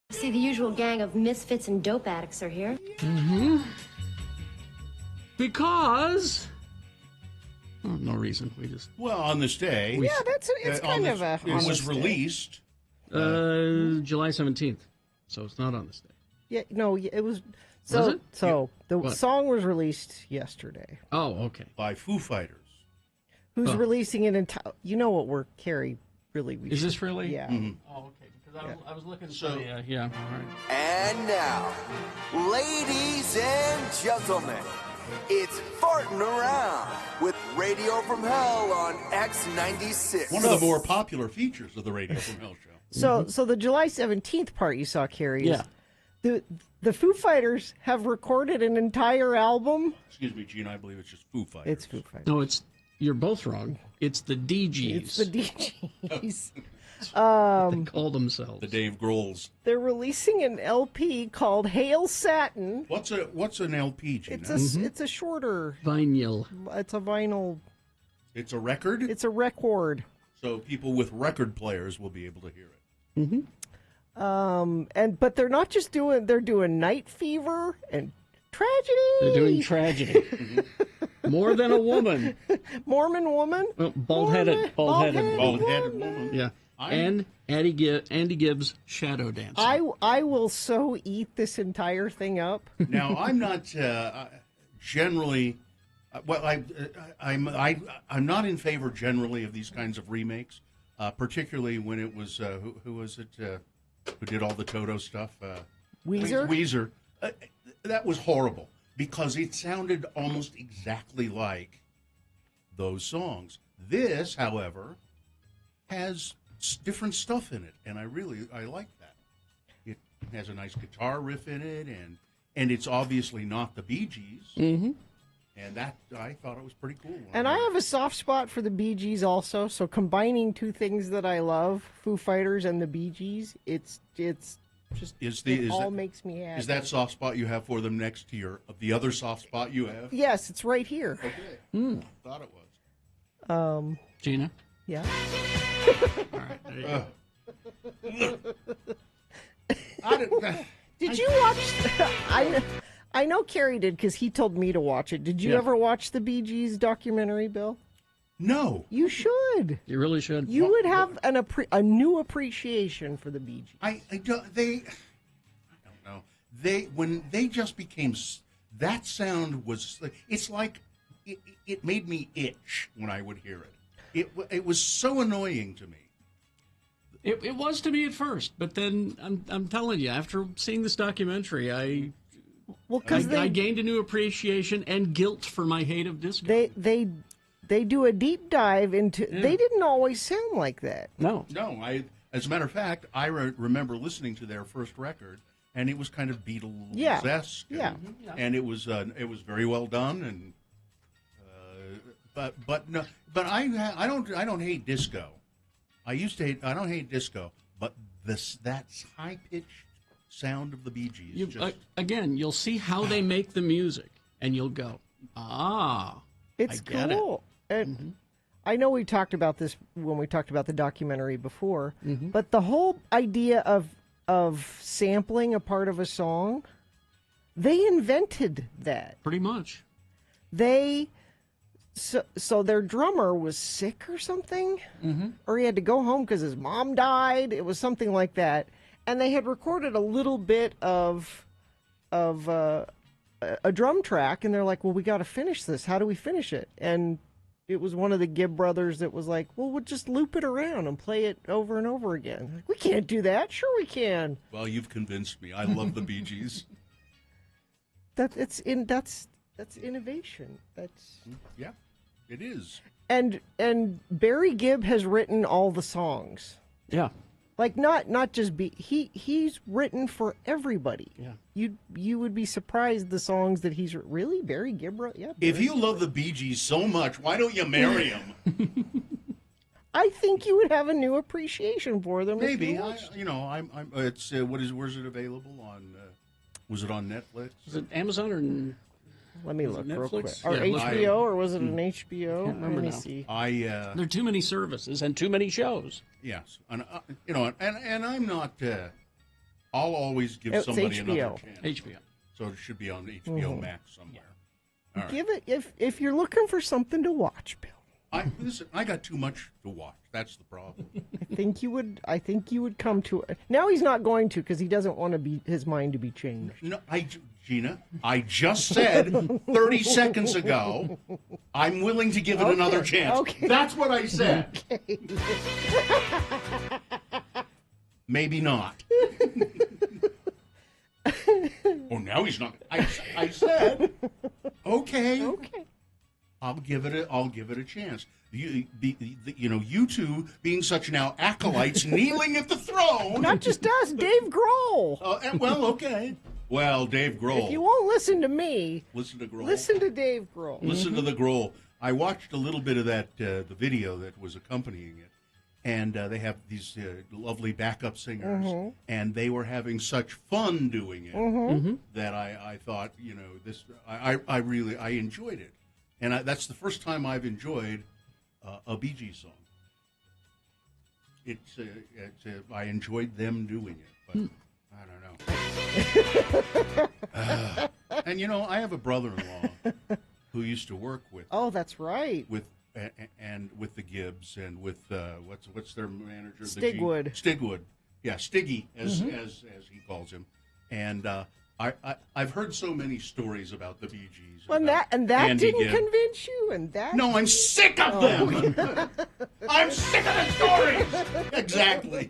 See, the usual gang of misfits and dope addicts are here. Because... Oh, no reason. We just... Well, on this day... Yeah, it's kind of a... It was released... July 17th. So it's not on this day. Yeah, no, it was... So, Was it? So, the What? song was released yesterday. Oh, okay. by Foo Fighters. Who's Oh. releasing it in... You know what we're... Carrie, really... We Is should- this really? Yeah. Oh, okay. Because I was looking So- for the... yeah, all right. And now, ladies and gentlemen, it's Farting Around with Radio from Hell on X96. One of the more popular features of the Radio from Hell show. So the July 17th part you saw, Carrie, is Yeah. the Foo Fighters have recorded an entire album. Excuse me, Gene, I believe it's just Foo Fighters. It's Foo Fighters. No, you're both wrong. It's the DGs. It's the DJs. They call themselves. The Dave Grohl's. They're releasing an LP called Hail Satin. What's an LP, Gina? It's a shorter. Vinyl. It's a vinyl. It's a record? It's a record. So people with record players will be able to hear it. But they're not just doing. They're doing Night Fever and Tragedy. They're doing tragedy. More than a woman. Mormon Woman. Well, bald-headed. Bald-headed. Bald-headed woman. Yeah. And Andy Gibbs' Shadow Dancing. I will so eat this entire thing up. Now, I'm not generally. I'm not in favor generally of these kinds of remakes, particularly when it was who was it who did all the Toto stuff? Weezer? Weezer. That was horrible because it sounded almost exactly like those songs. This, however, has different stuff in it, and I like that. It has a nice guitar riff in it, and it's obviously not the Bee Gees. Mm-hmm. And that, I thought it was pretty cool. And I have a soft spot for the Bee Gees also. So combining two things that I love, Foo Fighters and the Bee Gees, it's just makes me happy. Is that soft spot you have for them next to the other soft spot you have? Yes, it's right here. Okay. Thought it was. Gina? Yeah. All right. There you go. Did you watch? I know Carrie did because he told me to watch it. Did you Yeah. ever watch the Bee Gees documentary, Bill? No. You should. You really should. You would have a new appreciation for the Bee Gees. I don't know. When they just became, that sound was, it's like, it made me itch when I would hear it. It was so annoying to me. It was to me at first, but then I'm telling you, after seeing this documentary, I gained a new appreciation and guilt for my hate of disco. They do a deep dive into. Yeah. They didn't always sound like that. No. As a matter of fact, I remember listening to their first record, and it was kind of Beatles-esque. Yeah. And it was very well done, and but I don't hate disco. I don't hate disco, but that high pitched sound of the Bee Gees. Again, you'll see how they make the music, and you'll go, it's cool. And I know we talked about this when we talked about the documentary before, but the whole idea of sampling a part of a song, they invented that. Pretty much. So their drummer was sick or something, or he had to go home because his mom died. It was something like that, and they had recorded a little bit of a drum track, and they're like, "Well, we got to finish this. How do we finish it?" And it was one of the Gibb brothers that was like, "Well, we'll just loop it around and play it over and over again." Like, we can't do that. Sure, we can. Well, you've convinced me. I love the Bee Gees. That's innovation. Yeah, it is. And Barry Gibb has written all the songs. Yeah. Like not just he's written for everybody. Yeah. You would be surprised the songs that he's really Barry Gibb wrote. Yeah. If you love the Bee Gees so much, why don't you marry him? I think you would have a new appreciation for them. Maybe where's it available on? Was it on Netflix? Is it Amazon or? Let me look real quick. Netflix? Or Yeah, HBO, or was it an HBO? Can't remember Let me now. see. There are too many services and too many shows. Yes, and I'm not I'll always give It's somebody another HBO. chance. HBO. So it should be on HBO Max somewhere. All right. Give it if you're looking for something to watch, Bill. Listen, I got too much to watch. That's the problem. I think you would come to it. Now he's not going to because he doesn't want his mind to be changed. No, Gina, I just said 30 seconds ago, I'm willing to give it another chance. Okay. That's what I said. Okay. Maybe not. Oh, now he's not. I said, okay. Okay. I'll give it a chance. You two being such now acolytes kneeling at the throne. Not just us, Dave Grohl. Okay. Well, Dave Grohl. If you won't listen to me, listen to Grohl. listen to Dave Grohl. Listen to the Grohl. I watched a little bit of that, the video that was accompanying it, and they have these lovely backup singers, and they were having such fun doing it that I thought, this. I really enjoyed it, and that's the first time I've enjoyed a Bee Gees song. I enjoyed them doing it, but I don't know. And I have a brother-in-law who used to work with. Oh, that's right. With the Gibbs and with what's their manager? Stigwood. Stigwood. Yeah, Stiggy as he calls him. And I've heard so many stories about the Bee Gees. Well, that Andy didn't Gibb. convince you, and that. No, I'm sick of them. I'm sick of the stories. Exactly.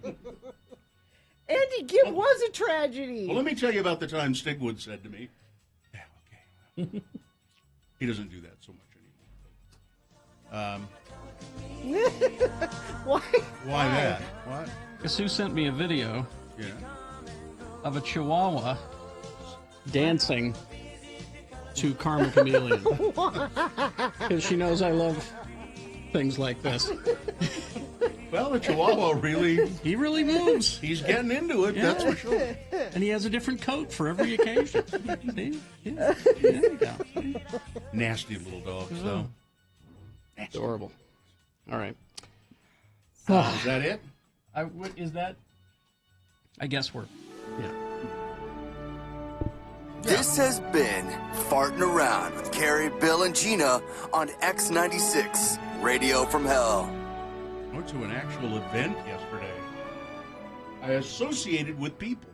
Andy Gibb was a tragedy. Well, let me tell you about the time Stigwood said to me, "Yeah, okay." He doesn't do that so much anymore. Why? Why that? What? Guess who sent me a video Yeah. of a Chihuahua dancing to Karma Chameleon? Because she knows I love things like this. Well, the Chihuahua He really moves. he's getting into it, that's for sure. And he has a different coat for every occasion. See? Yeah. There you go. See? Nasty little dogs, though. Adorable. All right. Is that it? Is that? I guess we're. Yeah. This has been Farting Around with Carrie, Bill, and Gina on X96, Radio from Hell. I went to an actual event yesterday. I associated with people.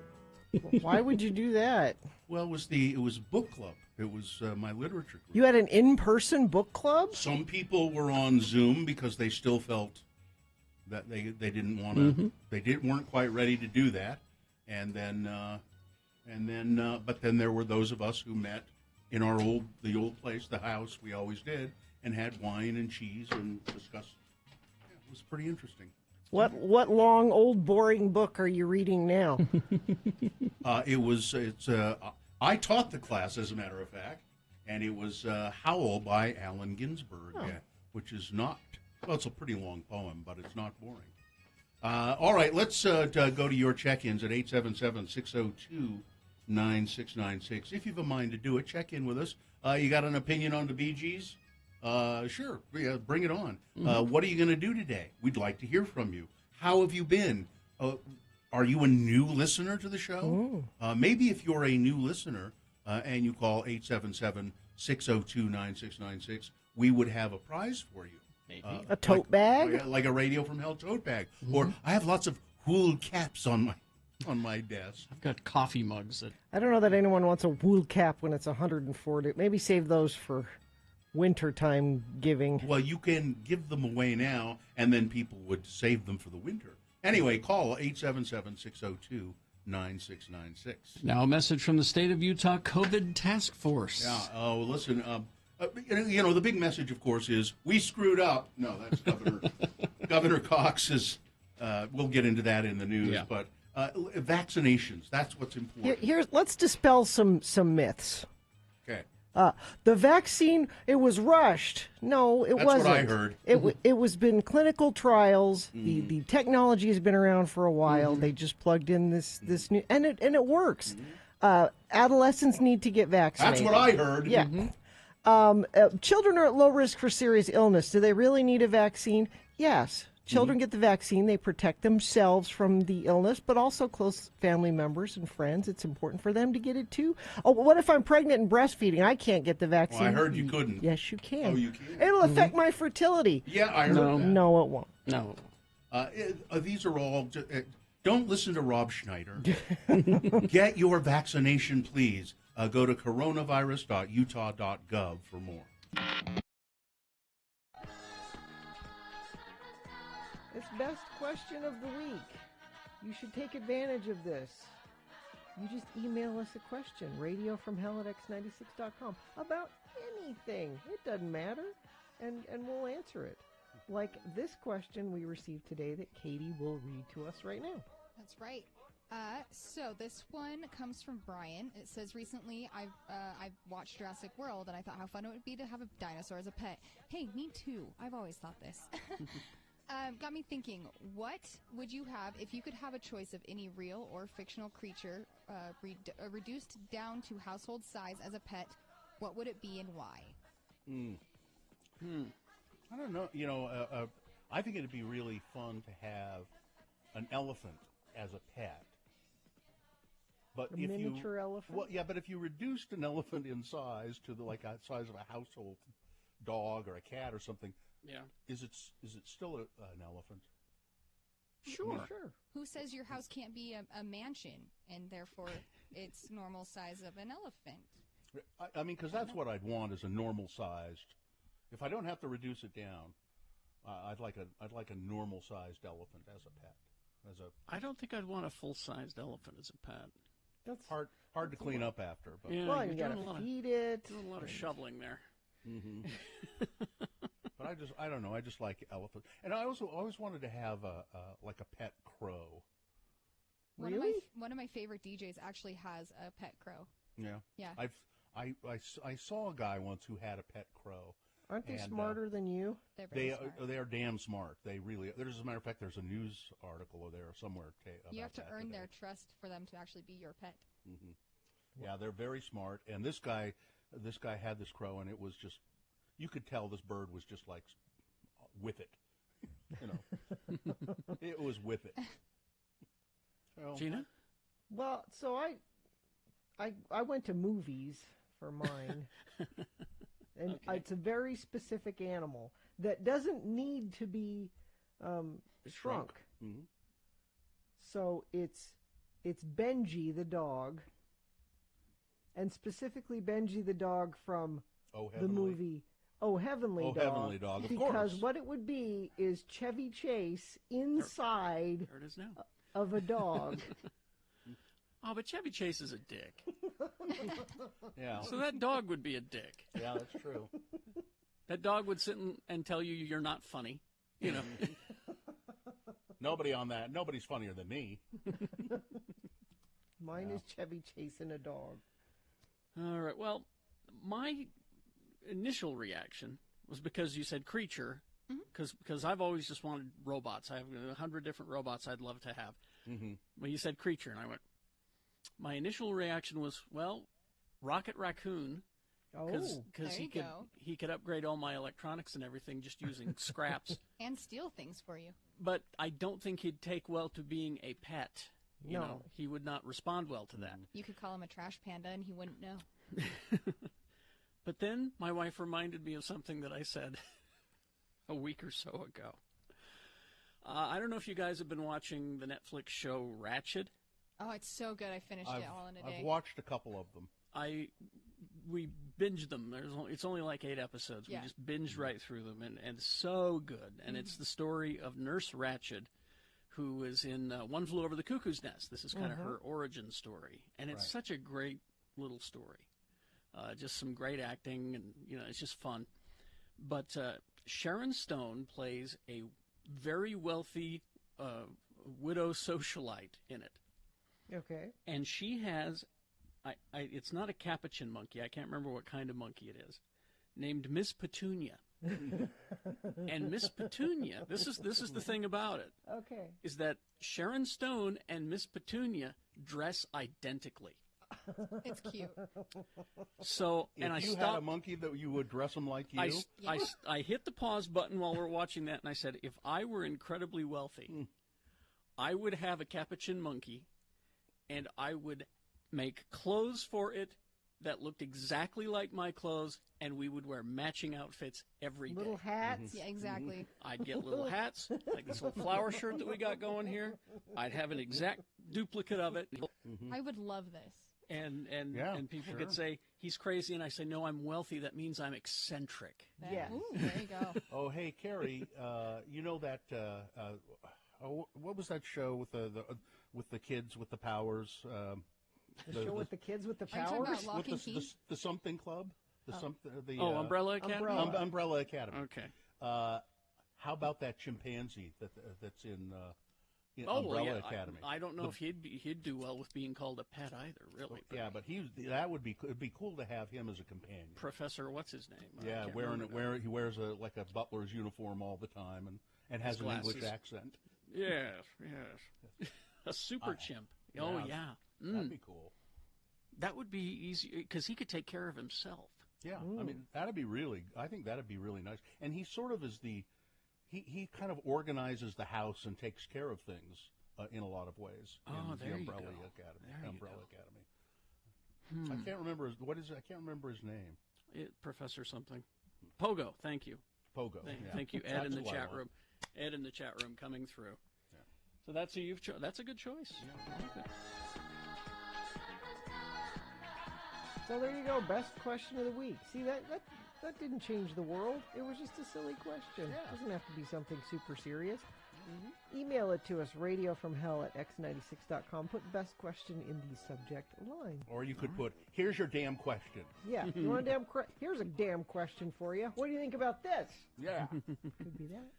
Why would you do that? Well, it was book club. It was my literature group. You had an in-person book club? Some people were on Zoom because they still felt that they didn't want to. They weren't quite ready to do that, but then there were those of us who met in the old place, the house we always did, and had wine and cheese and discussed. Yeah, it was pretty interesting. What long, old, boring book are you reading now? I taught the class, as a matter of fact, and it was Howl by Allen Ginsberg, which is not, well, it's a pretty long poem, but it's not boring. All right, let's go to your check-ins at 877-602-9696. If you have a mind to do it, check in with us. You got an opinion on the Bee Gees? Sure, bring it on. What are you going to do today? We'd like to hear from you. How have you been? Are you a new listener to the show? Maybe if you're a new listener and you call 877-602-9696, we would have a prize for you. Maybe. A tote bag? Like a Radio from Hell tote bag. Or I have lots of wool caps on my desk. I've got coffee mugs. I don't know that anyone wants a wool cap when it's 140. Maybe save those for wintertime giving. Well, you can give them away now, and then people would save them for the winter. Anyway, call 877-602-9696. Now a message from the State of Utah COVID Task Force. Yeah. Oh, listen. The big message, of course, is we screwed up. No, that's Governor Cox is. We'll get into that in the news, but vaccinations. That's what's important. Let's dispel some myths. Okay. The vaccine, it was rushed. No, it wasn't. That's what I heard. It was been clinical trials. The technology has been around for a while. They just plugged in this new, and it works. Adolescents need to get vaccinated. That's what I heard. Yeah. Children are at low risk for serious illness. Do they really need a vaccine? Yes. Children get the vaccine. They protect themselves from the illness, but also close family members and friends. It's important for them to get it too. Oh, what if I'm pregnant and breastfeeding? I can't get the vaccine. Well, I heard you couldn't. Yes, you can. Oh, you can? It'll affect my fertility. Yeah, I heard that. No, it won't. No. These are all. Don't listen to Rob Schneider. Get your vaccination, please. Go to coronavirus.utah.gov for more. It's best question of the week. You should take advantage of this. You just email us a question, radiofromhell@x96.com, about anything. It doesn't matter, and we'll answer it. Like this question we received today that Katie will read to us right now. That's right. So this one comes from Brian. It says, recently I've watched Jurassic World, and I thought how fun it would be to have a dinosaur as a pet. Hey, me too. I've always thought this. Got me thinking, what would you have if you could have a choice of any real or fictional creature reduced down to household size as a pet? What would it be and why? I don't know. I think it'd be really fun to have an elephant as a pet. But A miniature elephant? Well, yeah, but if you reduced an elephant in size to the size of a household dog or a cat or something, Yeah. Is it still an elephant? Sure. Who says your house can't be a mansion and therefore it's normal size of an elephant? I mean, because that's what I'd want is a normal sized. If I don't have to reduce it down, I'd like a normal sized elephant as a pet. I don't think I'd want a full-sized elephant as a pet. That's hard to clean up after. But Yeah, well, you're you gotta doing a lot of- feed it. Doing a lot of shoveling there. But I don't know. I just like elephants, and I also always wanted to have a pet crow. Really? One of my favorite DJs actually has a pet crow. Yeah. Yeah. I saw a guy once who had a pet crow. Aren't they And, smarter than you? They're very smart. They are damn smart. They really. There's, as a matter of fact, there's a news article there somewhere. You have to about that earn today. their trust for them to actually be your pet. Yeah, they're very smart. And this guy had this crow, and it was just, you could tell this bird was just like with it. It was with it. Well, Gina? Well, so I went to movies for mine. And Okay. it's a very specific animal that doesn't need to be shrunk. Mhm. So it's Benji the dog, and specifically Benji the dog from Oh, the heavenly. movie Oh Heavenly Oh, Dog. Heavenly Dog, of because course. what it would be is Chevy Chase inside There it is now. of a dog. Oh, but Chevy Chase is a dick. Yeah. So that dog would be a dick. Yeah, that's true. That dog would sit and tell you you're not funny. Nobody's funnier than me. Mine is Chevy chasing a dog. All right. Well, my initial reaction was because you said creature, because I've always just wanted robots. I have 100 different robots I'd love to have. Well, you said creature, and I went. My initial reaction was, well, Rocket Raccoon, because There he you could go. he could upgrade all my electronics and everything just using scraps. And steal things for you. But I don't think he'd take well to being a pet. You No. know, he would not respond well to that. You could call him a trash panda and he wouldn't know. But then my wife reminded me of something that I said a week or so ago. I don't know if you guys have been watching the Netflix show Ratched. Oh, it's so good. I finished it all in a day. I've watched a couple of them. We binged them. It's only like 8 episodes. Yeah. We just binged right through them, and so good. And it's the story of Nurse Ratched, who is in One Flew Over the Cuckoo's Nest. This is kind of her origin story, and it's such a great little story. Just some great acting, and it's just fun. But Sharon Stone plays a very wealthy widow socialite in it. Okay. And she has, it's not a capuchin monkey. I can't remember what kind of monkey it is. Named Miss Petunia. And Miss Petunia, this is the thing about it, Okay. is that Sharon Stone and Miss Petunia dress identically. It's cute. So, If and I you had a stopped. monkey that you would dress him like you, I hit the pause button while we're watching that, and I said, if I were incredibly wealthy, I would have a capuchin monkey, and I would make clothes for it that looked exactly like my clothes, and we would wear matching outfits every day. Little hats. Yeah, exactly. I'd get little hats, like this little flower shirt that we got going here. I'd have an exact duplicate of it. I would love this. And Yeah, people sure. could say, he's crazy, and I say, no, I'm wealthy. That means I'm eccentric. Yes. Ooh, there you go. Oh, hey, Carrie, you know that what was that show with the kids with the powers? The show with the kids with the Are you talking powers. about Lock and Key? The something club, the Umbrella Academy? Umbrella. Umbrella Academy. Okay. How about that chimpanzee that's in Oh, Umbrella yeah. Academy? I don't know if he'd do well with being called a pet either, really. But Yeah, but it'd be cool to have him as a companion. Professor, what's his name? I Yeah, can't remember. he wears like a butler's uniform all the time and has an English glasses. accent. Yes. A super chimp. Oh, yeah. That'd be cool. That would be easy, because he could take care of himself. Yeah, I mean I think that'd be really nice. And he sort of is he kind of organizes the house and takes care of things in a lot of ways. Oh, in there the you Umbrella go. Academy. There you Umbrella go. Academy. I can't remember I can't remember his name. Professor something. Pogo, thank you. Pogo. Thank you, Ed, in the That's who I chat want. room. Ed in the chat room coming through. So that's who you've that's a good choice. Okay. So there you go. Best question of the week. See, that didn't change the world. It was just a silly question. It doesn't have to be something super serious. Email it to us, radiofromhell@x96.com. Put best question in the subject line. Or you could put, here's your damn question. Yeah, you want a here's a damn question for you. What do you think about this? Yeah. Could be that.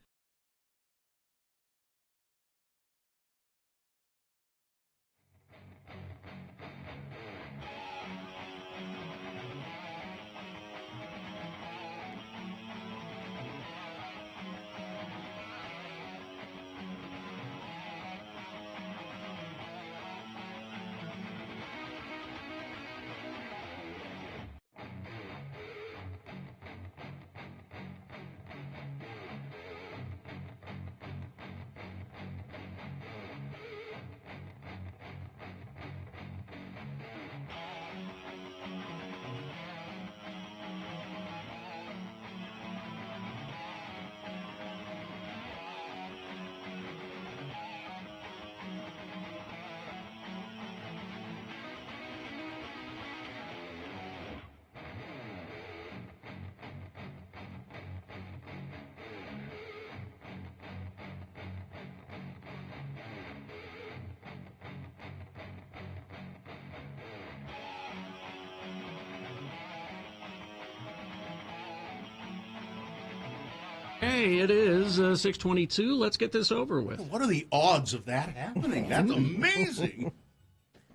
Hey, it is 6:22. Let's get this over with. What are the odds of that happening? That's amazing.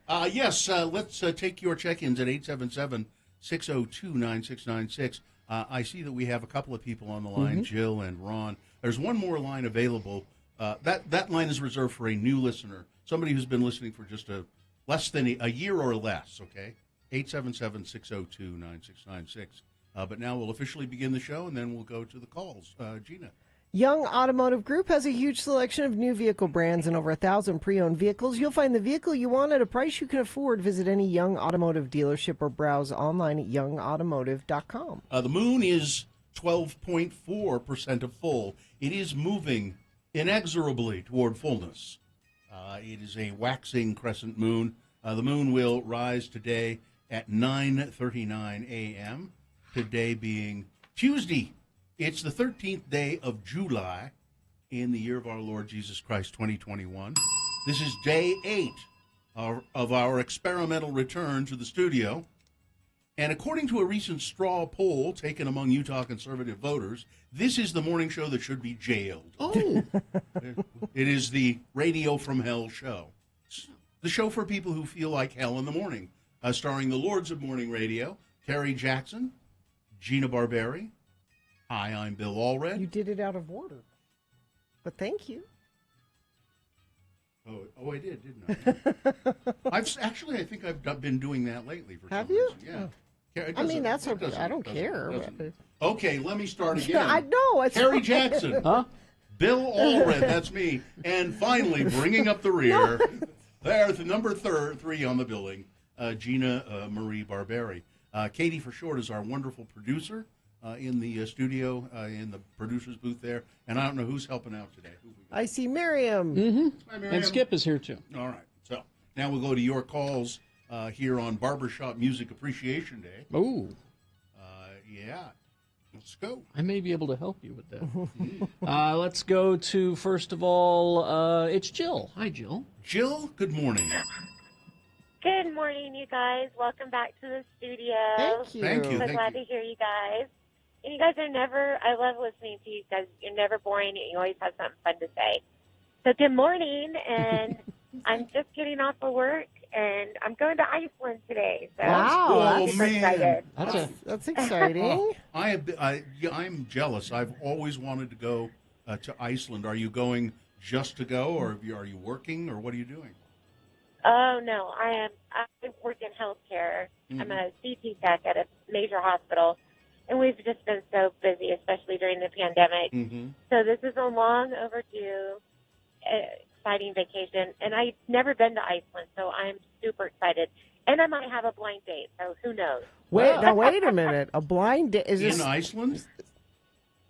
Yes, let's take your check-ins at 877-602-9696. I see that we have a couple of people on the line, Jill and Ron. There's one more line available. That line is reserved for a new listener, somebody who's been listening for just less than a year or less, okay? 877-602-9696. But now we'll officially begin the show, and then we'll go to the calls. Gina. Young Automotive Group has a huge selection of new vehicle brands and over 1,000 pre-owned vehicles. You'll find the vehicle you want at a price you can afford. Visit any Young Automotive dealership or browse online at youngautomotive.com. The moon is 12.4% of full. It is moving inexorably toward fullness. It is a waxing crescent moon. The moon will rise today at 9:39 a.m., today being Tuesday. It's the 13th day of July in the year of our Lord Jesus Christ, 2021. This is day 8 of our experimental return to the studio. And according to a recent straw poll taken among Utah conservative voters, this is the morning show that should be jailed. Oh, It is the Radio from Hell show. The show for people who feel like hell in the morning. Starring the Lords of Morning Radio, Terry Jackson, Gina Barberi. Hi, I'm Bill Allred. You did it out of order. But thank you. Oh, I did, didn't I? I think I've been doing that lately. For Have some you? reason. Yeah. Yeah, I mean, that's it okay. I don't care. doesn't. Okay, let me start again. I know. It's Harry fine. Jackson. Huh? Bill Allred, that's me. And finally, bringing up the rear, there's the number 3 on the billing, Gina Marie Barberi. Katie, for short, is our wonderful producer in the studio, in the producer's booth there. And I don't know who's helping out today. Who we got? I see Miriam. Hi, Miriam. And Skip is here too. All right. So now we'll go to your calls here on Barbershop Music Appreciation Day. Oh, Yeah. Let's go. I may be able to help you with that. Let's go to, first of all, it's Jill. Hi, Jill. Jill, good morning. Good morning, you guys. Welcome back to the studio. Thank you. Thank you. So glad to hear you guys. And you guys are I love listening to you guys. You're never boring. You always have something fun to say. So good morning, and I'm just getting off of work, and I'm going to Iceland today. So Wow, Oh, I'm super man. excited. That's exciting. I'm jealous. I've always wanted to go to Iceland. Are you going just to go, or are you working, or what are you doing? Oh, no, I work in healthcare. I'm a CT tech at a major hospital, and we've just been so busy, especially during the pandemic. Mm-hmm. So this is a long overdue, exciting vacation, and I've never been to Iceland, so I'm super excited. And I might have a blind date, so who knows? Wait a minute. A blind date is In this? Iceland?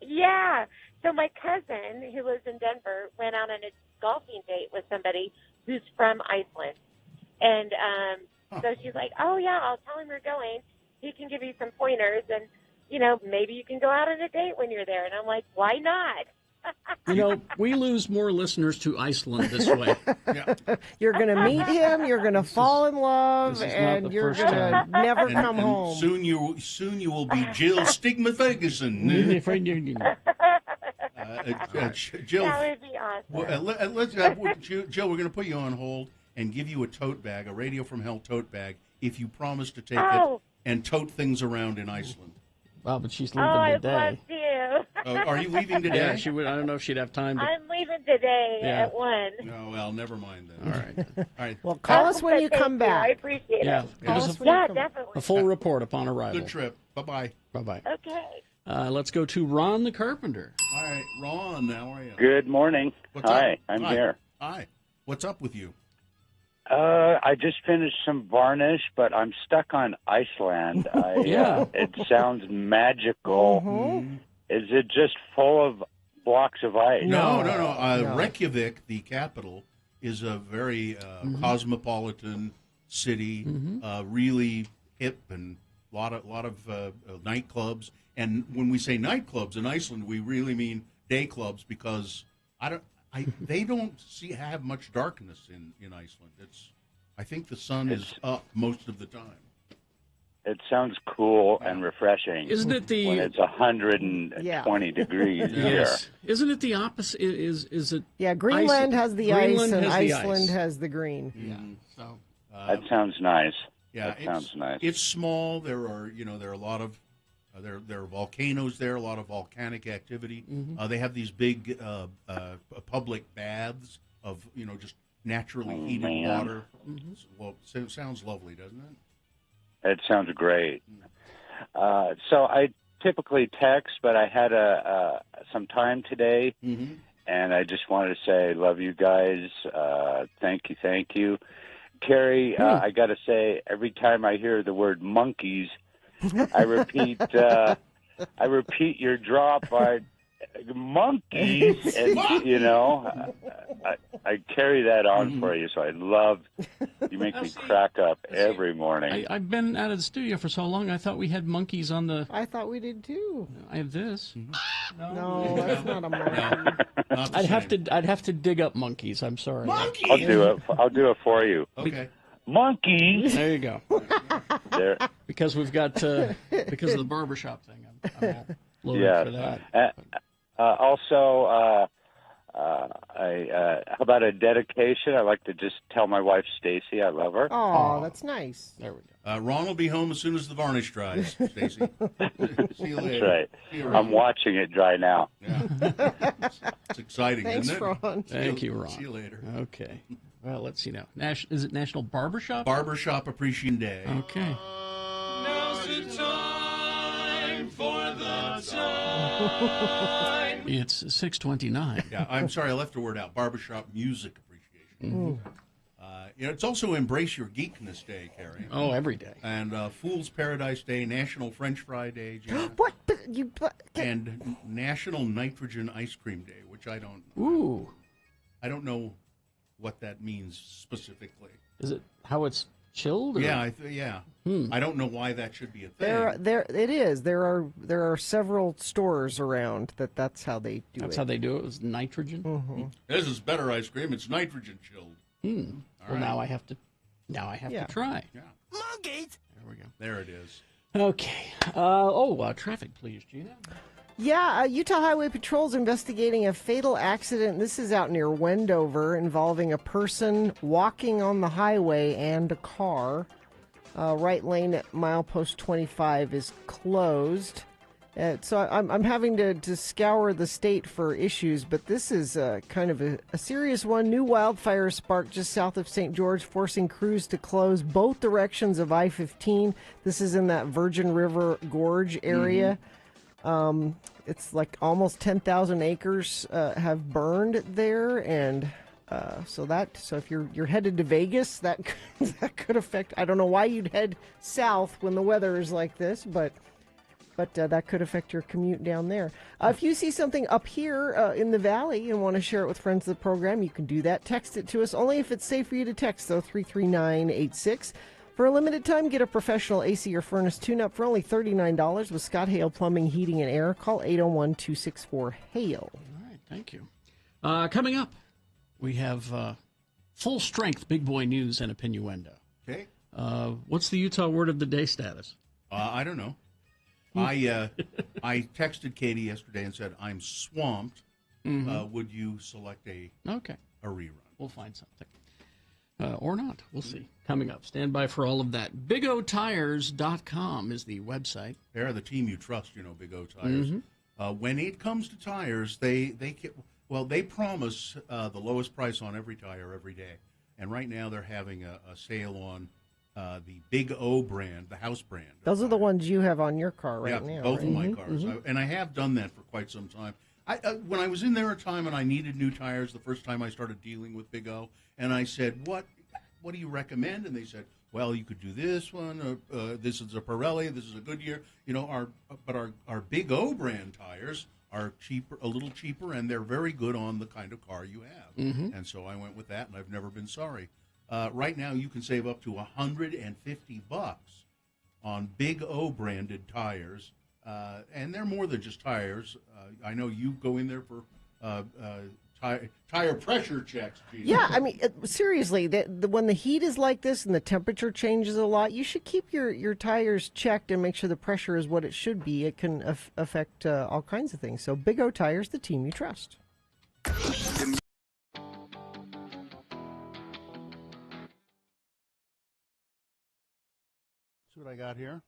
Yeah. So my cousin, who lives in Denver, went out on a golfing date with somebody who's from Iceland. And so she's like, oh, yeah, I'll tell him we're going. He can give you some pointers, and, maybe you can go out on a date when you're there. And I'm like, why not? We lose more listeners to Iceland this way. Yeah. You're going to meet him. You're going to fall in love, this is not and the you're first going to time. never come And home. soon you will be Jill Stigma Ferguson. Jill, That would be awesome. Jill, we're going to put you on hold and give you a tote bag, a Radio from Hell tote bag, if you promise to take Oh. it and tote things around in Iceland. Wow, but she's Oh, leaving I'd love today. to. Are you leaving today? Yeah, she would. I don't know if she'd have time to. I'm leaving today Yeah. at 1. No, well, never mind then. All right. All right. Well, call us when you Thank come I back. appreciate Yeah. it. Give us when you Yeah, come- definitely. a full report upon arrival. Good trip. Bye-bye. Bye-bye. Okay. Let's go to Ron the Carpenter. All right, Ron, how are you? Good morning. What's Hi, up? I'm Hi. here. Hi. What's up with you? I just finished some varnish, but I'm stuck on Iceland. Yeah. It sounds magical. Mm-hmm. Is it just full of blocks of ice? No. No. Reykjavik, the capital, is a very cosmopolitan city, really hip and a lot of nightclubs. And when we say nightclubs in Iceland, we really mean day clubs because they don't have much darkness in Iceland. I think the sun is up most of the time. It sounds cool and refreshing. Isn't it the? when it's 120 degrees here? Yes. Isn't it the opposite? Is it? Yeah, Greenland has the Greenland ice, and has the Iceland ice. has the green. Yeah. So. That sounds nice. Yeah, that sounds nice. It's small. There are a lot of there are volcanoes there, a lot of volcanic activity. They have these big public baths of just naturally heated man. water. Well, it sounds lovely, doesn't it? It sounds great. So I typically text, but I had some time today, and I just wanted to say, love you guys. Thank you. Carrie, I got to say, every time I hear the word monkeys, I repeat your drop. Monkeys, and I carry that on for you. So I love you. Make me crack up every morning. I've been out of the studio for so long. I thought we had monkeys on the. I thought we did too. I have this. No, that's not a monkey. Not the I'd have same. to dig up monkeys. I'm sorry. Monkey. I'll do it for you. Okay. Monkeys. There you go. There. Because we've got because of the barbershop thing. I'm all loaded Yeah. for that. Also, how about a dedication? I like to just tell my wife Stacy I love her. Oh, that's nice. There we go. Ron will be home as soon as the varnish dries, Stacy. See you later. That's right. See you, I'm watching it dry now. Yeah. It's exciting, Thanks, isn't it? Ron. Thank you, Ron. See you later. Okay. Well, let's see now. Is it National Barbershop? Barbershop Appreciation Day. Okay. Now's the time for the time. It's 6:29. Yeah, I'm sorry, I left a word out. Barbershop Music Appreciation. It's also Embrace Your Geekness Day, Carrie. Oh, every day. And Fool's Paradise Day, National French Fry Day, Gina, What? and National Nitrogen Ice Cream Day, which I don't know what that means specifically. Is it how it's chilled? Or? Yeah, I don't know why that should be a thing. It is. There are several stores around that's how they do it. That's how they do it. It's nitrogen. Mm-hmm. This is better ice cream. It's nitrogen chilled. Well, right. now I have to try. Yeah. Monkeys! There we go. There it is. Okay. Traffic, please, Gina. Yeah, Utah Highway Patrol's investigating a fatal accident. This is out near Wendover involving a person walking on the highway and a car. Right lane at milepost 25 is closed. So I'm having to scour the state for issues, but this is kind of a serious one. New wildfire sparked just south of St. George, forcing crews to close both directions of I-15. This is in that Virgin River Gorge area. It's like almost 10,000 acres have burned there, and so if you're headed to Vegas, that could affect. I don't know why you'd head south when the weather is like this, but that could affect your commute down there. If you see something up here in the valley and want to share it with friends of the program, you can do that. Text it to us, only if it's safe for you to text, though, 33986. For a limited time, get a professional AC or furnace tune-up for only $39 with Scott Hale Plumbing, Heating, and Air. Call 801-264-HALE. All right, thank you. Coming up, we have full-strength big boy news and opinioendo. Okay. What's the Utah word of the day status? I don't know. I texted Katie yesterday and said, I'm swamped. Would you select a rerun? We'll find something. Or not. We'll see. Coming up. Stand by for all of that. BigOTires.com is the website. They're the team you trust, Big O Tires. When it comes to tires, they promise the lowest price on every tire every day. And right now they're having a sale on the Big O brand, the house brand. Those are the ones you have on your car right now. Both of my cars. And I have done that for quite some time. When I was in there a time and I needed new tires, the first time I started dealing with Big O, and I said, what do you recommend? And they said, well, you could do this one. This is a Pirelli. This is a Goodyear. Our Big O brand tires are cheaper, a little cheaper, and they're very good on the kind of car you have. And so I went with that, and I've never been sorry. Right now, you can save up to $150 on Big O branded tires, and they're more than just tires. I know you go in there for tire pressure checks. Gina. Yeah, I mean, seriously, when the heat is like this and the temperature changes a lot, you should keep your tires checked and make sure the pressure is what it should be. It can affect all kinds of things. So Big O Tires, the team you trust. See what I got here?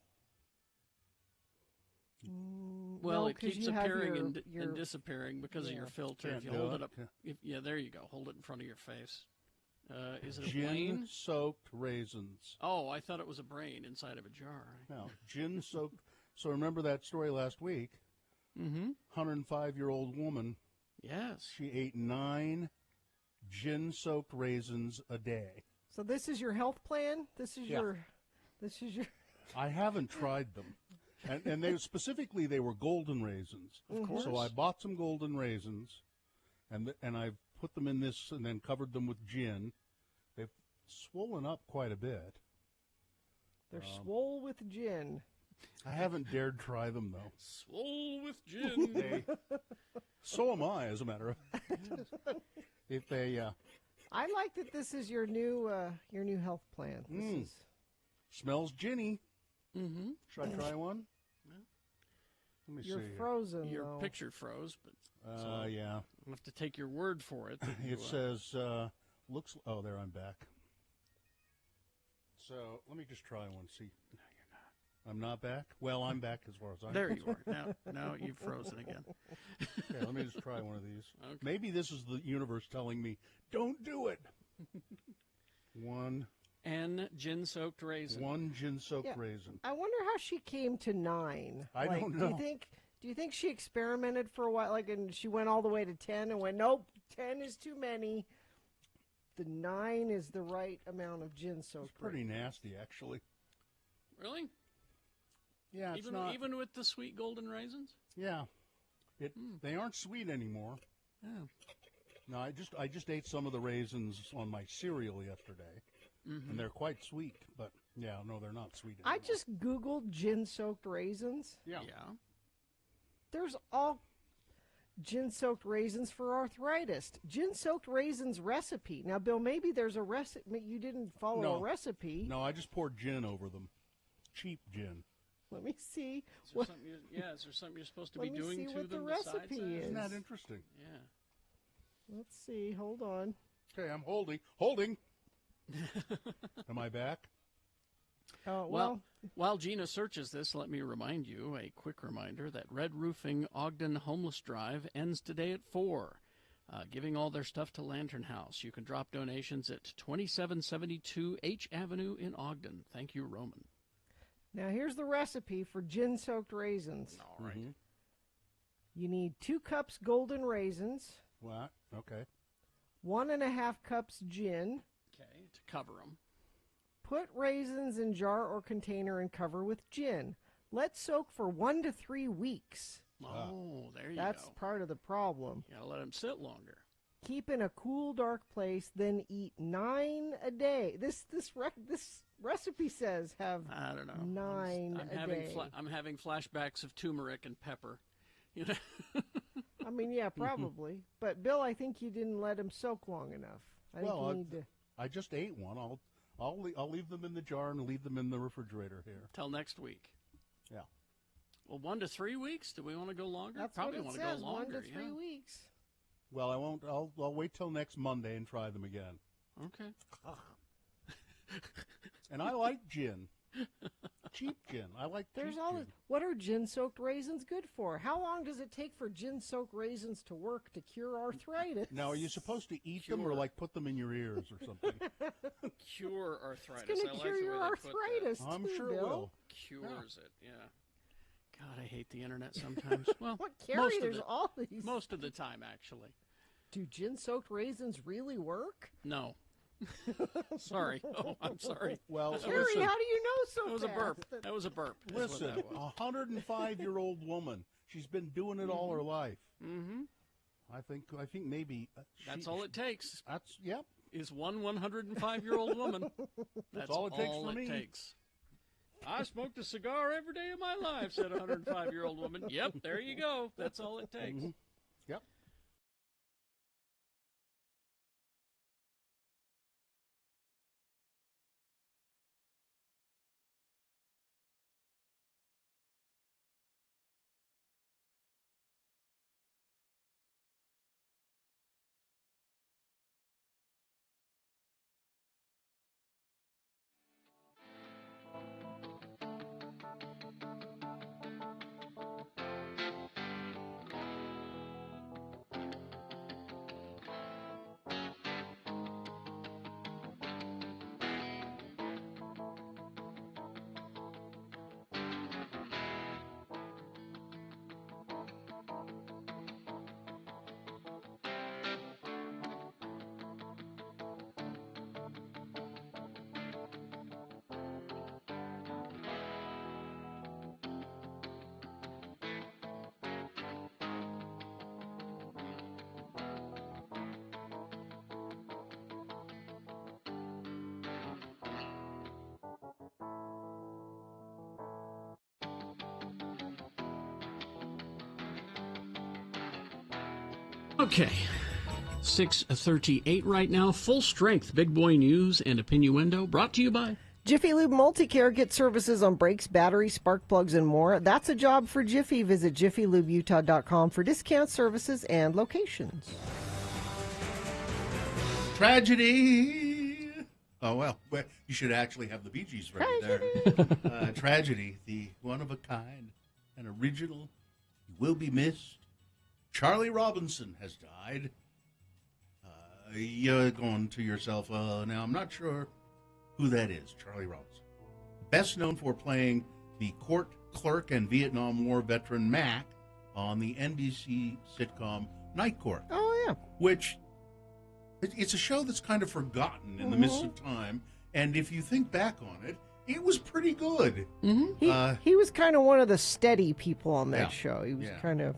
Well, No, it 'cause keeps you have appearing your- and disappearing because of your filter. If you do hold it. it up, there you go. Hold it in front of your face. Is it a Gin plane? soaked raisins. Oh, I thought it was a brain inside of a jar. No, gin soaked. So remember that story last week? 105-year-old woman. Yes. She ate 9 gin soaked raisins a day. So this is your health plan? This is your. I haven't tried them. And they specifically, they were golden raisins. Of course. So I bought some golden raisins, and I put them in this and then covered them with gin. They've swollen up quite a bit. They're swole with gin. I haven't dared try them, though. Swole with gin. So am I, as a matter of fact. If they... I like that this is your new health plan. This is... Smells ginny. Should I try one? Let me You're see. frozen. Your though. picture froze, but Yeah. I'll have to take your word for it. It says, looks... Oh, there, I'm back. So, let me just try one, see. No, you're not. I'm not back? Well, I'm back as far as I'm There concerned. you are. Now you've frozen again. Okay, let me just try one of these. Okay. Maybe this is the universe telling me, don't do it. One. N gin-soaked raisin. One gin-soaked Yeah. raisin. I wonder how she came to 9. I don't know. Do you think she experimented for a while, and she went all the way to 10 and went, nope, 10 is too many. The 9 is the right amount of gin-soaked. It's pretty nasty, actually. Really? Yeah, it's even not. even with the sweet golden raisins? Yeah, they aren't sweet anymore. Oh. No, I just ate some of the raisins on my cereal yesterday, and they're quite sweet. But yeah, no, they're not sweet anymore. I just Googled gin-soaked raisins. Yeah. There's all gin-soaked raisins for arthritis. Gin-soaked raisins recipe. Now, Bill, maybe there's a recipe. You didn't follow a recipe. No, I just poured gin over them. Cheap gin. Let me see. Is there something you're supposed to be doing see to what the them recipe besides that? is. Isn't that interesting? Yeah. Let's see. Hold on. Okay, I'm holding. Am I back? Oh, Well, while Gina searches this, let me remind you, a quick reminder, that Red Roofing Ogden Homeless Drive ends today at 4. Giving all their stuff to Lantern House. You can drop donations at 2772 H Avenue in Ogden. Thank you, Roman. now here's the recipe for gin-soaked raisins. All right. You need 2 cups golden raisins, What? Okay. 1.5 cups gin. Okay, to cover them. Put raisins in jar or container and cover with gin. Let soak for 1 to 3 weeks. Oh, there you That's go. part of the problem. You gotta let them sit longer. Keep in a cool, dark place, then eat 9 a day. This recipe says have I don't know. 9 I'm a having day. I'm having flashbacks of turmeric and pepper. You know. I mean, yeah, probably. But Bill, I think you didn't let him soak long enough. I think you need to. I just ate one. I'll leave them in the jar and leave them in the refrigerator here. Till next week. Yeah. Well, 1 to 3 weeks. Do we want to go longer? That's Probably what it want to says. go longer. 1 to 3 weeks. Well, I won't. I'll wait till next Monday and try them again. Okay. And I like gin. Cheap gin. I like There's cheap all. gin. What are gin-soaked raisins good for? How long does it take for gin-soaked raisins to work to cure arthritis? Now, are you supposed to eat them or like put them in your ears or something? Cure arthritis. It's I going to like cure the way your they put that. arthritis, I'm too, sure Bill. it will. Cures it. Yeah. God, I hate the internet sometimes. Well, What, Carrie? most of There's it. all these. Most of the time, actually. Do gin-soaked raisins really work? No. Sorry. Oh, I'm sorry. Well, Carrie, listen, how do you know so That was a fast? burp. That was a burp. is what listen, that was. a 105-year-old woman. She's been doing it all her life. Mm-hmm. I think maybe That's all it takes. That's yep. Is one 105-year-old woman. That's all it takes for me. takes. I smoked a cigar every day of my life, said a 105-year-old woman. Yep, there you go. That's all it takes. Yep. Okay. 6:38 right now. Full strength Big Boy News and Opinioendo brought to you by Jiffy Lube Multicare gets services on brakes, batteries, spark plugs, and more. That's a job for Jiffy. Visit jiffylubutah.com for discount services and locations. Tragedy. Oh, well, you should actually have the Bee Gees ready there. Tragedy, the one of a kind, an original, he will be missed. Charlie Robinson has died. you're going to yourself, now I'm not sure who that is, Charlie Robinson. Best known for playing the court clerk and Vietnam War veteran Mac on the NBC sitcom Night Court. Oh, yeah. Which, it's a show that's kind of forgotten in the midst of time, and if you think back on it, it was pretty good. He was kind of one of the steady people on that Yeah. show. He was Yeah. kind of...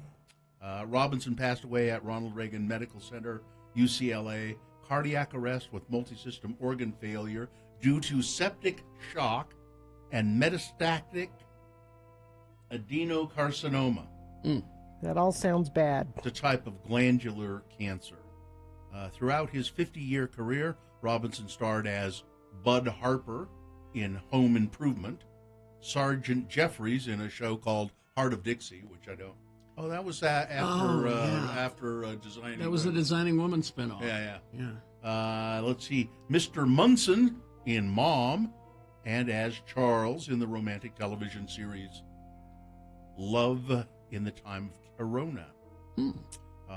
Robinson passed away at Ronald Reagan Medical Center, UCLA, cardiac arrest with multisystem organ failure due to septic shock and metastatic adenocarcinoma. That all sounds bad. It's a type of glandular cancer. Throughout his 50-year career, Robinson starred as Bud Harper in Home Improvement, Sergeant Jeffries in a show called Heart of Dixie, which I don't. Oh, that was after designing. That was the Designing Woman spinoff. Yeah. Let's see, Mr. Munson in Mom, and as Charles in the romantic television series Love in the Time of Corona.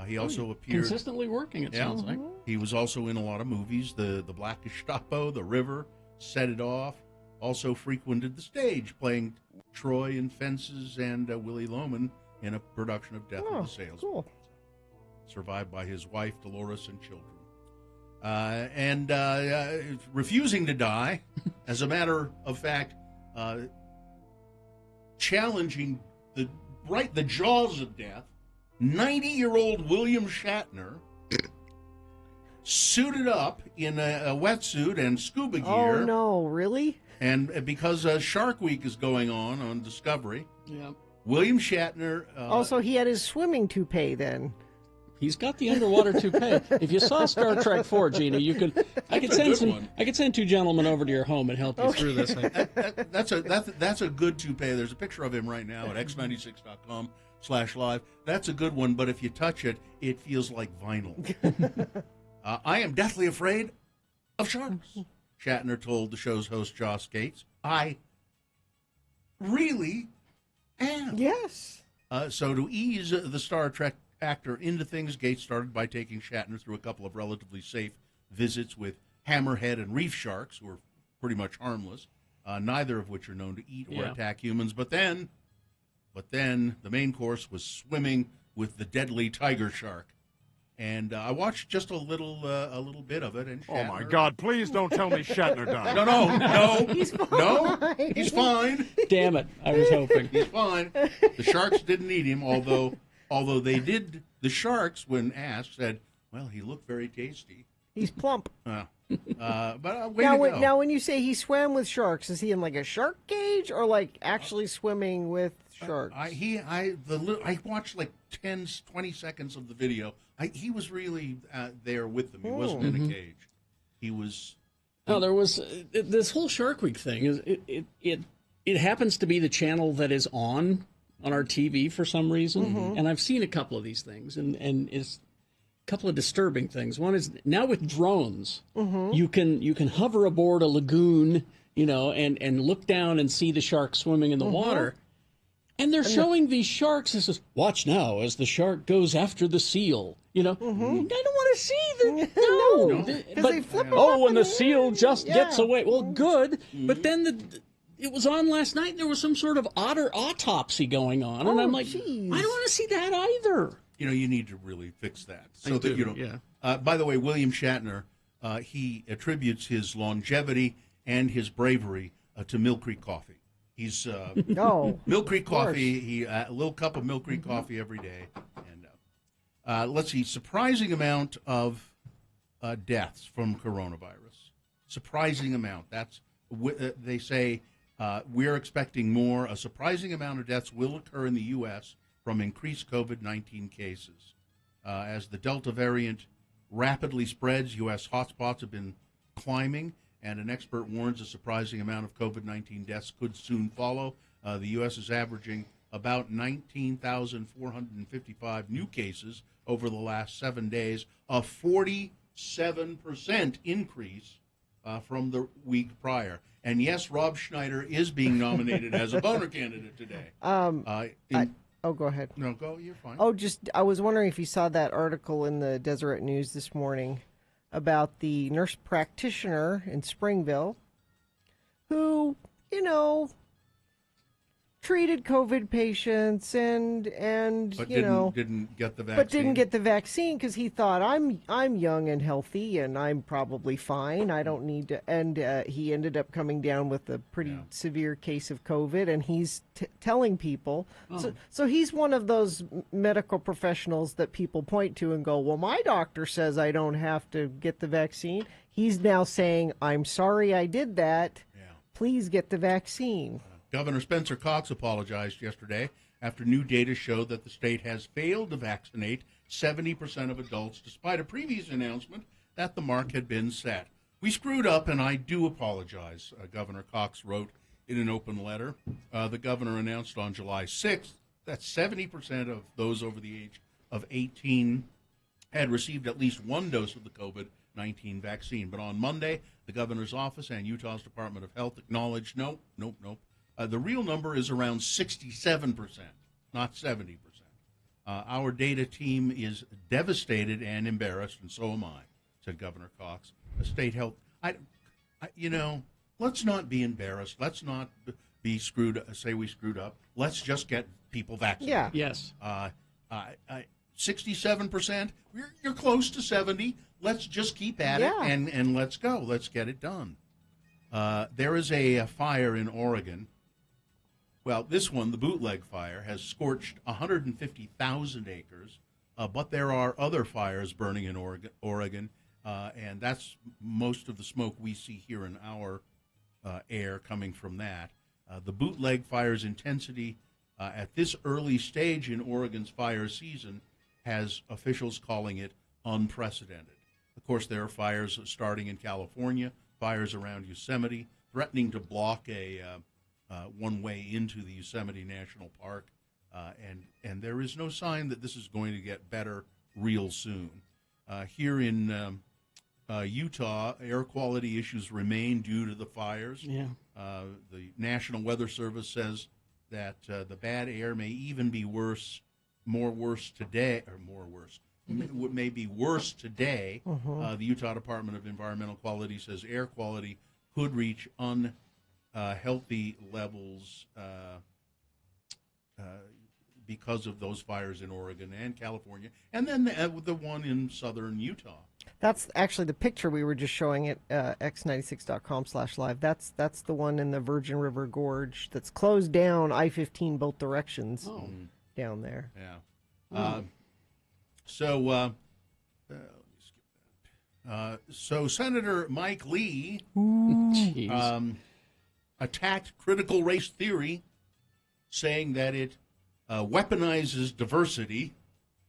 He also appeared Consistently working, it sounds like. He was also in a lot of movies: the Black Gestapo, The River, Set It Off. Also frequented the stage, playing Troy in Fences and Willie Loman in a production of Death of the Salesman. Cool. Survived by his wife Dolores and children, and refusing to die. As a matter of fact, challenging the jaws of death. 90-year-old William Shatner, suited up in a wetsuit and scuba gear. Oh, no, really? And because Shark Week is going on Discovery, Yeah. William Shatner. Also, he had his swimming toupee then. He's got the underwater toupee. If you saw Star Trek 4, Gina, I could send two gentlemen over to your home and help you through this thing. That's a good toupee. There's a picture of him right now at x96.com/live. That's a good one, but if you touch it, it feels like vinyl. I am deathly afraid of sharks, Shatner told the show's host Joss Gates. I really am. Yes. So to ease the Star Trek actor into things, Gates started by taking Shatner through a couple of relatively safe visits with hammerhead and reef sharks, who are pretty much harmless, neither of which are known to eat or attack humans. But then the main course was swimming with the deadly tiger shark. And I watched just a little bit of it. And Shatner, oh my God! Please don't tell me Shatner died. No, he's fine. Damn it! I was hoping he's fine. The sharks didn't eat him, although they did. The sharks, when asked, said, "Well, he looked very tasty." He's plump. But way to go. Now, when you say he swam with sharks, is he in like a shark cage or like actually swimming with sharks? I watched like 10, 20 seconds of the video. He was really there with them. He wasn't in a cage. He was. No, there was this whole Shark Week thing. Is it happens to be the channel that is on our TV for some reason, and I've seen a couple of these things, and it's a couple of disturbing things. One is now with drones, you can hover aboard a lagoon, and look down and see the shark swimming in the water. And they're showing these sharks as this, watch now as the shark goes after the seal. I don't want to see the no. But they flip when the seal just gets away. Well, good. But then it was on last night. And there was some sort of otter autopsy going on, and I'm like, geez. I don't want to see that either. You need to really fix that. So I that do, yeah. By the way, William Shatner, he attributes his longevity and his bravery to Mill Creek coffee. He's Mill Creek coffee. He a little cup of Mill Creek coffee every day, and let's see, surprising amount of deaths from coronavirus. Surprising amount. That's they say we're expecting more. A surprising amount of deaths will occur in the U.S. from increased COVID-19 cases as the Delta variant rapidly spreads. U.S. hotspots have been climbing. And an expert warns a surprising amount of COVID-19 deaths could soon follow. The U.S. is averaging about 19,455 new cases over the last 7 days, a 47% increase from the week prior. And yes, Rob Schneider is being nominated as a boner candidate today. Go ahead. No, go. You're fine. I was wondering if you saw that article in the Deseret News this morning about the nurse practitioner in Springville who, treated COVID patients and But you know, didn't get the vaccine. but didn't get the vaccine because he thought I'm young and healthy and I'm probably fine. I don't need to. And he ended up coming down with a pretty severe case of COVID, and he's telling people. So he's one of those medical professionals that people point to and go, "Well, my doctor says I don't have to get the vaccine." He's now saying, "I'm sorry I did that. Please get the vaccine." Governor Spencer Cox apologized yesterday after new data showed that the state has failed to vaccinate 70% of adults, despite a previous announcement that the mark had been set. "We screwed up, and I do apologize," Governor Cox wrote in an open letter. The governor announced on July 6th that 70% of those over the age of 18 had received at least one dose of the COVID-19 vaccine. But on Monday, the governor's office and Utah's Department of Health acknowledged, nope. The real number is around 67%, not 70%. Our data team is devastated and embarrassed, and so am I, said Governor Cox. State health, let's not be embarrassed. Let's not be say we screwed up. Let's just get people vaccinated. Yeah. Yes. 67%, you're close to 70. Let's just keep at it, and let's go. Let's get it done. There is a fire in Oregon. Well, this one, the bootleg fire, has scorched 150,000 acres, but there are other fires burning in Oregon, and that's most of the smoke we see here in our air coming from that. The bootleg fire's intensity at this early stage in Oregon's fire season has officials calling it unprecedented. Of course, there are fires starting in California, fires around Yosemite, threatening to block a one way into the Yosemite National Park, and there is no sign that this is going to get better real soon. Here in Utah, air quality issues remain due to the fires. Yeah. The National Weather Service says that the bad air may even be may be worse today. The Utah Department of Environmental Quality says air quality could reach unhealthy levels because of those fires in Oregon and California, and then the one in southern Utah. That's actually the picture we were just showing at x96.com/live. That's the one in the Virgin River Gorge that's closed down I-15 both directions down there. Yeah. So Senator Mike Lee attacked critical race theory, saying that it weaponizes diversity,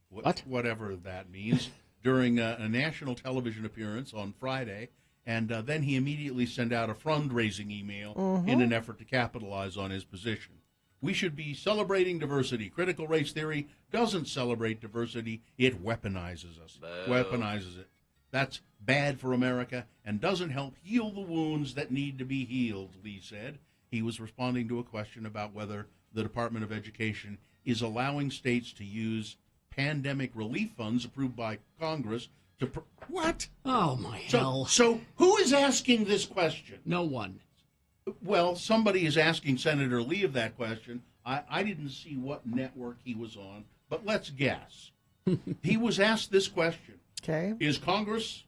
whatever that means, during a national television appearance on Friday. And then he immediately sent out a fundraising email in an effort to capitalize on his position. "We should be celebrating diversity. Critical race theory doesn't celebrate diversity. It weaponizes us. Weaponizes it. That's bad for America and doesn't help heal the wounds that need to be healed," Lee said. He was responding to a question about whether the Department of Education is allowing states to use pandemic relief funds approved by Congress to... What? Oh, my hell. So who is asking this question? No one. Well, somebody is asking Senator Lee of that question. I didn't see what network he was on, but let's guess. He was asked this question. Okay. Is Congress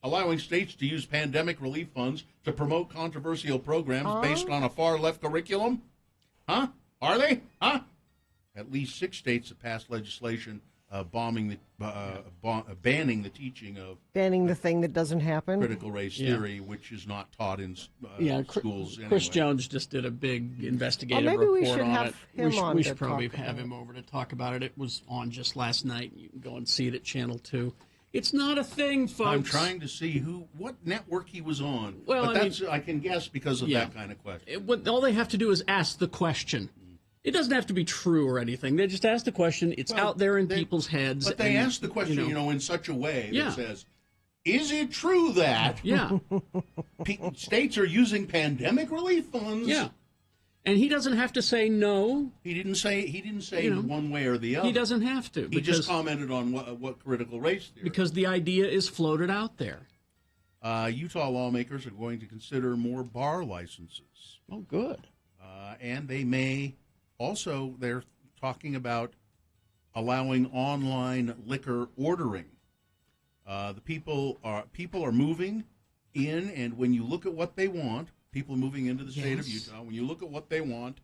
allowing states to use pandemic relief funds to promote controversial programs based on a far-left curriculum? Huh? Are they? Huh? At least 6 states have passed legislation banning the teaching of... Banning the thing that doesn't happen. Critical race theory, which is not taught in schools anyway. Chris Jones just did a big investigative maybe we report should on have it. him on We to should probably talk have about him over to talk about it. It was on just last night. You can go and see it at Channel 2. It's not a thing, folks. I'm trying to see what network he was on. Well, but I can guess because of that kind of question. All they have to do is ask the question. It doesn't have to be true or anything. They just ask the question. It's out there in people's heads. But they ask the question, in such a way that says, is it true that states are using pandemic relief funds? Yeah. And he doesn't have to say no. He didn't say one way or the other. He doesn't have to. He just commented on what critical race theory. Because the idea is floated out there. Utah lawmakers are going to consider more bar licenses. Oh, good. And they may also, they're talking about allowing online liquor ordering. The people are moving in, and when you look at what they want, people moving into the state of Utah, when you look at what they want,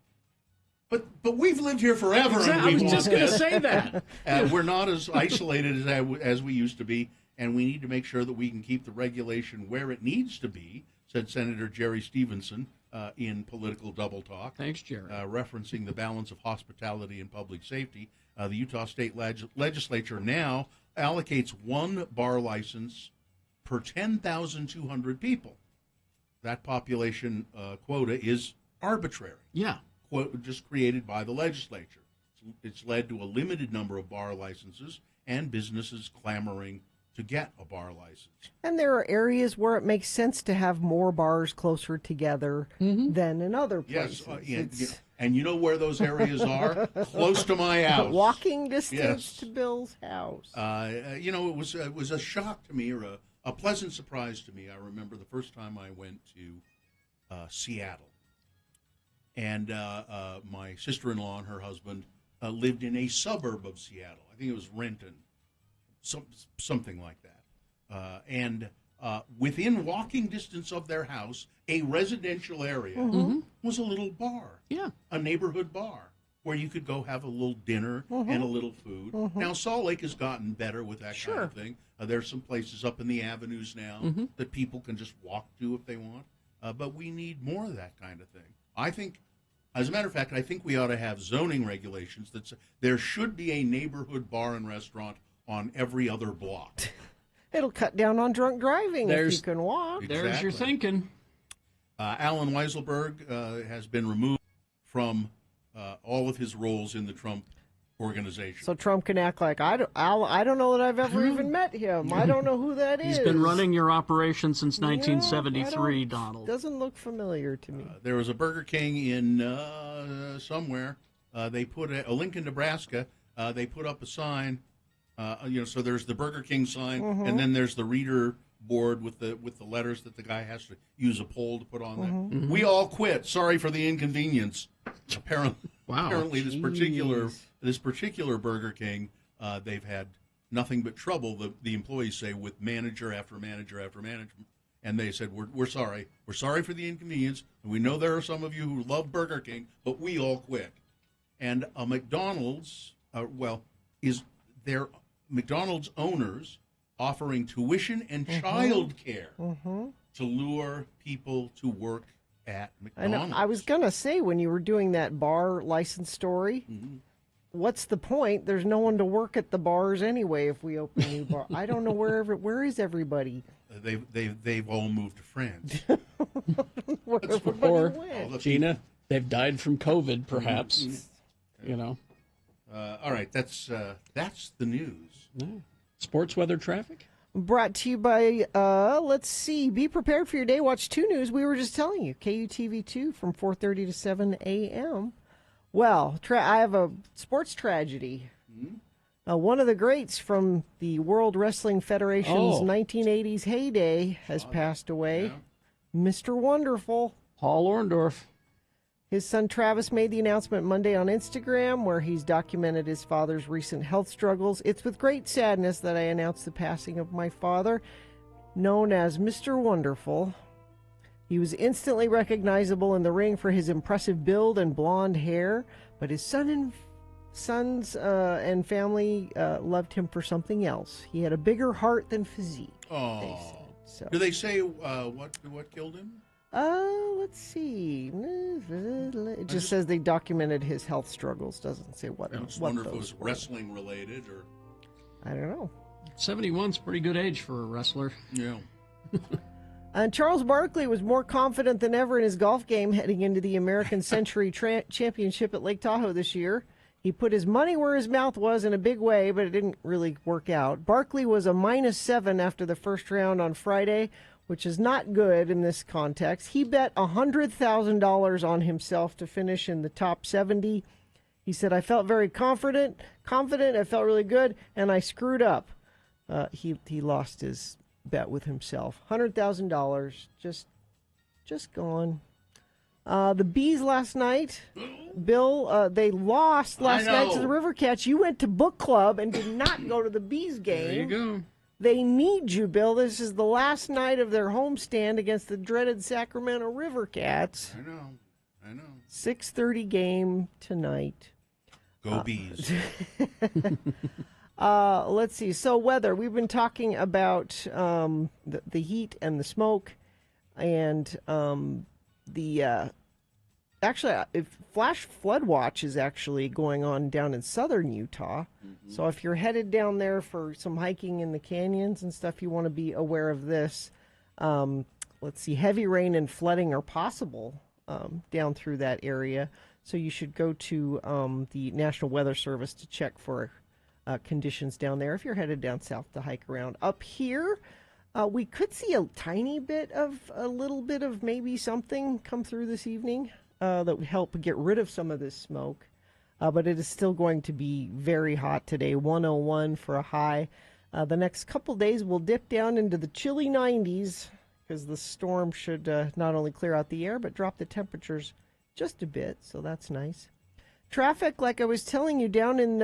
but we've lived here forever. Exactly. And I was just going to say that. We're not as isolated as we used to be, and we need to make sure that we can keep the regulation where it needs to be, said Senator Jerry Stevenson in Political Double Talk. Thanks, Jerry. Referencing the balance of hospitality and public safety. The Utah State Legislature now allocates one bar license per 10,200 people. That population quota is arbitrary. Yeah. Just created by the legislature. It's led to a limited number of bar licenses and businesses clamoring to get a bar license. And there are areas where it makes sense to have more bars closer together than in other places. Yes, and you know where those areas are? Close to my house. Walking distance to Bill's house. It was a shock to me, or a pleasant surprise to me. I remember the first time I went to Seattle, and my sister-in-law and her husband lived in a suburb of Seattle. I think it was Renton, something like that. And within walking distance of their house, a residential area was a little bar, a neighborhood bar, where you could go have a little dinner and a little food. Now, Salt Lake has gotten better with that kind of thing. There's some places up in the avenues now that people can just walk to if they want. But we need more of that kind of thing. I think, as a matter of fact, I think we ought to have zoning regulations that say there should be a neighborhood bar and restaurant on every other block. It'll cut down on drunk driving if you can walk. Exactly. There's your thinking. Alan Weiselberg has been removed from all of his roles in the Trump organization. So Trump can act like, I don't know that I've ever even met him. I don't know who that is. He's been running your operation since 1973, Donald. Doesn't look familiar to me. There was a Burger King in somewhere. They put a Lincoln, Nebraska. They put up a sign. So there's the Burger King sign, and then there's the reader board with the letters that the guy has to use a pole to put on there. We all quit. Sorry for the inconvenience. Apparently, this particular Burger King, they've had nothing but trouble. The employees say with manager after manager after manager, and they said we're sorry. We're sorry for the inconvenience, and we know there are some of you who love Burger King, but we all quit. And a McDonald's, McDonald's owners offering tuition and child care to lure people to work at McDonald's. I was going to say, when you were doing that bar license story, what's the point? There's no one to work at the bars anyway if we open a new bar. I don't know where is everybody? They've all moved to France. Or, Gina, they've died from COVID, perhaps. All right, that's the news. Sports weather traffic? Brought to you by, let's see, be prepared for your day. Watch 2 News. We were just telling you, KUTV2 from 4:30 to 7 a.m. Well, I have a sports tragedy. One of the greats from the World Wrestling Federation's 1980s heyday has passed away. Mr. Wonderful. Paul Orndorff. His son Travis made the announcement Monday on Instagram, where he's documented his father's recent health struggles. It's with great sadness that I announce the passing of my father, known as Mr. Wonderful. He was instantly recognizable in the ring for his impressive build and blonde hair, but his sons and family loved him for something else. He had a bigger heart than physique, they said. So. Do they say what killed him? Let's see. It just says they documented his health struggles. Doesn't say what. I just wonder if it was wrestling related or. I don't know. 71's pretty good age for a wrestler. Yeah. And Charles Barkley was more confident than ever in his golf game heading into the American Century Championship at Lake Tahoe this year. He put his money where his mouth was in a big way, but it didn't really work out. Barkley was a -7 after the first round on Friday, which is not good in this context. He bet $100,000 on himself to finish in the top 70. He said, I felt very confident. I felt really good, and I screwed up. He lost his bet with himself. $100,000 just gone. The Bees last night, Bill, they lost last night to the River Cats. You went to book club and did not go to the Bees game. There you go. They need you, Bill. This is the last night of their homestand against the dreaded Sacramento River Cats. I know. 6:30 game tonight. Go Bees. Let's see. So weather. We've been talking about the heat and the smoke, and flash flood watch is actually going on down in southern Utah. Mm-hmm. So if you're headed down there for some hiking in the canyons and stuff, you want to be aware of this. Let's see. Heavy rain and flooding are possible down through that area. So you should go to the National Weather Service to check for conditions down there if you're headed down south to hike around. Up here, we could see a little bit of maybe something come through this evening that would help get rid of some of this smoke. But it is still going to be very hot today, 101 for a high. The next couple days will dip down into the chilly 90s because the storm should not only clear out the air but drop the temperatures just a bit, so that's nice. Traffic, like I was telling you, down in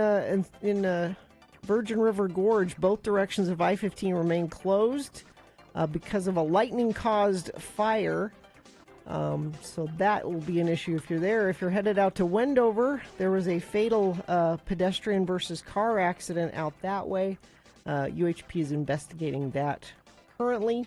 Virgin River Gorge, both directions of I-15 remain closed because of a lightning-caused fire. So that will be an issue if you're there. If you're headed out to Wendover, there was a fatal pedestrian versus car accident out that way. UHP is investigating that currently.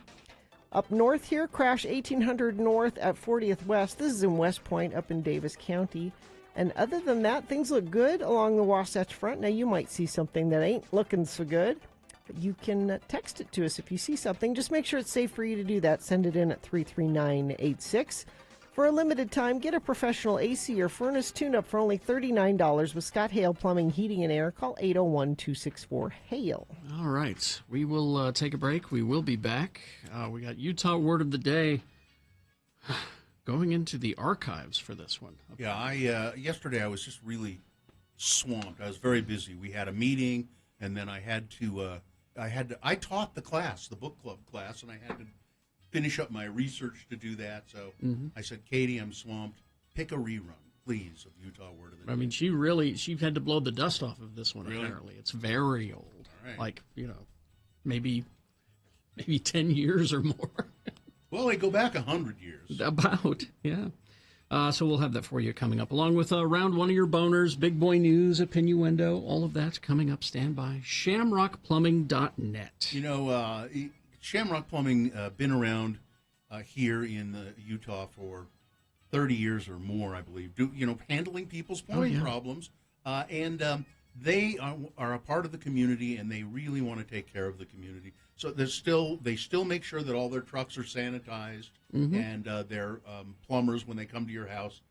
Up north here, crash 1800 north at 40th West. This is in West Point up in Davis County. And other than that, things look good along the Wasatch Front. Now, you might see something that ain't looking so good. But you can text it to us if you see something. Just make sure it's safe for you to do that. Send it in at 33986. For a limited time, get a professional AC or furnace tune-up for only $39 with Scott Hale Plumbing, Heating, and Air. Call 801-264-HALE. All right. We will take a break. We will be back. We got Utah Word of the Day going into the archives for this one. Okay. Yeah, yesterday I was just really swamped. I was very busy. We had a meeting, and then I taught the class, the book club class, and I had to finish up my research to do that. So I said, Katie, I'm swamped. Pick a rerun, please, of Utah Word of the Day. I mean, she had to blow the dust off of this one, really? Apparently. It's very old. Right. Like, maybe 10 years or more. Well, they go back 100 years. About, yeah. So we'll have that for you coming up, along with round one of your boners, big boy news, opinioendo, all of that coming up. Stand by. ShamrockPlumbing.net. Shamrock Plumbing been around here in Utah for 30 years or more, I believe. Handling people's plumbing problems, and they are a part of the community, and they really want to take care of the community. So they still make sure that all their trucks are sanitized, and their plumbers, when they come to your house,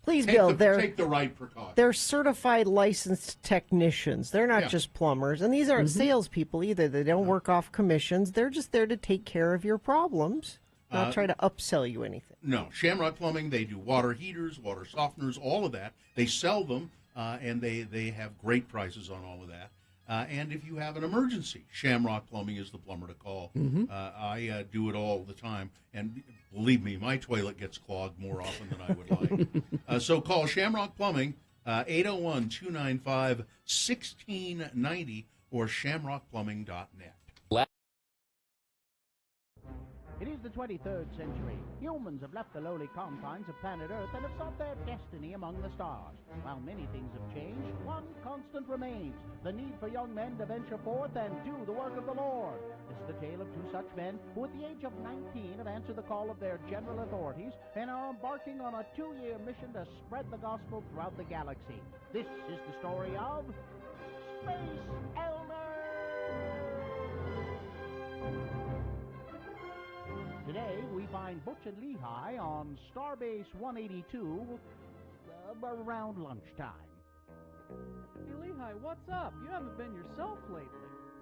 please, Bill, take the right precautions. They're certified licensed technicians. They're not just plumbers. And these aren't salespeople either. They don't work off commissions. They're just there to take care of your problems, not try to upsell you anything. No. Shamrock Plumbing, they do water heaters, water softeners, all of that. They sell them, and they have great prices on all of that. And if you have an emergency, Shamrock Plumbing is the plumber to call. I do it all the time. And believe me, my toilet gets clogged more often than I would like. So call Shamrock Plumbing, 801-295-1690 or shamrockplumbing.net. It is the 23rd century. Humans have left the lowly confines of planet Earth and have sought their destiny among the stars. While many things have changed, one constant remains: the need for young men to venture forth and do the work of the Lord. This is the tale of two such men who at the age of 19 have answered the call of their general authorities and are embarking on a 2-year mission to spread the gospel throughout the galaxy. This is the story of Space Elders! Today, we find Butch and Lehigh on Starbase 182 around lunchtime. Hey, Lehigh, what's up? You haven't been yourself lately.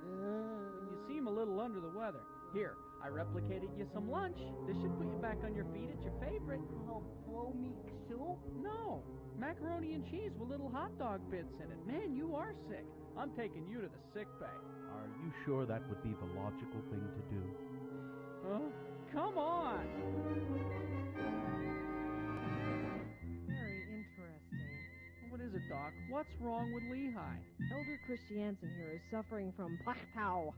You seem a little under the weather. Here, I replicated you some lunch. This should put you back on your feet. It's your favorite. Oh, flow meat soup? No, macaroni and cheese with little hot dog bits in it. Man, you are sick. I'm taking you to the sick bay. Are you sure that would be the logical thing to do? Huh? Come on! Very interesting. What is it, Doc? What's wrong with Lehigh? Elder Christiansen here is suffering from plateau.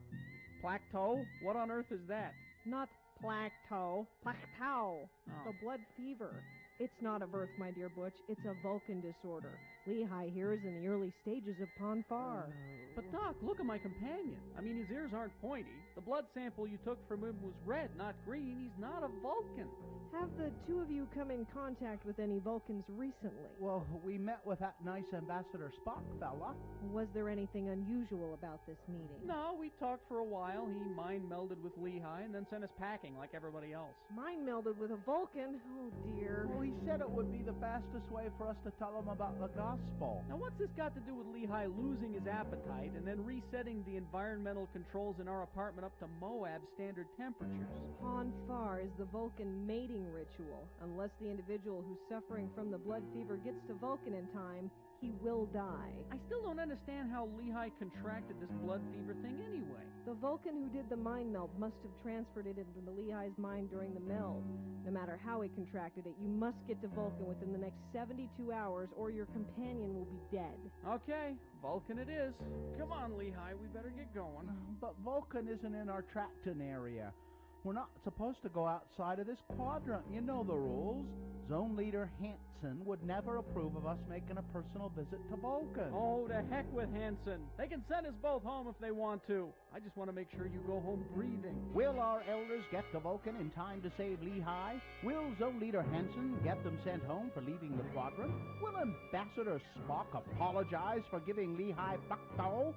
Plateau? What on earth is that? Not plateau, plateau. Oh. The blood fever. It's not a birth, my dear Butch. It's a Vulcan disorder. Lehigh here is in the early stages of Ponfar. But Doc, look at my companion. I mean, his ears aren't pointy. The blood sample you took from him was red, not green. He's not a Vulcan. Have the two of you come in contact with any Vulcans recently? Well, we met with that nice Ambassador Spock fella. Was there anything unusual about this meeting? No, we talked for a while. He mind-melded with Lehigh and then sent us packing like everybody else. Mind melded with a Vulcan? Oh, dear. Well, he said it would be the fastest way for us to tell him about the gospel. Now, what's this got to do with Lehigh losing his appetite and then resetting the environmental controls in our apartment up to Moab standard temperatures? Ponfar is the Vulcan mating ritual. Unless the individual who's suffering from the blood fever gets to Vulcan in time, he will die. I still don't understand how Lehigh contracted this blood fever thing anyway. The Vulcan who did the mind meld must have transferred it into the Lehigh's mind during the meld. No matter how he contracted it, you must get to Vulcan within the next 72 hours or your companion will be dead. Okay, Vulcan it is. Come on, Lehigh, we better get going. But Vulcan isn't in our Tracton area. We're not supposed to go outside of this quadrant. You know the rules. Zone Leader Hansen would never approve of us making a personal visit to Vulcan. Oh, to heck with Hansen. They can send us both home if they want to. I just want to make sure you go home breathing. Will our elders get to Vulcan in time to save Lehigh? Will Zone Leader Hansen get them sent home for leaving the quadrant? Will Ambassador Spock apologize for giving Lehigh plateau?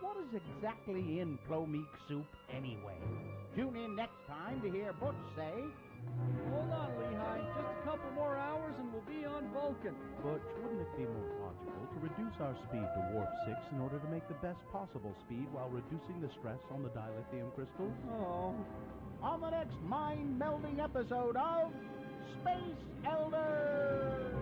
What is exactly in Plomeek soup anyway? Tune in next time to hear Butch say... Hold on, Lehigh. Just a couple more hours and we'll be on Vulcan. Butch, wouldn't it be more logical to reduce our speed to warp 6 in order to make the best possible speed while reducing the stress on the dilithium crystals? Oh. On the next mind-melding episode of Space Elders!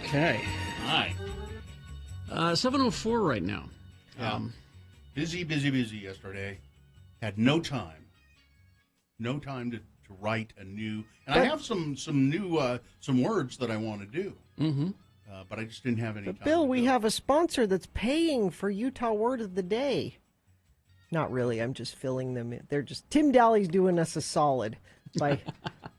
Okay. Hi. 7:04 right now. Busy yesterday. Had no time to write a new. And I have some new some words that I want to do. Mm-hmm. But I just didn't have any time. Bill, we have a sponsor that's paying for Utah Word of the Day. Not really. I'm just filling them in. They're just Tim Daly's doing us a solid by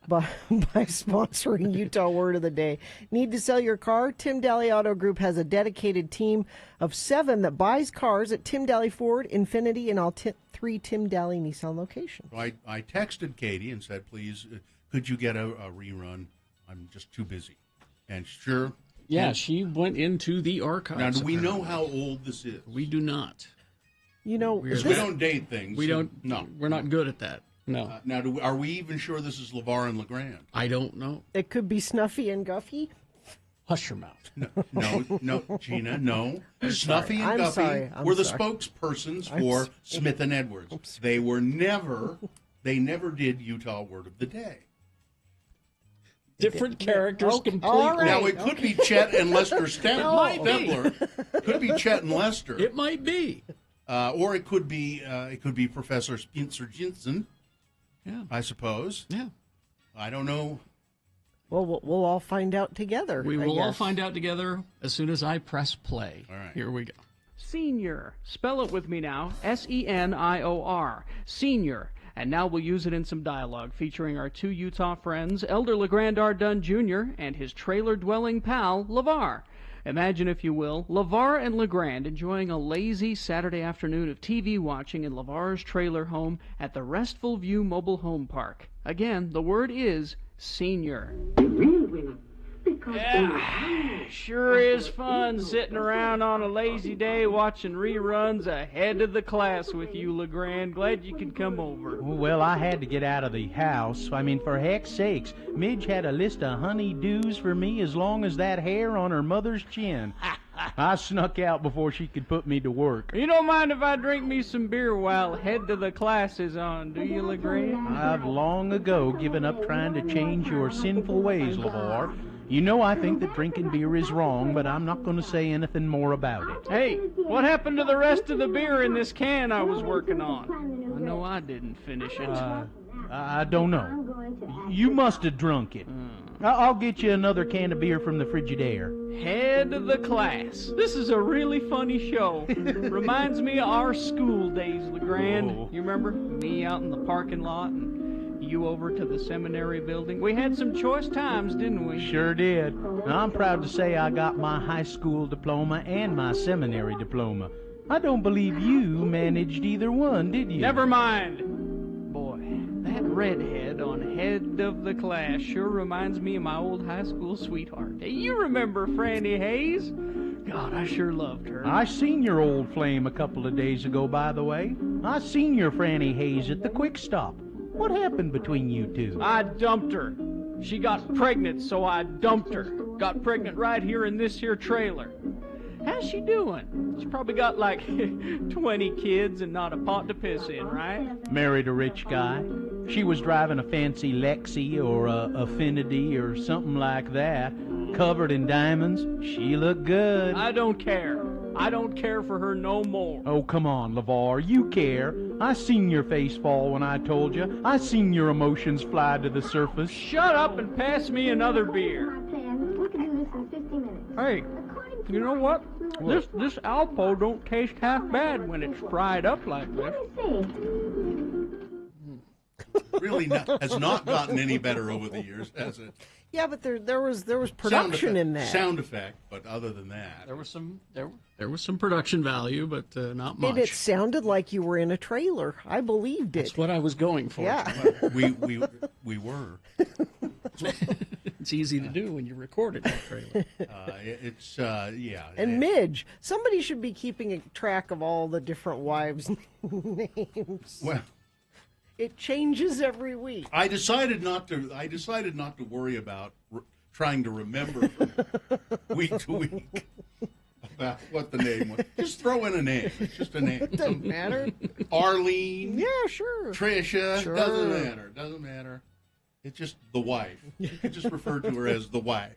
sponsoring Utah Word of the Day. Need to sell your car? Tim Daly Auto Group has a dedicated team of 7 that buys cars at Tim Daly Ford, Infinity, and all 3 Tim Daly Nissan locations. So I texted Katie and said, please, could you get a rerun? I'm just too busy. And sure. Yeah, she went into the archives. Now, do we know how old this is? We do not. You know, we don't date things. We don't. No, we're not good at that. No. Now, are we even sure this is LeVar and LeGrand? I don't know. It could be Snuffy and Guffey. Hush your mouth. No, Gina, no. Snuffy and I'm Guffey sorry. were the spokespersons for Smith and Edwards. They never did Utah Word of the Day. Different characters completely. Right. Now, it could be Chet and Lester Stedler. Could be Chet and Lester. It might be. Or it could be Professor Spencer Jensen. Yeah, I suppose. Yeah, I don't know. Well, we'll all find out together. We will all find out together as soon as I press play. All right, here we go. Senior. Spell it with me now. Senior. Senior. And now we'll use it in some dialogue featuring our 2 Utah friends, Elder LeGrand R. Dunn Jr. and his trailer-dwelling pal, LeVar. Imagine, if you will, LeVar and LeGrand enjoying a lazy Saturday afternoon of TV watching in LeVar's trailer home at the Restful View Mobile Home Park. Again, the word is senior. Yeah, sure is fun sitting around on a lazy day watching reruns ahead of the class with you, LeGrand. Glad you could come over. Well, I had to get out of the house. I mean, for heck's sakes, Midge had a list of honey-dos for me as long as that hair on her mother's chin. I snuck out before she could put me to work. You don't mind if I drink me some beer while head to the class is on, do you, LeGrand? I've long ago given up trying to change your sinful ways, LeVar. You know I think that drinking beer is wrong, but I'm not going to say anything more about it. Hey, what happened to the rest of the beer in this can I was working on? I know I didn't finish it. I don't know. You must have drunk it. I'll get you another can of beer from the Frigidaire. Head of the class. This is a really funny show. Reminds me of our school days, LeGrand. Oh. You remember? Me out in the parking lot and you over to the seminary building. We had some choice times, didn't we? Sure did. Now, I'm proud to say I got my high school diploma and my seminary diploma. I don't believe you managed either one, did you? Never mind. Boy, that redhead on head of the class sure reminds me of my old high school sweetheart. Hey, you remember Franny Hayes? God, I sure loved her. I seen your old flame a couple of days ago, by the way. I seen your Franny Hayes at the Quick Stop. What happened between you two? I dumped her. She got pregnant, so I dumped her. Got pregnant right here in this here trailer. How's she doing? She probably got like 20 kids and not a pot to piss in, right? Married a rich guy. She was driving a fancy Lexi or a Affinity or something like that, covered in diamonds. She looked good. I don't care. I don't care for her no more. Oh, come on, LeVar. You care. I seen your face fall when I told you. I seen your emotions fly to the surface. Shut up and pass me another beer. We can do this in 50 minutes. Hey, you know what? This Alpo don't taste half bad when it's fried up like this. Really has not gotten any better over the years, has it? Yeah, but there was production in that. Sound effect, but other than that, there was some production value, but not much. And it sounded like you were in a trailer. I believed it. That's what I was going for. Yeah, we were. It's easy to do when you record it in a trailer. Yeah. And Midge, somebody should be keeping track of all the different wives' names. Well, it changes every week. I decided not to worry about trying to remember from week to week about what the name was. Just throw in a name. It's just a name. It doesn't matter. Arlene. Yeah, sure. Tricia. Sure. Doesn't matter. It's just the wife. You can just refer to her as the wife.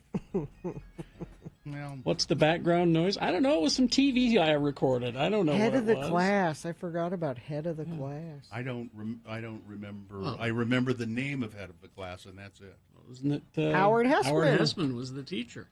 Well, What's the background noise? I don't know. It was some TV I recorded. I don't know Head what of the it was. class. I forgot about head of the class. I don't remember. Oh. I remember the name of head of the class, and that's it. Wasn't it Howard Hessman. Howard Hessman was the teacher.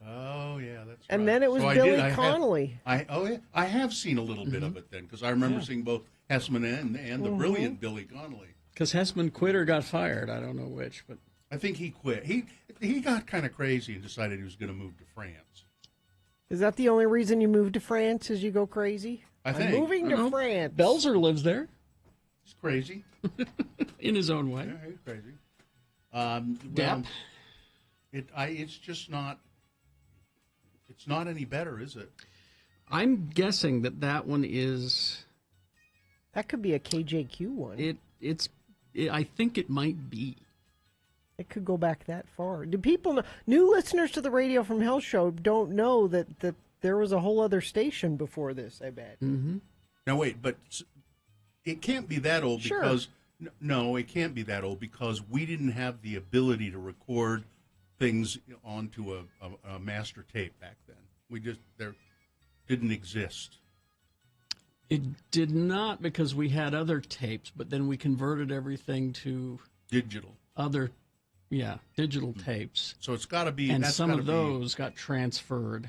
Oh yeah, that's And right. then it was So Billy I have- Connolly. I have seen a little bit of it then, because I remember Yeah. seeing both Hessman and the brilliant Billy Connolly. Because Hessman quit or got fired. I don't know which, but I think he quit. He got kind of crazy and decided he was going to move to France. Is that the only reason you moved to France? Is you go crazy? I I'm think. moving I to don't know. France. Belzer lives there He's crazy. in his own way. Yeah, he's crazy. Depp. It's just not. It's not any better, is it? I'm guessing that one is. That could be a KJQ one. I think it might be. It could go back that far. Do people know? New listeners to the Radio from Hell show don't know that there was a whole other station before this, I bet. Mm-hmm. Now wait, but it can't be that old Sure. because no, it can't be that old because we didn't have the ability to record things onto a master tape back then. There didn't exist. It did not, because we had other tapes, but then we converted everything to Digital. other, digital tapes. So it's got to be, And that's some gotta of be- those got transferred.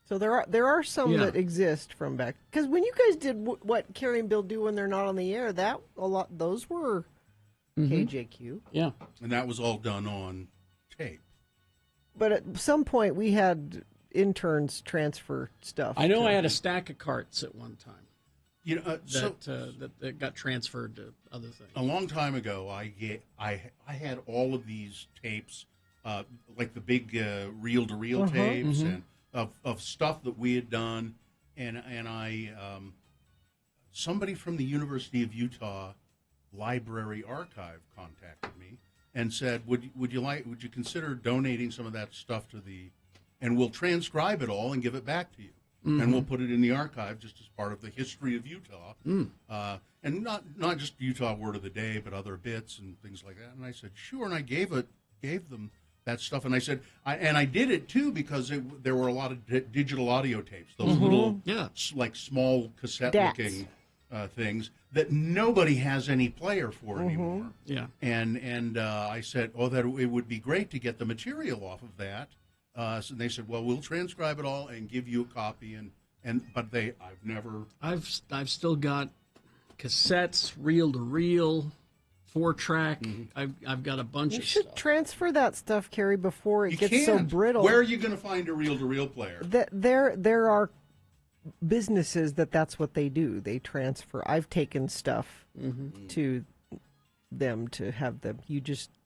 So there are some Yeah. that exist from back. Because when you guys did what Carrie and Bill do when they're not on the air, those were KJQ. Yeah. And that was all done on tape. But at some point we had interns transfer stuff. I know to- I had a stack of carts at one time You know, that got transferred to other things. a long time ago, I had all of these tapes, like the big reel-to-reel tapes, and of stuff that we had done, and I somebody from the University of Utah Library Archive contacted me and said, would you consider donating some of that stuff to the, and we'll transcribe it all and give it back to you. And we'll put it in the archive just as part of the history of Utah, and not just Utah Word of the Day, but other bits and things like that. And I said, sure. And I gave them that stuff. And I said, I did it too because there were a lot of digital audio tapes, those little, like small cassette-looking things that nobody has any player for anymore. Yeah. And I said, that it would be great to get the material off of that. So they said, well, we'll transcribe it all and give you a copy. But I've never. I've still got cassettes, reel to reel, 4-track. I've got a bunch You of should stuff. transfer that stuff, Carrie, before it You gets so can't. brittle. Where are you going to find a reel-to-reel player? There are businesses that's what they do. They transfer. I've taken stuff to them to have them.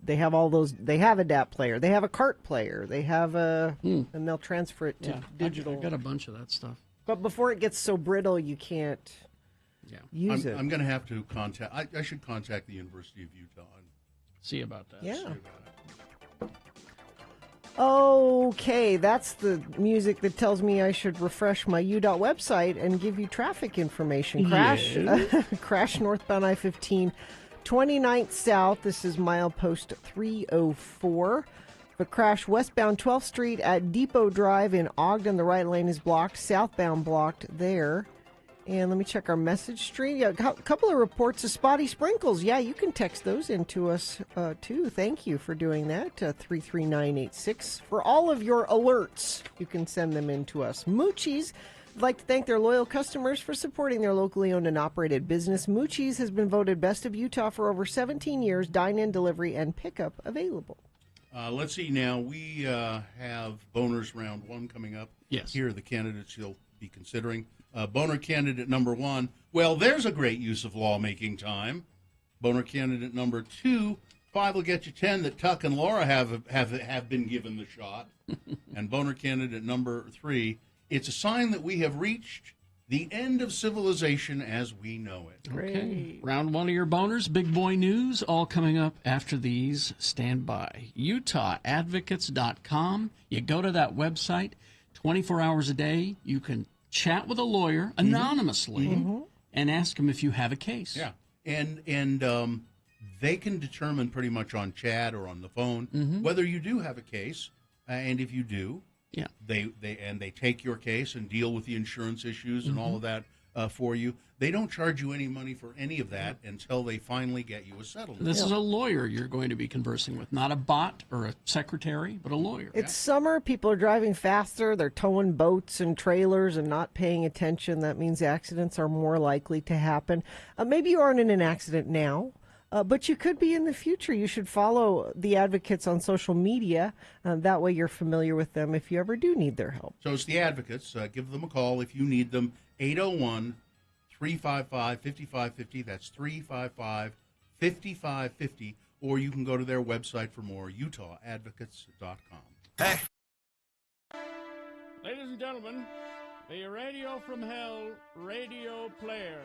They have all those. They have a DAT player. They have a cart player. They have and they'll transfer it to digital. I got a bunch of that stuff. But before it gets so brittle, you can't use it. I'm going to have to contact. I should contact the University of Utah and see about that. Yeah. Okay, that's the music that tells me I should refresh my UDOT website and give you traffic information. Crash, Yes. crash northbound I-15, 29th south. This is milepost 304. The crash westbound 12th Street at Depot Drive in Ogden. The right lane is blocked. Southbound blocked there. And let me check our message stream. Yeah, a couple of reports of spotty sprinkles. Yeah, you can text those in to us, too. Thank you for doing that. 33986. For all of your alerts, you can send them in to us. Moochie's would like to thank their loyal customers for supporting their locally owned and operated business. Moochie's has been voted Best of Utah for over 17 years. Dine-in, delivery, and pickup available. Let's see now. We have Boner's Round 1 coming up. Yes. Here are the candidates you'll be considering. Boner candidate number 1. Well, there's a great use of lawmaking time. Boner candidate number 2. 5 will get you 10 that Tuck and Laura have been given the shot. And Boner candidate number 3. It's a sign that we have reached the end of civilization as we know it. Okay. Round 1 of your boners, big boy news, all coming up after these. Stand by. UtahAdvocates.com. You go to that website 24 hours a day. You can chat with a lawyer anonymously and ask him if you have a case. Yeah. And they can determine pretty much on chat or on the phone whether you do have a case. And if you do, Yeah. They take your case and deal with the insurance issues and all Mhm. of that for you. They don't charge you any money for any of that until they finally get you a settlement. This is a lawyer you're going to be conversing with, not a bot or a secretary, but a lawyer. It's summer. People are driving faster. They're towing boats and trailers and not paying attention. That means accidents are more likely to happen. Maybe you aren't in an accident now, but you could be in the future. You should follow the advocates on social media. That way you're familiar with them if you ever do need their help. So it's the advocates. Give them a call if you need them. 801-355-5550. That's 355-5550. Or you can go to their website for more, utahadvocates.com. Hey. Ladies and gentlemen, the Radio from Hell radio players.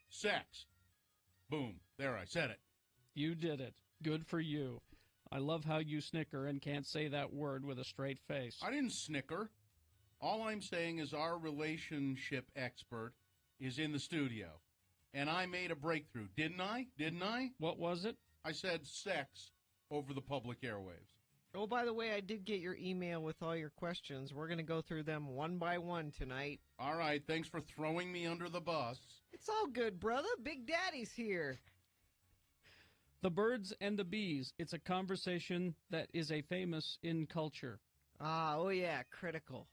Sex. Boom. There, I said it. You did it. Good for you. I love how you snicker and can't say that word with a straight face. I didn't snicker. All I'm saying is our relationship expert is in the studio. And I made a breakthrough, didn't I? Didn't I? What was it? I said sex over the public airwaves. Oh, by the way, I did get your email with all your questions. We're going to go through them one by one tonight. All right, thanks for throwing me under the bus. It's all good, brother. Big Daddy's here. The birds and the bees. It's a conversation that is a famous in culture. Oh yeah, critical.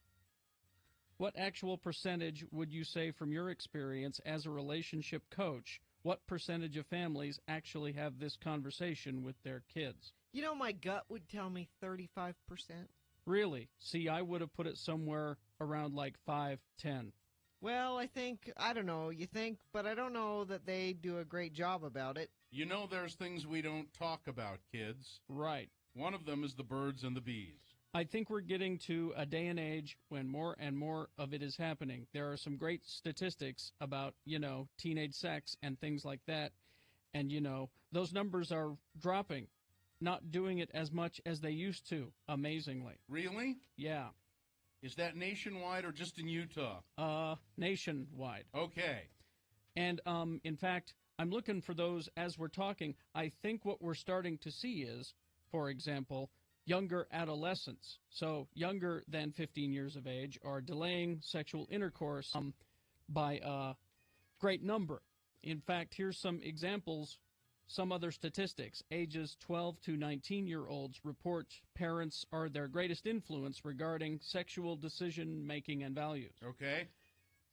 What actual percentage would you say from your experience as a relationship coach, what percentage of families actually have this conversation with their kids? You know, my gut would tell me 35%. Really? See, I would have put it somewhere around like 5, 10. Well, I don't know, you think, but I don't know that they do a great job about it. You know there's things we don't talk about, kids. Right. One of them is the birds and the bees. I think we're getting to a day and age when more and more of it is happening. There are some great statistics about, teenage sex and things like that. And, those numbers are dropping, not doing it as much as they used to, amazingly. Really? Yeah. Is that nationwide or just in Utah? Nationwide. Okay. And, in fact, I'm looking for those as we're talking. I think what we're starting to see is, for example, younger adolescents, so younger than 15 years of age, are delaying sexual intercourse by a great number. In fact, here's some examples, some other statistics. Ages 12 to 19-year-olds report parents are their greatest influence regarding sexual decision-making and values. Okay.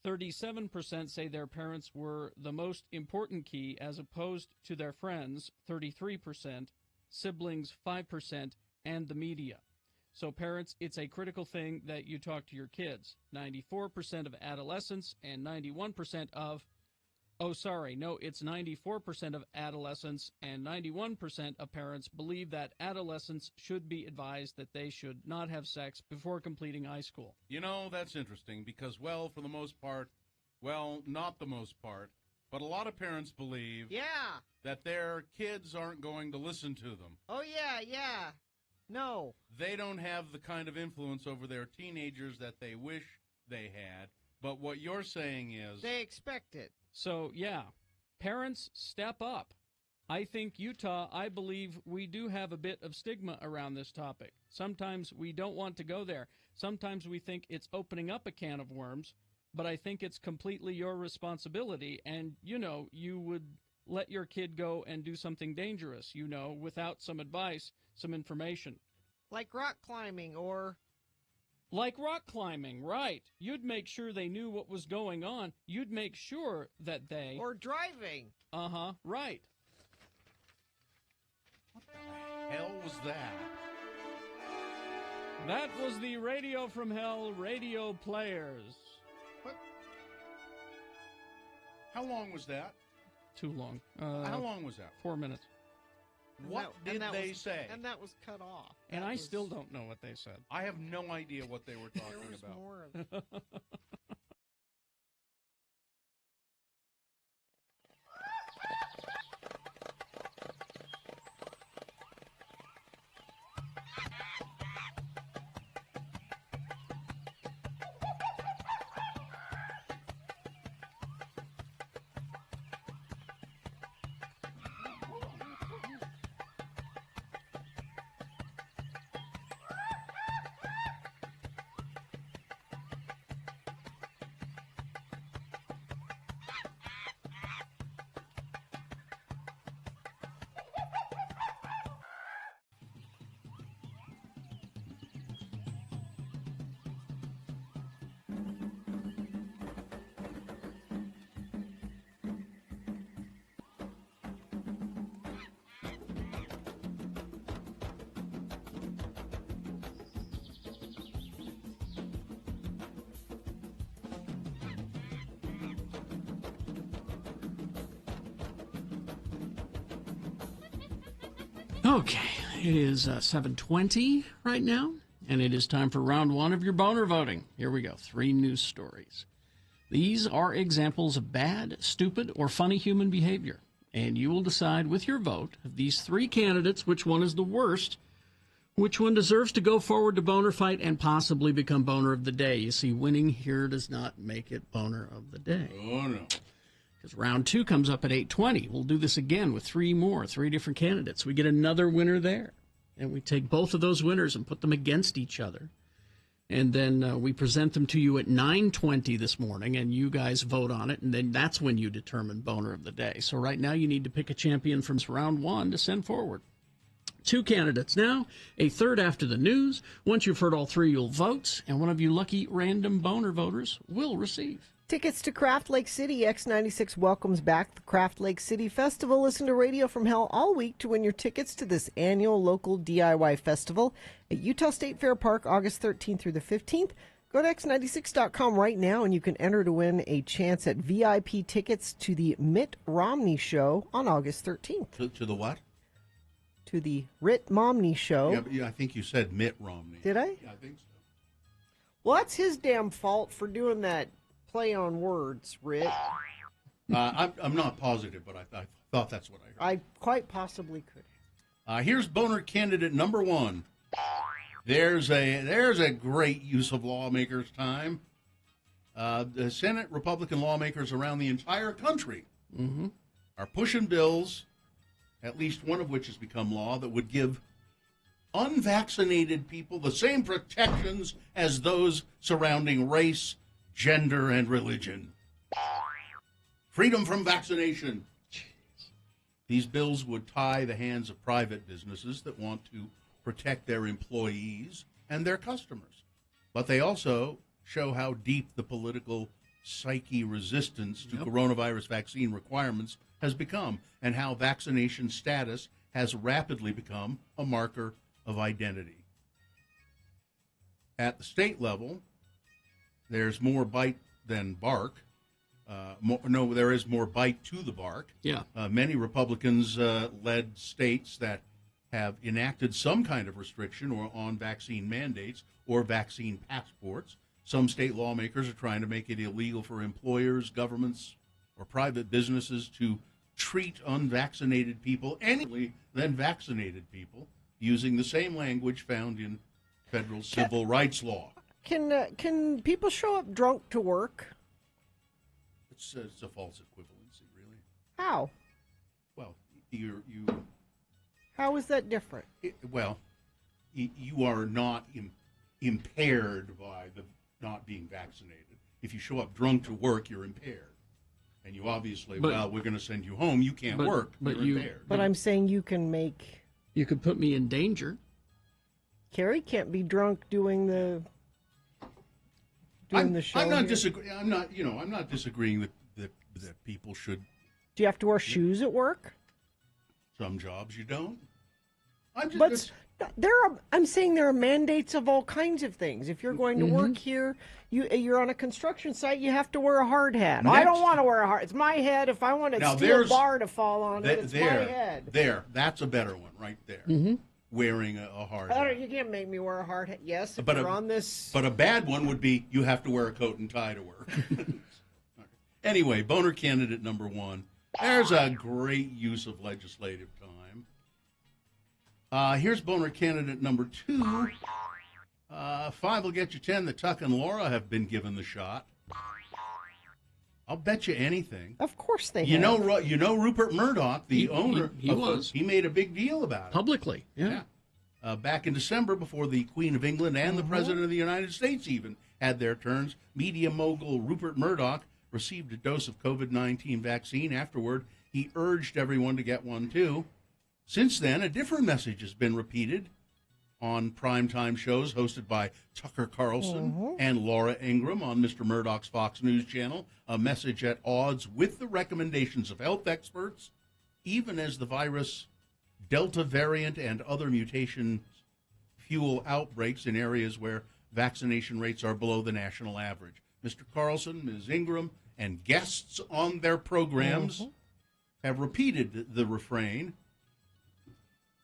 37% say their parents were the most important key as opposed to their friends, 33%, siblings 5%, and the media. So parents, it's a critical thing that you talk to your kids. 94% of adolescents and 91% of, it's 94% of adolescents and 91% of parents believe that adolescents should be advised that they should not have sex before completing high school. That's interesting because, for the most part, not the most part, but a lot of parents believe that their kids aren't going to listen to them. Oh, yeah. No. They don't have the kind of influence over their teenagers that they wish they had. But what you're saying is... they expect it. So, parents, step up. I think Utah, I believe we do have a bit of stigma around this topic. Sometimes we don't want to go there. Sometimes we think it's opening up a can of worms, but I think it's completely your responsibility. And, you would let your kid go and do something dangerous, without some advice, some information. Like rock climbing or... Like rock climbing, right. You'd make sure they knew what was going on. You'd make sure that they... or driving. Uh-huh, right. What the hell was that? That was the Radio from Hell radio players. What? How long was that? Too long. How long was that? 4 minutes. What did they say? And that was cut off. And I still don't know what they said. I have no idea what they were talking there was about. More of Okay, it is 7:20 right now, and it is time for round one of your boner voting. Here we go. 3 news stories. These are examples of bad, stupid, or funny human behavior, and you will decide with your vote of these 3 candidates which one is the worst, which one deserves to go forward to boner fight and possibly become boner of the day. You see, winning here does not make it boner of the day. Oh, no. Because round 2 comes up at 8:20. We'll do this again with 3 different candidates. We get another winner there. And we take both of those winners and put them against each other. And then we present them to you at 9:20 this morning, and you guys vote on it. And then that's when you determine boner of the day. So right now you need to pick a champion from round 1 to send forward. 2 candidates now, a third after the news. Once you've heard all 3, you'll vote, and one of you lucky random boner voters will receive tickets to Craft Lake City. X96 welcomes back the Craft Lake City Festival. Listen to Radio from Hell all week to win your tickets to this annual local DIY festival at Utah State Fair Park, August 13th through the 15th. Go to x96.com right now, and you can enter to win a chance at VIP tickets to the Mitt Romney Show on August 13th. To the what? To the Mitt Romney Show. Yeah, but I think you said Mitt Romney. Did I? Yeah, I think so. Well, that's his damn fault for doing that play on words, Rick. I'm not positive, but I thought that's what I heard. I quite possibly could. Here's boner candidate number 1. There's a great use of lawmakers' time. The Senate Republican lawmakers around the entire country are pushing bills, at least one of which has become law, that would give unvaccinated people the same protections as those surrounding race, gender, and religion. Freedom from vaccination. These bills would tie the hands of private businesses that want to protect their employees and their customers. But they also show how deep the political psyche resistance to coronavirus vaccine requirements has become, and how vaccination status has rapidly become a marker of identity. At the state level, there's more bite than bark. There is more bite to the bark. Yeah. Many Republicans-led states that have enacted some kind of restriction or on vaccine mandates or vaccine passports. Some state lawmakers are trying to make it illegal for employers, governments, or private businesses to treat unvaccinated people any than vaccinated people, using the same language found in federal civil rights law. Can people show up drunk to work? It's a false equivalency, really. How? Well, you. How is that different? You are not impaired by the not being vaccinated. If you show up drunk to work, you're impaired, and you obviously, we're going to send you home. You can't work. You're impaired. But I'm saying you can make. You could put me in danger. Carrie can't be drunk doing the show. I'm not disagreeing. I'm not disagreeing that people should. Do you have to wear shoes at work? Some jobs you don't. I'm saying there are mandates of all kinds of things. If you're going to work here, you're on a construction site, you have to wear a hard hat. I don't want to wear a hard. It's my head. If I want a steel bar to fall on it's my head. That's a better one right there. Wearing a hard hat. You can't make me wear a hard hat. Yes, if you're on this. But a bad one would be you have to wear a coat and tie to work. Anyway, boner candidate number 1. There's a great use of legislative time. Here's boner candidate number 2. 5 will get you 10 that Tuck and Laura have been given the shot. I'll bet you anything. Of course they have. You know Rupert Murdoch, the owner. He made a big deal about it. Publicly, yeah. Back in December, before the Queen of England and the President of the United States even had their turns, media mogul Rupert Murdoch received a dose of COVID-19 vaccine. Afterward, he urged everyone to get one too. Since then, a different message has been repeated on primetime shows hosted by Tucker Carlson and Laura Ingraham on Mr. Murdoch's Fox News channel, a message at odds with the recommendations of health experts, even as the virus Delta variant and other mutations fuel outbreaks in areas where vaccination rates are below the national average. Mr. Carlson, Ms. Ingraham, and guests on their programs have repeated the refrain,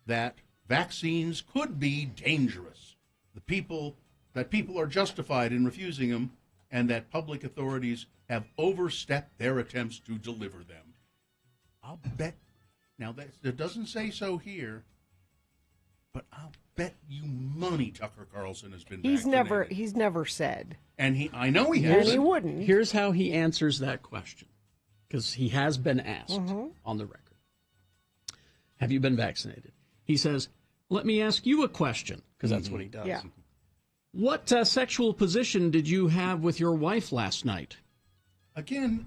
that vaccines could be dangerous. That people are justified in refusing them, and that public authorities have overstepped their attempts to deliver them. I'll bet. Now, that doesn't say so here, but I'll bet you money Tucker Carlson has been vaccinated. He's never said. And I know he has. And he wouldn't. Here's how he answers that question, because he has been asked on the record. Have you been vaccinated? He says, let me ask you a question, because that's what he does. Yeah. What sexual position did you have with your wife last night? Again,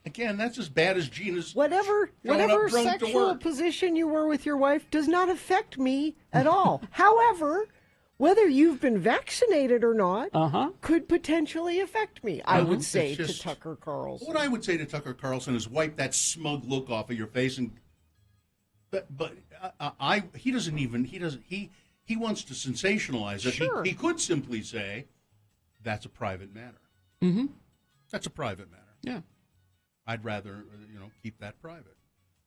that's as bad as Gina's. Whatever sexual position you were with your wife does not affect me at all. However, whether you've been vaccinated or not could potentially affect me, I would say to Tucker Carlson. What I would say to Tucker Carlson is wipe that smug look off of your face, he wants to sensationalize it. Sure. He could simply say, that's a private matter. Mm-hmm. That's a private matter. Yeah. I'd rather, keep that private.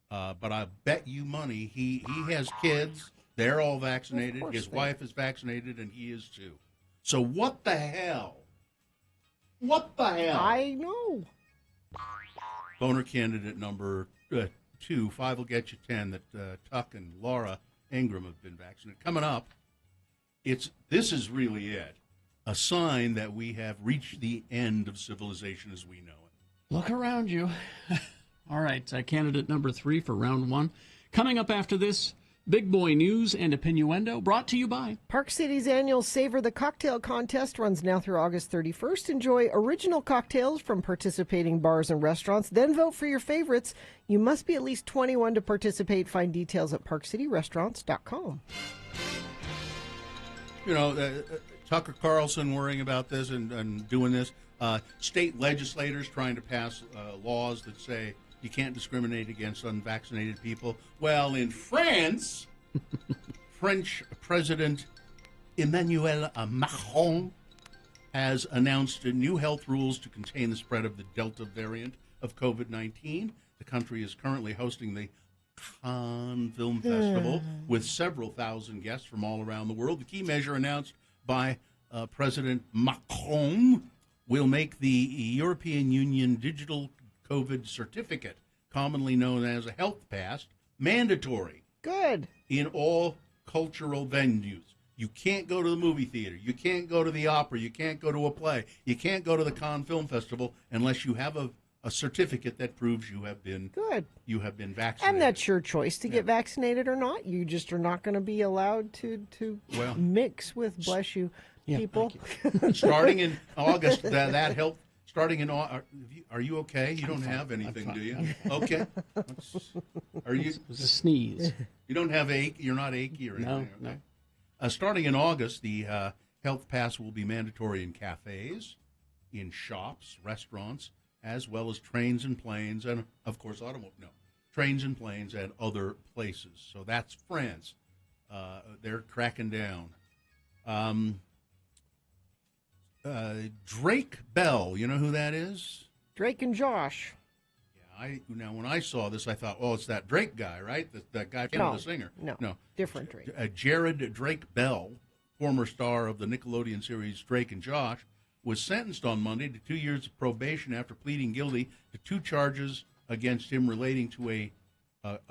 But I bet you money he has kids. They're all vaccinated. His wife is vaccinated, and he is too. So what the hell? What the hell? I know. Boner candidate number 2, 5 will get you 10, that Tuck and Laura Ingraham have been vaccinated. Coming up, this is really it. A sign that we have reached the end of civilization as we know it. Look around you. All right, candidate number 3 for round 1. Coming up after this, Big Boy News and Opinioendo, brought to you by Park City's annual Savor the Cocktail contest runs now through August 31st. Enjoy original cocktails from participating bars and restaurants. Then vote for your favorites. You must be at least 21 to participate. Find details at parkcityrestaurants.com. Tucker Carlson worrying about this and doing this. State legislators trying to pass laws that say you can't discriminate against unvaccinated people. Well, in France, French President Emmanuel Macron has announced new health rules to contain the spread of the Delta variant of COVID-19. The country is currently hosting the Cannes Film Festival with several thousand guests from all around the world. The key measure announced by President Macron will make the European Union digital COVID certificate, commonly known as a health pass, mandatory. Good. In all cultural venues. You can't go to the movie theater. You can't go to the opera. You can't go to a play. You can't go to the Cannes Film Festival unless you have a certificate that proves you have been vaccinated. And that's your choice to get vaccinated or not. You just are not going to be allowed to mix with, bless you, people. Starting in August, that help. Starting in August, are you okay? You don't have anything, do you? Okay. Are you? It was a sneeze. You don't have ache. You're not achy or anything. No, okay? Starting in August, the health pass will be mandatory in cafes, in shops, restaurants, as well as trains and planes, and of course trains and planes and other places. So that's France. They're cracking down. Drake Bell, you know who that is? Drake and Josh. Yeah, when I saw this, I thought, it's that Drake guy, right? That guy, the singer. No, different Drake. Jared Drake Bell, former star of the Nickelodeon series Drake and Josh, was sentenced on Monday to 2 years of probation after pleading guilty to 2 charges against him relating to a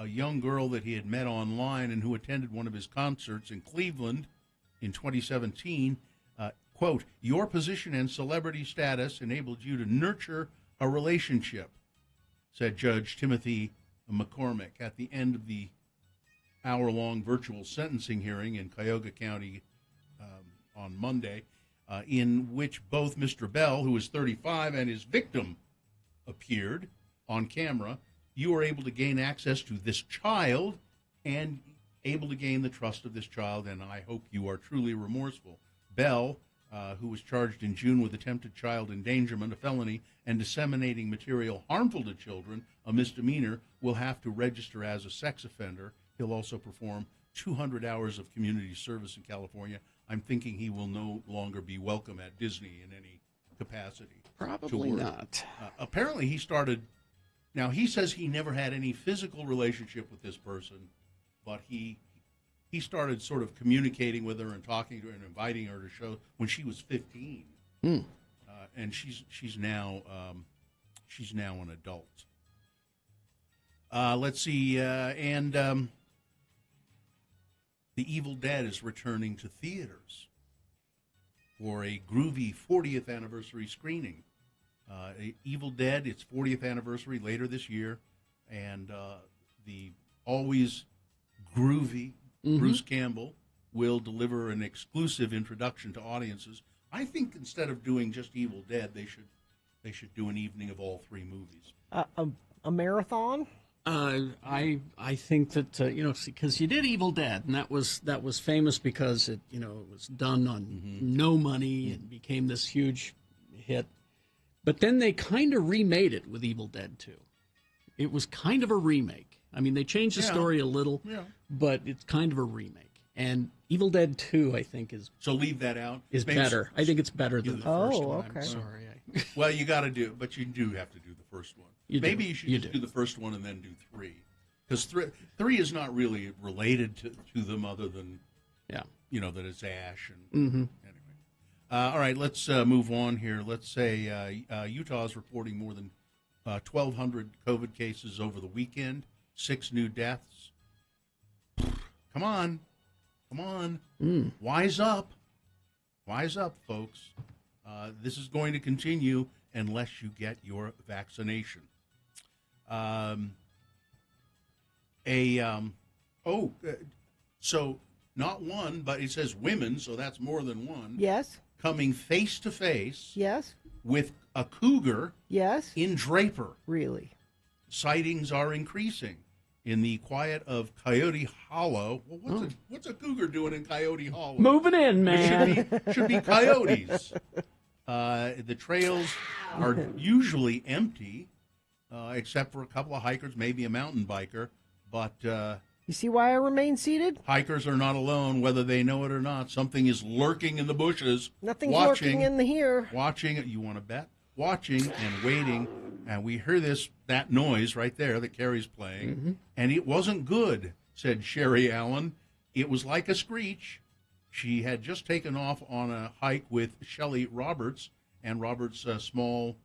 young girl that he had met online and who attended one of his concerts in Cleveland in 2017. Quote, your position and celebrity status enabled you to nurture a relationship, said Judge Timothy McCormick at the end of the hour-long virtual sentencing hearing in Cuyahoga County on Monday, in which both Mr. Bell, who is 35, and his victim appeared on camera. You were able to gain access to this child and able to gain the trust of this child, and I hope you are truly remorseful. Bell, who was charged in June with attempted child endangerment, a felony, and disseminating material harmful to children, a misdemeanor, will have to register as a sex offender. He'll also perform 200 hours of community service in California. I'm thinking he will no longer be welcome at Disney in any capacity. Probably not. Apparently he started, now he says he never had any physical relationship with this person, but he he started sort of communicating with her and talking to her and inviting her to show when she was 15, and she's now an adult. Let's see, and The Evil Dead is returning to theaters for a groovy 40th anniversary screening. Evil Dead, its 40th anniversary later this year, and the always groovy Bruce Campbell will deliver an exclusive introduction to audiences. I think instead of doing just Evil Dead, they should do an evening of all three movies. A marathon? I think that because you did Evil Dead, and that was famous because it was done on no money and became this huge hit. But then they kind of remade it with Evil Dead 2. It was kind of a remake. I mean, they changed the story a little, but it's kind of a remake. And Evil Dead 2, I think, is leave that out. Is better. I think it's better than the first one. Okay. I'm sorry. Well, you got to do, but you do have to do the first one. Maybe you should do the first one and then do 3, because 3 is not really related to them other than that it's Ash and anyway. All right, let's move on here. Let's say Utah is reporting more than 1,200 COVID cases over the weekend, 6 new deaths. Come on. Wise up, folks. This is going to continue unless you get your vaccination. So not one, but it says women, so that's more than one. Yes. Coming face to face. Yes. With a cougar. Yes. In Draper. Really? Sightings are increasing in the quiet of Coyote Hollow. Well, what's a cougar doing in Coyote Hollow? Moving in, man. It should be coyotes. The trails are usually empty, except for a couple of hikers, maybe a mountain biker. But you see why I remain seated? Hikers are not alone, whether they know it or not. Something is lurking in the bushes. Nothing's lurking in the here. Watching, you want to bet? Watching and waiting, and we hear that noise right there that Carrie's playing, and it wasn't good, said Sherry Allen. It was like a screech. She had just taken off on a hike with Shelley Roberts, and Roberts' small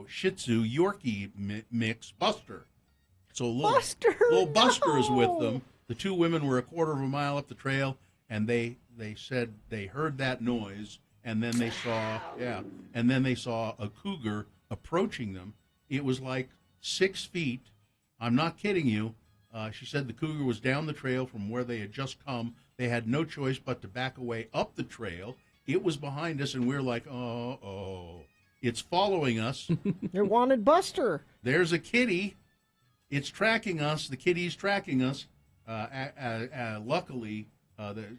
Shih Tzu Yorkie mix, Buster. So little Buster is with them. The two women were a quarter of a mile up the trail, and they said they heard that noise, and then they saw a cougar approaching them. It was like 6 feet. I'm not kidding you. She said the cougar was down the trail from where they had just come. They had no choice but to back away up the trail. It was behind us, and we're like, oh, it's following us. It wanted Buster. There's a kitty. It's tracking us. The kitty's tracking us. Luckily,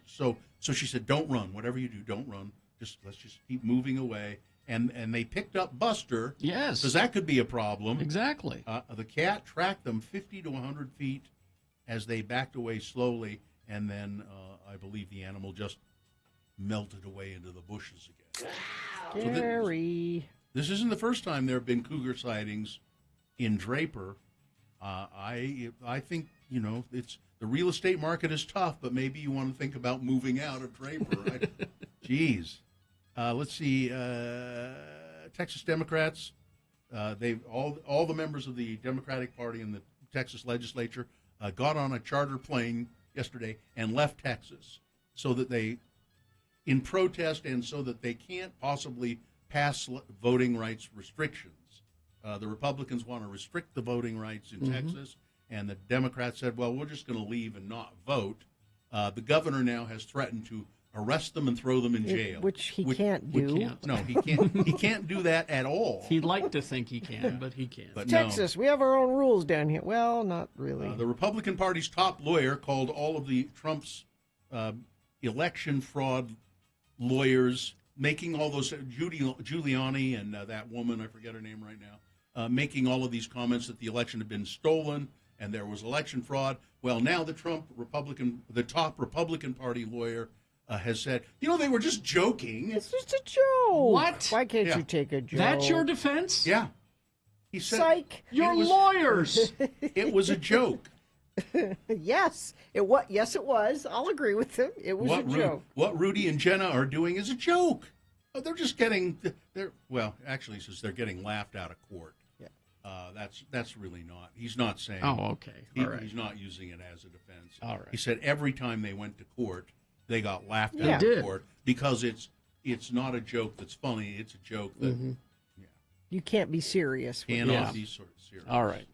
so she said, don't run. Whatever you do, don't run. Let's just keep moving away. And they picked up Buster. Yes. Because that could be a problem. Exactly. The cat tracked them 50 to 100 feet as they backed away slowly, and then I believe the animal just melted away into the bushes again. Scary. This isn't the first time there have been cougar sightings in Draper. I think, it's the real estate market is tough, but maybe you want to think about moving out of Draper, right? Jeez. Let's see. Texas Democrats. They've all the members of the Democratic Party in the Texas legislature got on a charter plane yesterday and left Texas so that in protest and so that they can't possibly pass voting rights restrictions. The Republicans want to restrict the voting rights in Texas, and the Democrats said, well, we're just going to leave and not vote. The governor now has threatened to arrest them and throw them in jail. Which he can't do. No, he can't. He can't do that at all. He'd like to think he can, but he can't. But Texas, we have our own rules down here. Well, not really. The Republican Party's top lawyer called all of the Trump's election fraud lawyers, making all those, Giuliani and that woman, I forget her name right now, making all of these comments that the election had been stolen and there was election fraud. Well, now the top Republican Party lawyer has said, they were just joking. It's just a joke. What? Why can't you take a joke? That's your defense? Yeah. He said, Psych. You're lawyers. It was a joke. Yes, it was. Yes, it was. I'll agree with him. It was a joke. What Rudy and Jenna are doing is a joke. Oh, they're just getting. Well, actually, he says they're getting laughed out of court. Yeah. That's really not. He's not saying. Oh, okay. All right. He's not using it as a defense. All right. He said every time they went to court, they got laughed Yeah. out They of did. court because it's not a joke that's funny. It's a joke that You can't be serious. with cannot this. be sort of serious. All right.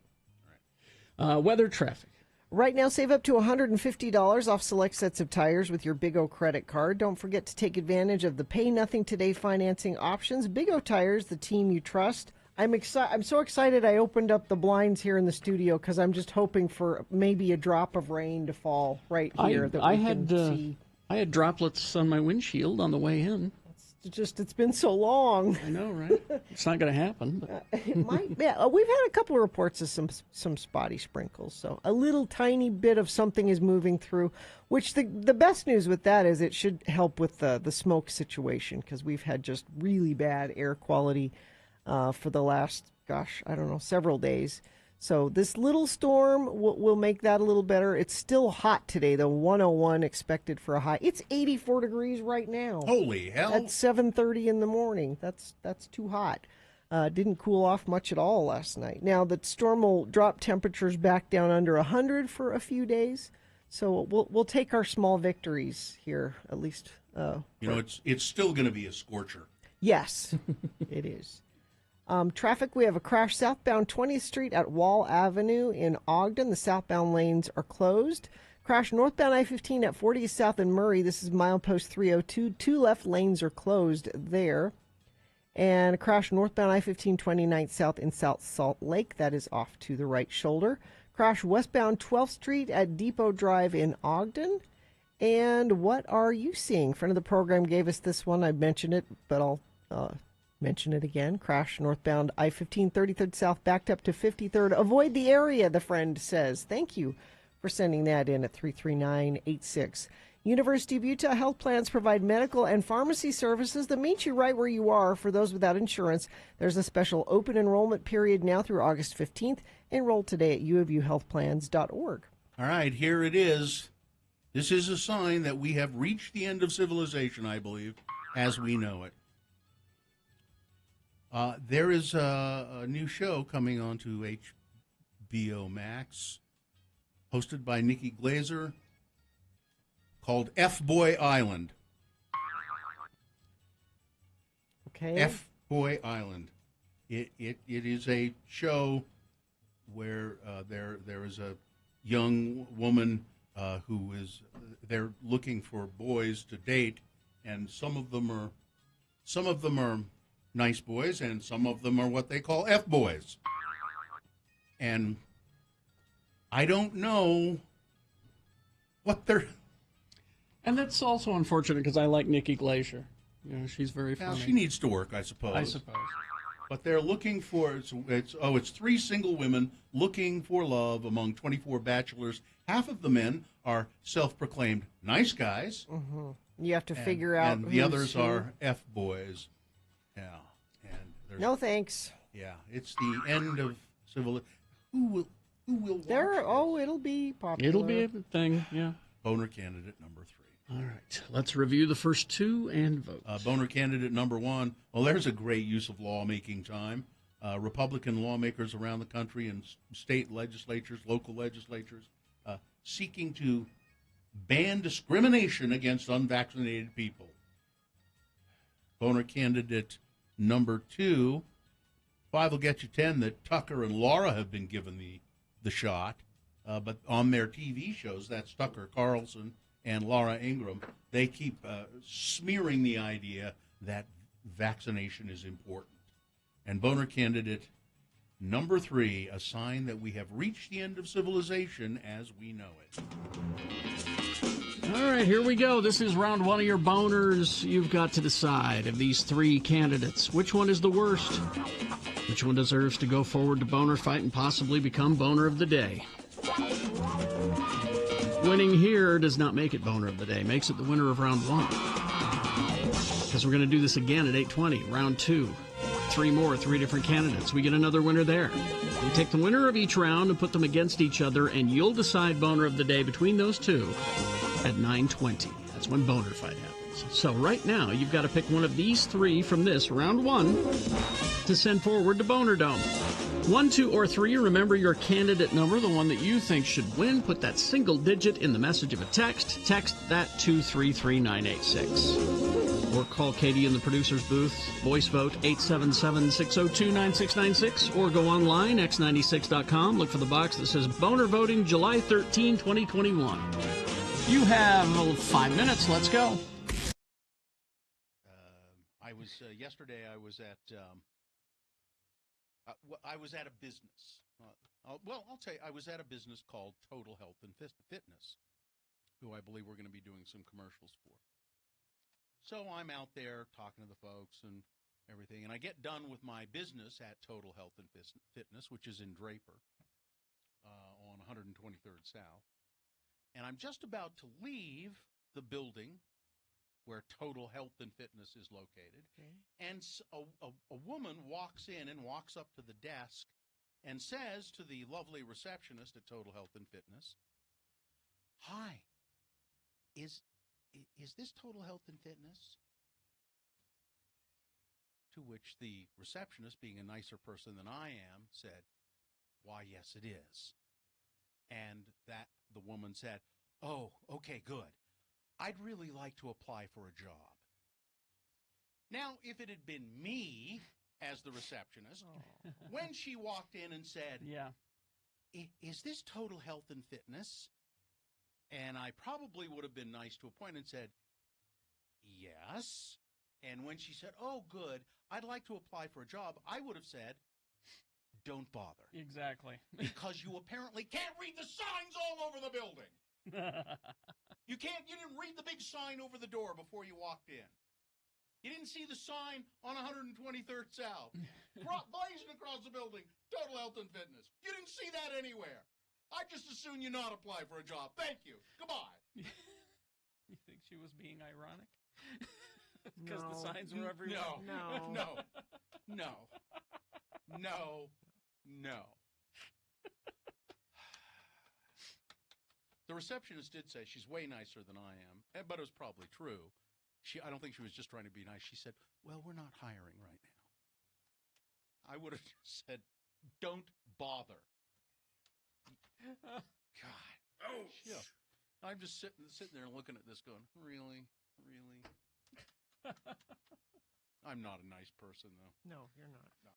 Weather traffic. Right now, save up to $150 off select sets of tires with your Big O credit card. Don't forget to take advantage of the Pay Nothing Today financing options. Big O Tires, the team you trust. I'm so excited I opened up the blinds here in the studio because I'm just hoping for maybe a drop of rain to fall right here that we can see. I had droplets on my windshield on the way in. It's been so long. I know, right? It's not going to happen. But. It might. Yeah, we've had a couple of reports of some spotty sprinkles. So a little tiny bit of something is moving through. Which the best news with that is it should help with the smoke situation because we've had just really bad air quality for the last several days. So this little storm will make that a little better. It's still hot today, though. 101 expected for a high. It's 84 degrees right now. Holy hell! At 7:30 in the morning. That's too hot. Didn't cool off much at all last night. Now the storm will drop temperatures back down under 100 for a few days. So we'll take our small victories here, at least. It's still going to be a scorcher. Yes, it is. Traffic, we have a crash southbound 20th Street at Wall Avenue in Ogden. The southbound lanes are closed. Crash northbound I-15 at 40th South in Murray. This is milepost 302. 2 left lanes are closed there. And a crash northbound I-15 29th South in South Salt Lake. That is off to the right shoulder. Crash westbound 12th Street at Depot Drive in Ogden. And what are you seeing? Friend of the program gave us this one. I mentioned it, but I'll mention it again. Crash northbound I-15 33rd South backed up to 53rd. Avoid the area, the friend says. Thank you for sending that in at 33986. University of Utah Health Plans provide medical and pharmacy services that meet you right where you are. For those without insurance, there's a special open enrollment period now through August 15th. Enroll today at uofuhealthplans.org. All right, here it is. This is a sign that we have reached the end of civilization, I believe, as we know it. There is a new show coming on to HBO Max, hosted by Nikki Glazer, called F-Boy Island. Okay. F-Boy Island. It is a show where there is a young woman who is they're looking for boys to date, and some of them are nice boys, and some of them are what they call F-boys. And I don't know what they're... And that's also unfortunate because I like Nikki Glazer. You know, she's very funny. Now, she needs to work, I suppose. But they're looking for... It's 3 single women looking for love among 24 bachelors. Half of the men are self-proclaimed nice guys. Mm-hmm. You have to figure out and the others are F-boys. Yeah. No thanks. Yeah, it's the end of civilization. Who will watch it'll be popular. It'll be a thing, yeah. Boner candidate number 3. All right, let's review the first 2 and vote. Boner candidate number 1. Well, there's a great use of lawmaking time. Republican lawmakers around the country and state legislatures, local legislatures, seeking to ban discrimination against unvaccinated people. Boner candidate number 2, 5 will get you 10, that Tucker and Laura have been given the shot. But on their TV shows, that's Tucker Carlson and Laura Ingraham, they keep smearing the idea that vaccination is important. And Boner candidate number 3, a sign that we have reached the end of civilization as we know it. All right, here we go. This is round 1 of your boners. You've got to decide of these 3 candidates, which one is the worst? Which one deserves to go forward to boner fight and possibly become boner of the day? Winning here does not make it boner of the day. Makes it the winner of round 1. Because we're going to do this again at 8:20, round 2. 3 more, 3 different candidates. We get another winner there. We take the winner of each round and put them against each other, and you'll decide boner of the day between those two at 9:20. That's when Boner Fight happens. So right now, you've got to pick one of these 3 from this round 1 to send forward to Boner Dome. 1, 2, or 3, remember your candidate number, the one that you think should win. Put that single digit in the message of a text. Text that to 33986. Or call Katie in the producer's booth. Voice vote 877-602-9696. Or go online, x96.com. Look for the box that says Boner Voting July 13, 2021. You have 5 minutes. Let's go. Yesterday I was at a business. I'll tell you, I was at a business called Total Health and Fitness, who I believe we're going to be doing some commercials for. So I'm out there talking to the folks and everything, and I get done with my business at Total Health and Fitness, which is in Draper on 123rd South, and I'm just about to leave the building where Total Health and Fitness is located, and a woman walks in and walks up to the desk and says to the lovely receptionist at Total Health and Fitness, "Hi, is this Total Health and Fitness?" To which the receptionist, being a nicer person than I am, said, "Why, yes, it is." And that the woman said, "Oh, okay, good. I'd really like to apply for a job." Now, if it had been me as the receptionist, when she walked in and said, "Is this Total Health and Fitness?" And I probably would have been nice to a point and said, "Yes." And when she said, "Oh, good, I'd like to apply for a job," I would have said, "Don't bother." Exactly. Because you apparently can't read the signs all over the building. You didn't read the big sign over the door before you walked in. You didn't see the sign on 123rd South, blazing across the building, Total Health and Fitness. You didn't see that anywhere. I'd just as soon you not apply for a job. Thank you. Goodbye. You think she was being ironic? Because the signs were everywhere? No. The receptionist did say she's way nicer than I am, but it was probably true. I don't think she was just trying to be nice. She said, "Well, we're not hiring right now." I would have just said, "Don't bother." God. Oh, yeah. I'm just sitting there looking at this going, really? I'm not a nice person, though. No, you're not. No.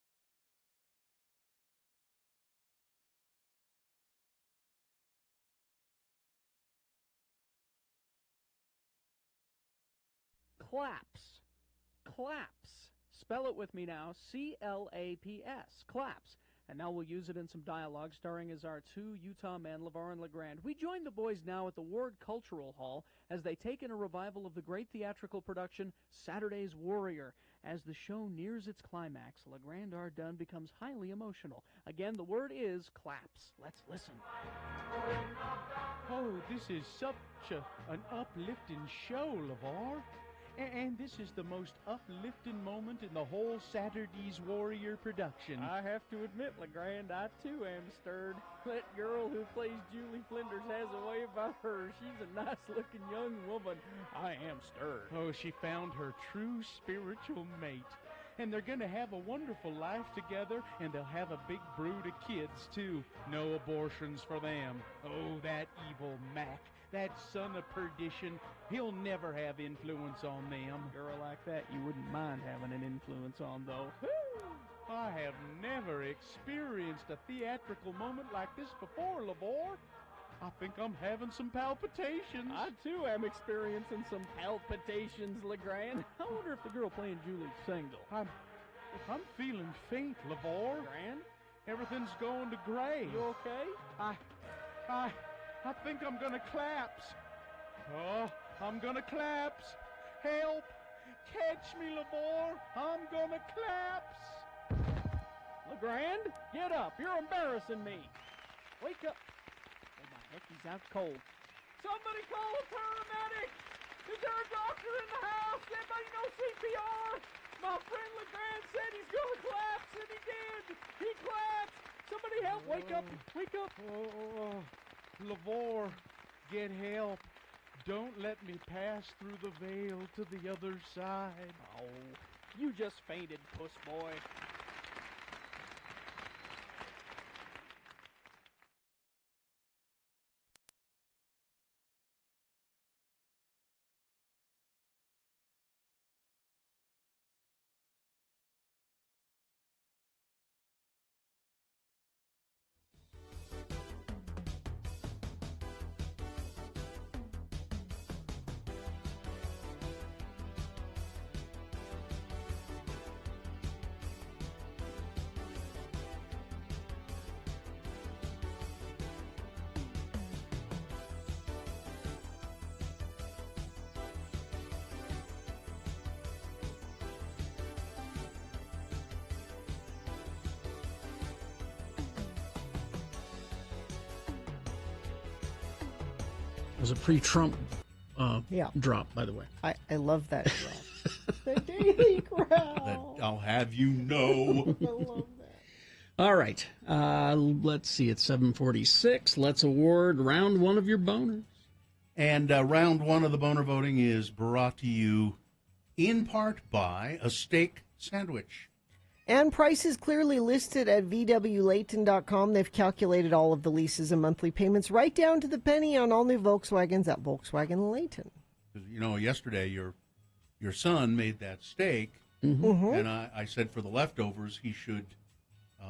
Claps. Claps. Spell it with me now. C-L-A-P-S. Claps. And now we'll use it in some dialogue, starring as our 2 Utah men, LeVar and LeGrand. We join the boys now at the Ward Cultural Hall as they take in a revival of the great theatrical production, Saturday's Warrior. As the show nears its climax, LeGrand R. Dunn becomes highly emotional. Again, the word is claps. Let's listen. Oh, this is such an uplifting show, LeVar. And this is the most uplifting moment in the whole Saturday's Warrior production. I have to admit, LeGrand, I too am stirred. That girl who plays Julie Flinders has a way about her. She's a nice-looking young woman. I am stirred. Oh, she found her true spiritual mate. And they're going to have a wonderful life together, and they'll have a big brood of kids, too. No abortions for them. Oh, that evil Mac. That son of perdition, he'll never have influence on them. Girl like that you wouldn't mind having an influence on, though. I have never experienced a theatrical moment like this before, LeVar. I think I'm having some palpitations. I, too, am experiencing some palpitations, LeGrand. I wonder if the girl playing Julie's single. I'm feeling faint, LeVar. Grand? Everything's going to gray. You okay? I think I'm gonna collapse. Oh, I'm gonna collapse. Help! Catch me, LeVar. I'm gonna collapse. LeGrand, get up. You're embarrassing me. Wake up. Oh, my heck, he's out cold. Somebody call a paramedic! Is there a doctor in the house? Anybody know CPR? My friend LeGrand said he's going to collapse, and he did. He collapsed. Somebody help. Wake up. Wake up. Lavore, get help. Don't let me pass through the veil to the other side. Oh, you just fainted, puss boy. It was a pre-Trump drop, by the way. I love that drop. The Daily Growl. I'll have you know. I love that. All right. Let's see. It's 7:46. Let's award round one of your boners. And round one of the boner voting is brought to you in part by a steak sandwich. And prices clearly listed at VWLayton.com. They've calculated all of the leases and monthly payments right down to the penny on all new Volkswagens at Volkswagen Layton. You know, yesterday your son made that steak, Mhm. and I said for the leftovers he should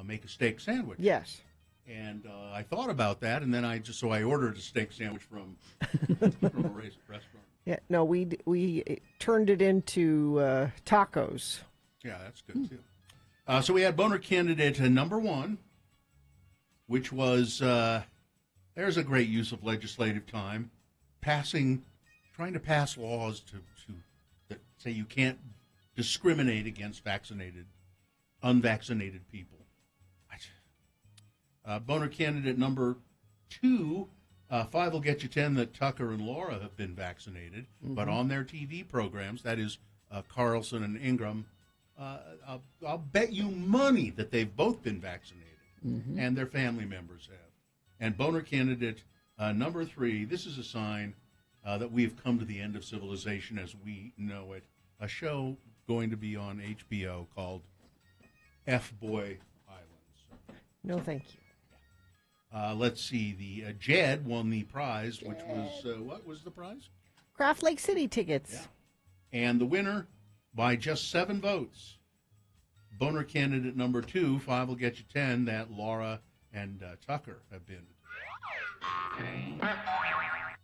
make a steak sandwich. Yes. And I thought about that, and then I ordered a steak sandwich from a restaurant. Yeah. No, we turned it into tacos. Yeah, that's good too. So we had boner candidate number one, which was there's a great use of legislative time, trying to pass laws that say you can't discriminate against unvaccinated people. Boner candidate number two, 5 will get you 10 that Tucker and Laura have been vaccinated, but on their TV programs, that is Carlson and Ingram, I'll bet you money that they've both been vaccinated, and their family members have. And boner candidate number 3, this is a sign that we have come to the end of civilization as we know it. A show going to be on HBO called F-Boy Islands. No, thank you. Let's see. The Jed won the prize, which was, what was the prize? Craft Lake City tickets. Yeah. And the winner, by just 7 votes, boner candidate number 2, 5 will get you 10, that Laura and Tucker have been.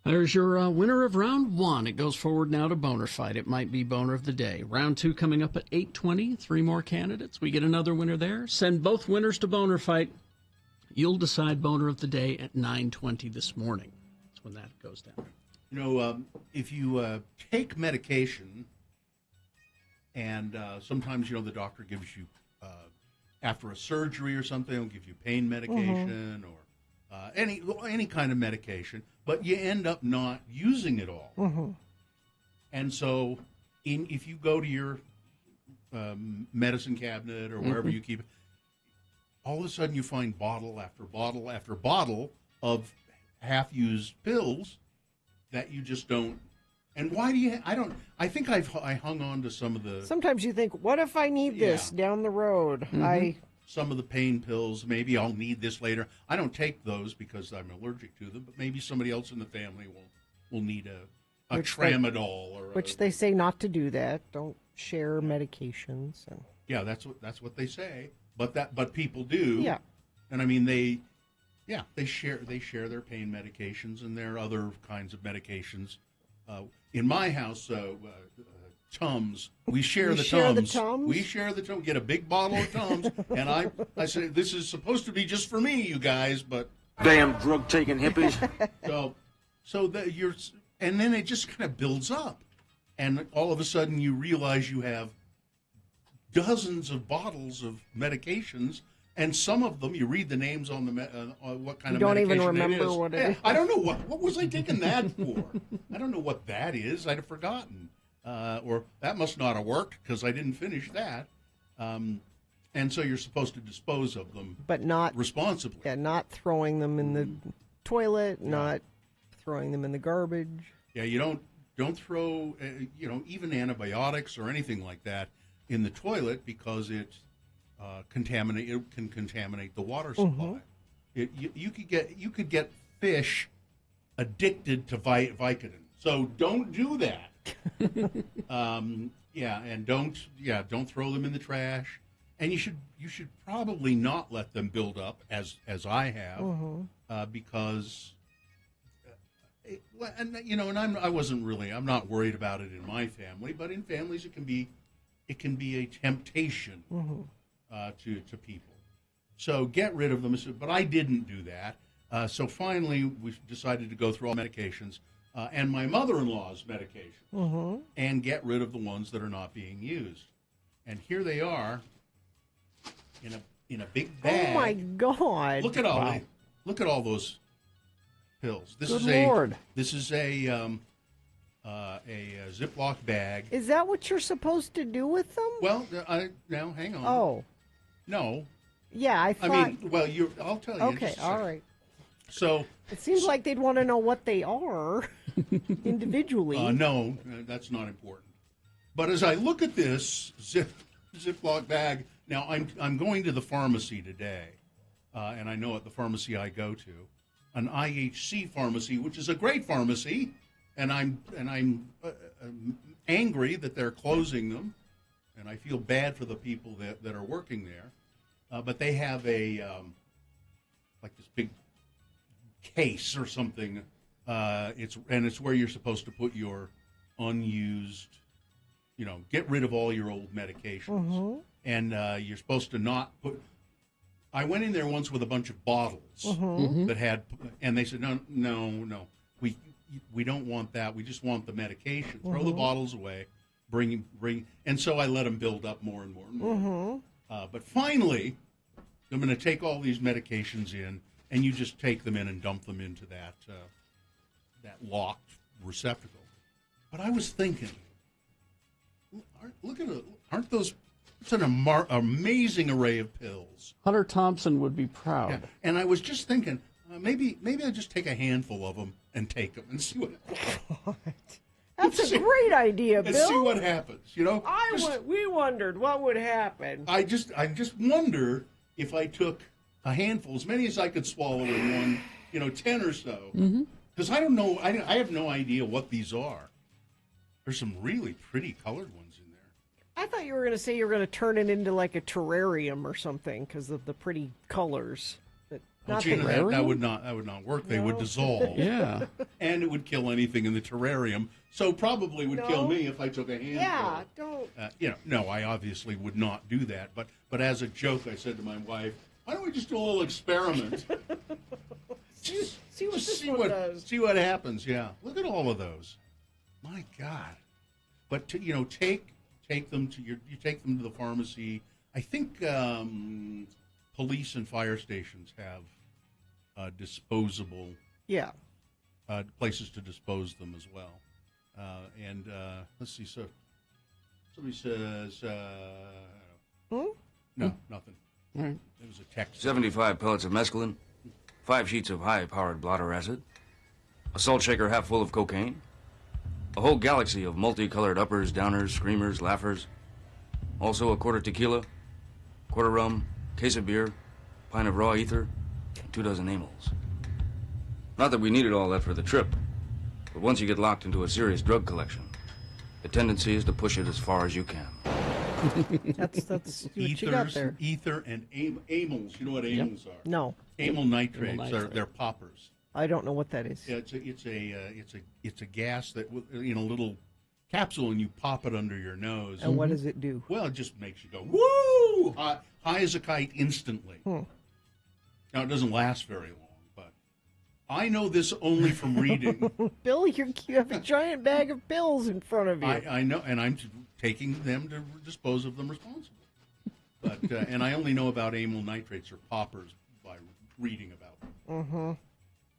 There's your winner of round one. It goes forward now to Boner Fight. It might be Boner of the Day. Round 2 coming up at 8:20. 3 more candidates. We get another winner there. Send both winners to Boner Fight. You'll decide Boner of the Day at 9:20 this morning. That's when that goes down. You know, if you take medication, and sometimes, the doctor gives you, after a surgery or something, they'll give you pain medication or any kind of medication, but you end up not using it all. And so if you go to your medicine cabinet or wherever you keep it, all of a sudden you find bottle after bottle after bottle of half-used pills that you just don't. And why do you? I think I hung on to some of the. Sometimes you think, what if I need this down the road? Some of the pain pills. Maybe I'll need this later. I don't take those because I'm allergic to them. But maybe somebody else in the family will need a tramadol which they say not to do that. Don't share medications. And... Yeah, that's what they say. But people do. Yeah. And I mean they share their pain medications and their other kinds of medications. In my house, Tums, we share the Tums. We share the Tums. Get a big bottle of Tums, and I say this is supposed to be just for me, you guys, but damn drug taking hippies. And then it just kind of builds up, and all of a sudden you realize you have dozens of bottles of medications And some of them, you read the names on the what kind You of don't medication even remember it is. what it Yeah, is. I don't know what was I taking that for. I don't know what that is. I'd have forgotten, or that must not have worked because I didn't finish that. And so you're supposed to dispose of them, but not responsibly. Yeah, not throwing them in the toilet, not throwing them in the garbage. Yeah, you don't throw even antibiotics or anything like that in the toilet because it can contaminate the water supply. You could get fish addicted to Vicodin, so don't do that. And don't throw them in the trash. And you should probably not let them build up as I have because. I'm not worried about it in my family, but in families it can be a temptation to people. So get rid of them. But I didn't do that. So finally, we decided to go through all medications and my mother-in-law's medications and get rid of the ones that are not being used. And here they are in a big bag. Oh my God! Look at all those pills. This Good is Lord. This is a Ziploc bag. Is that what you're supposed to do with them? Well, now hang on. Oh, no. Yeah, I thought. I'll tell you. Okay, all right. So it seems like they'd want to know what they are individually. No, that's not important. But as I look at this Ziploc bag, now I'm going to the pharmacy today, and I know at the pharmacy I go to, an IHC pharmacy, which is a great pharmacy, and I'm angry that they're closing them, and I feel bad for the people that are working there. But they have like this big case or something. It's where you're supposed to put your unused, get rid of all your old medications, and you're supposed to not put. I went in there once with a bunch of bottles that had, and they said, no, we don't want that. We just want the medication. Throw the bottles away. Bring, and so I let them build up more and more and more. But finally, I'm going to take all these medications in, and you just take them in and dump them into that locked receptacle. But I was thinking, aren't those? It's an amazing array of pills. Hunter Thompson would be proud. Yeah. And I was just thinking, maybe I just take a handful of them and take them and see what. That's a great idea, Bill. And see what happens. We wondered what would happen. I just wonder if I took a handful, as many as I could swallow in one, 10 or so, because I don't know. I have no idea what these are. There's some really pretty colored ones in there. I thought you were going to say you were going to turn it into like a terrarium or something because of the pretty colors. Well, Gina, that would not work. They would dissolve. Yeah. And it would kill anything in the terrarium. So probably would kill me if I took a handful. Yeah, don't. No, I obviously would not do that. But as a joke, I said to my wife, "Why don't we just do a little experiment? See what happens." Yeah. Look at all of those. My God. But take them to the pharmacy. I think police and fire stations have disposable places to dispose them as well. Let's see. So somebody says, no, nothing. All right. It was a text. 75 pellets of mescaline, 5 sheets of high-powered blotter acid, a salt shaker half full of cocaine, a whole galaxy of multicolored uppers, downers, screamers, laughers, also a quarter tequila, quarter rum, case of beer, pint of raw ether, and 2 dozen amyls. Not that we needed all that for the trip, but once you get locked into a serious drug collection, the tendency is to push it as far as you can. That's what you got there. Ether and amyls. You know what amyls are? No. Amyl nitrates. They're poppers. I don't know what that is. Yeah, it's a gas that in a little capsule, and you pop it under your nose. And what does it do? Well, it just makes you go woo, high as a kite instantly. Now it doesn't last very long, but I know this only from reading. Bill, you have a giant bag of pills in front of you. I know, and I'm taking them to dispose of them responsibly. But and I only know about amyl nitrates or poppers by reading about them.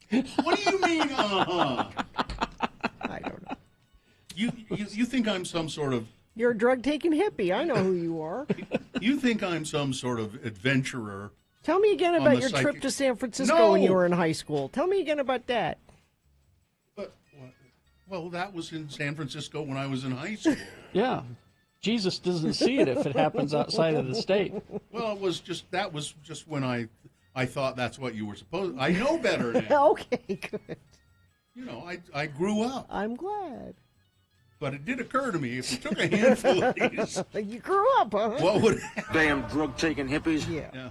Mm-hmm. What do you mean, uh-huh? I don't know. You think I'm some sort of... You're a drug-taking hippie. I know who you are. You think I'm some sort of adventurer. Tell me again on about the your psych- trip to San Francisco No! when you were in high school. Tell me again about that. Well, that was in San Francisco when I was in high school. Yeah. Jesus doesn't see it if it happens outside of the state. Well, that was just when I thought that's what you were supposed. I know better now. Okay, good. You know, I grew up. I'm glad. But it did occur to me, if you took a handful of these, You grew up, huh? what would Damn drug-taking hippies. Yeah.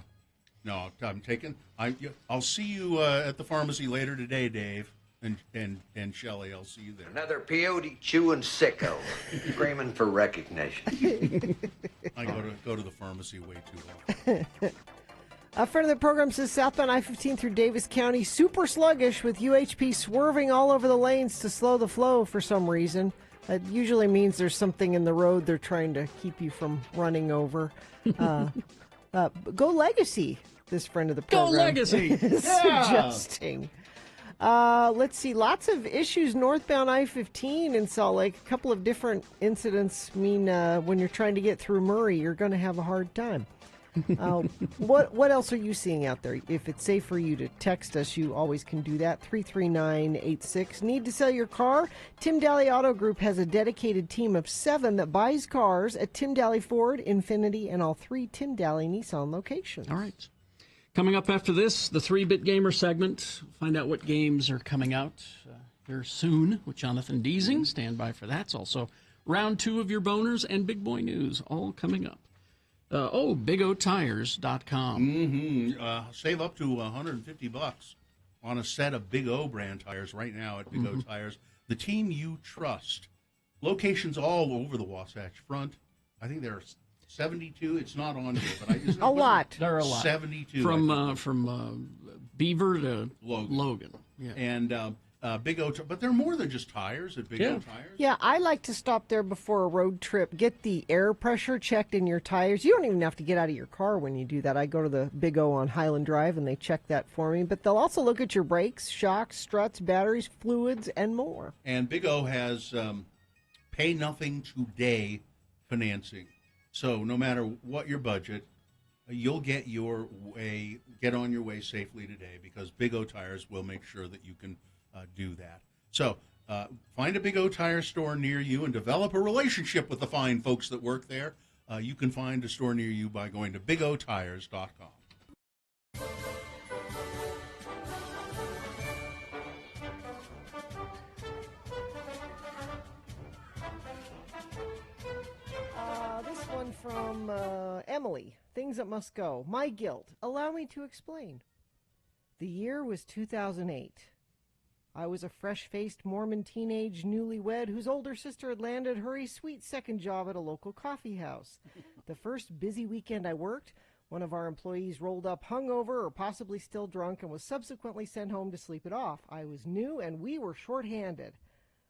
No, I'm taking. I'll see you at the pharmacy later today, Dave, and Shelley. I'll see you there. Another peyote chewing sicko, screaming for recognition. I go to the pharmacy way too often. A friend of the program says southbound I-15 through Davis County, super sluggish with UHP swerving all over the lanes to slow the flow for some reason. That usually means there's something in the road they're trying to keep you from running over. Go Legacy, this friend of the program. Go Legacy! is suggesting. Let's see, lots of issues northbound I-15 in Salt Lake. A couple of different incidents mean when you're trying to get through Murray, you're going to have a hard time. What else are you seeing out there? If it's safe for you to text us, you always can do that. 33986. Need to sell your car? Tim Daly Auto Group has a dedicated team of 7 that buys cars at Tim Daly Ford, Infiniti, and all 3 Tim Daly Nissan locations. All right. Coming up after this, the 3-Bit Gamer segment. Find out what games are coming out here soon with Jonathan Deasing. Stand by for that. It's also round 2 of your boners and big boy news, all coming up. BigOTires.com. Mm-hmm. Save up to $150 on a set of Big O brand tires right now at Big O Tires. The team you trust. Locations all over the Wasatch Front. I think there are 72. It's not on here, but I just a lot. There are a lot. 72 from Beaver to Logan. Yeah. And Big O, but they're more than just tires at Big O Tires. Yeah, I like to stop there before a road trip, get the air pressure checked in your tires. You don't even have to get out of your car when you do that. I go to the Big O on Highland Drive, and they check that for me. But they'll also look at your brakes, shocks, struts, batteries, fluids, and more. And Big O has pay nothing today financing. So no matter what your budget, you'll get on your way safely today, because Big O Tires will make sure that you can do that. So find a Big O Tire store near you and develop a relationship with the fine folks that work there. You can find a store near you by going to BigOTires.com. This one from Emily. Things that must go. My guilt. Allow me to explain. The year was 2008. I was a fresh-faced Mormon teenage newlywed whose older sister had landed her a sweet second job at a local coffee house. The first busy weekend I worked, one of our employees rolled up hungover or possibly still drunk and was subsequently sent home to sleep it off. I was new and we were short-handed.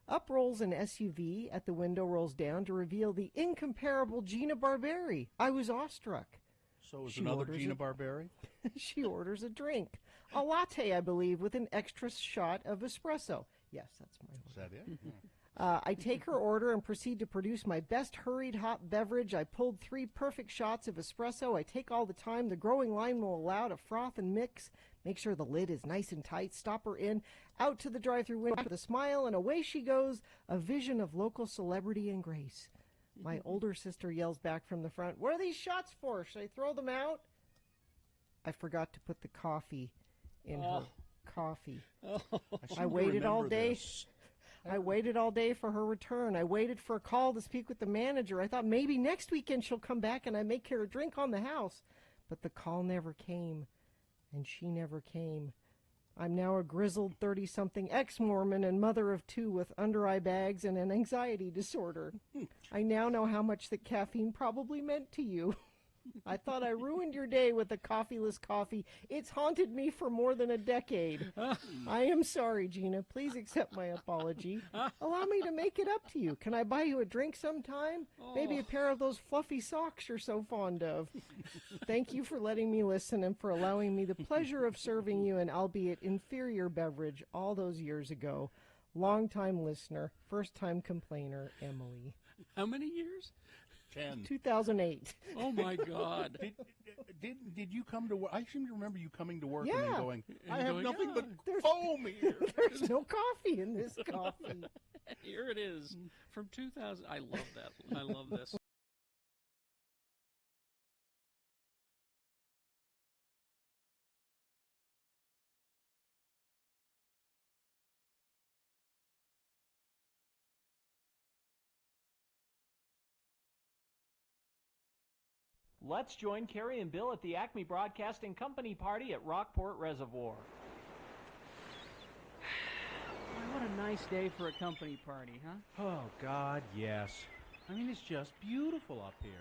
Up rolls an SUV, at the window rolls down to reveal the incomparable Gina Barberi. I was awestruck. So is She another orders Gina it. Barberi? She orders a drink. A latte, I believe, with an extra shot of espresso. Yes, that's my order. Is that it? I take her order and proceed to produce my best hurried hot beverage. I pulled 3 perfect shots of espresso. I take all the time the growing line will allow to froth and mix. Make sure the lid is nice and tight. Stop her in. Out to the drive-thru window with a smile, and away she goes, a vision of local celebrity and grace. My older sister yells back from the front, "What are these shots for? Should I throw them out?" I forgot to put the coffee in her coffee. I waited all day. I waited all day for her return. I waited for a call to speak with the manager. I thought maybe next weekend she'll come back and I make her a drink on the house. But the call never came, and she never came. I'm now a grizzled 30-something ex-Mormon and mother of 2 with under-eye bags and an anxiety disorder. I now know how much the caffeine probably meant to you. I thought I ruined your day with a coffeeless coffee. It's haunted me for more than a decade. I am sorry, Gina. Please accept my apology. Allow me to make it up to you. Can I buy you a drink sometime? Maybe a pair of those fluffy socks you're so fond of. Thank you for letting me listen and for allowing me the pleasure of serving you an albeit inferior beverage all those years ago. Long-time listener, first-time complainer, Emily. How many years? 10. 2008. Oh, my God. Did you come to work? I seem to remember you coming to work and Yeah. then going, I And have going, nothing but There's- foam here. There's no coffee in this coffee. Here it is from 2000. I love that. I love this. Let's join Carrie and Bill at the Acme Broadcasting Company party at Rockport Reservoir. Boy, what a nice day for a company party, huh? Oh, God, yes. I mean, it's just beautiful up here.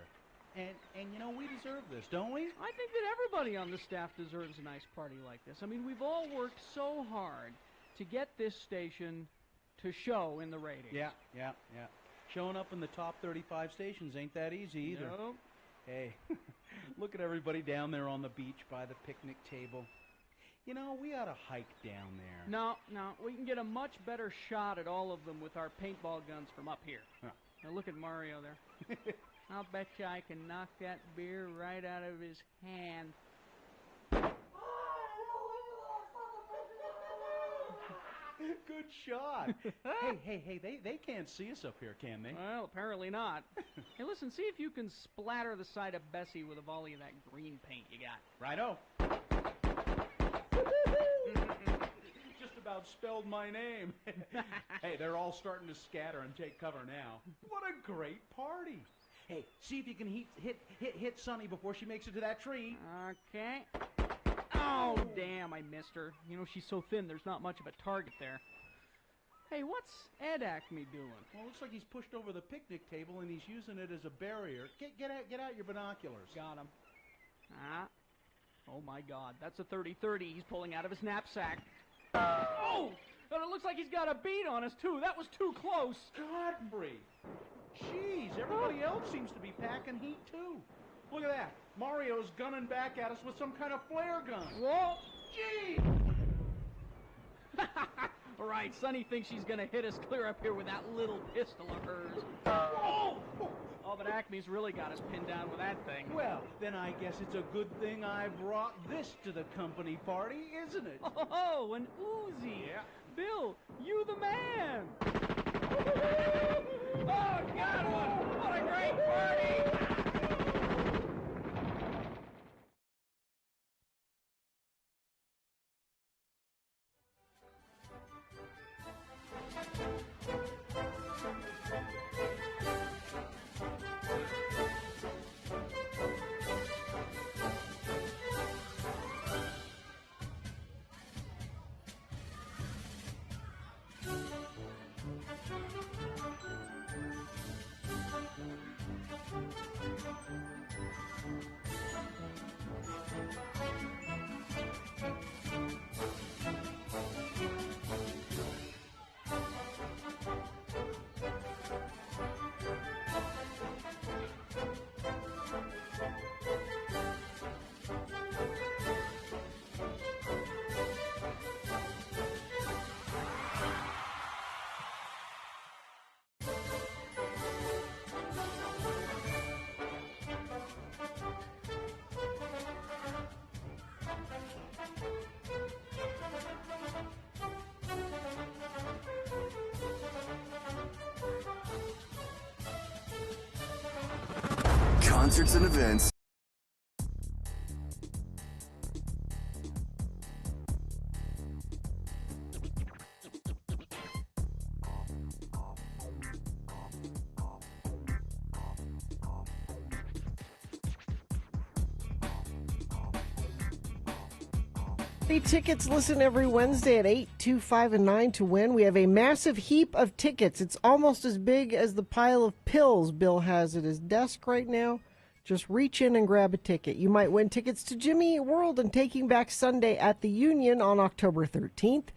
And you know, we deserve this, don't we? I think that everybody on the staff deserves a nice party like this. I mean, we've all worked so hard to get this station to show in the ratings. Yeah. Showing up in the top 35 stations ain't that easy either. Nope. Hey, look at everybody down there on the beach by the picnic table. You know, we ought to hike down there. No, we can get a much better shot at all of them with our paintball guns from up here. Huh. Now look at Mario there. I'll bet you I can knock that beer right out of his hand. Good shot. hey, they can't see us up here, can they? Well, apparently not. Hey, listen, see if you can splatter the side of Bessie with a volley of that green paint you got. Righto. Just about spelled my name. Hey, they're all starting to scatter and take cover now. What a great party. Hey, see if you can hit Sonny before she makes it to that tree. Okay. Oh, damn, I missed her. You know, she's so thin, there's not much of a target there. Hey, what's Ed Acme doing? Well, it looks like he's pushed over the picnic table and he's using it as a barrier. Get out your binoculars. Got him. Oh, my God. That's a 30-30 he's pulling out of his knapsack. Oh! And it looks like he's got a bead on us, too. That was too close. Godfrey! Jeez, everybody else seems to be packing heat, too. Look at that. Mario's gunning back at us with some kind of flare gun. Whoa! Gee! All right, Sonny thinks she's going to hit us clear up here with that little pistol of hers. Whoa! Oh, but Acme's really got us pinned down with that thing. Well, then I guess it's a good thing I brought this to the company party, isn't it? Oh, an Uzi. Yeah. Bill, you the man. Oh, God, what a great party. Concerts and events. Hey, tickets, listen every Wednesday at 8, 2, 5, and 9 to win. We have a massive heap of tickets. It's almost as big as the pile of pills Bill has at his desk right now. Just reach in and grab a ticket. You might win tickets to Jimmy Eat World and Taking Back Sunday at the Union on October 13th.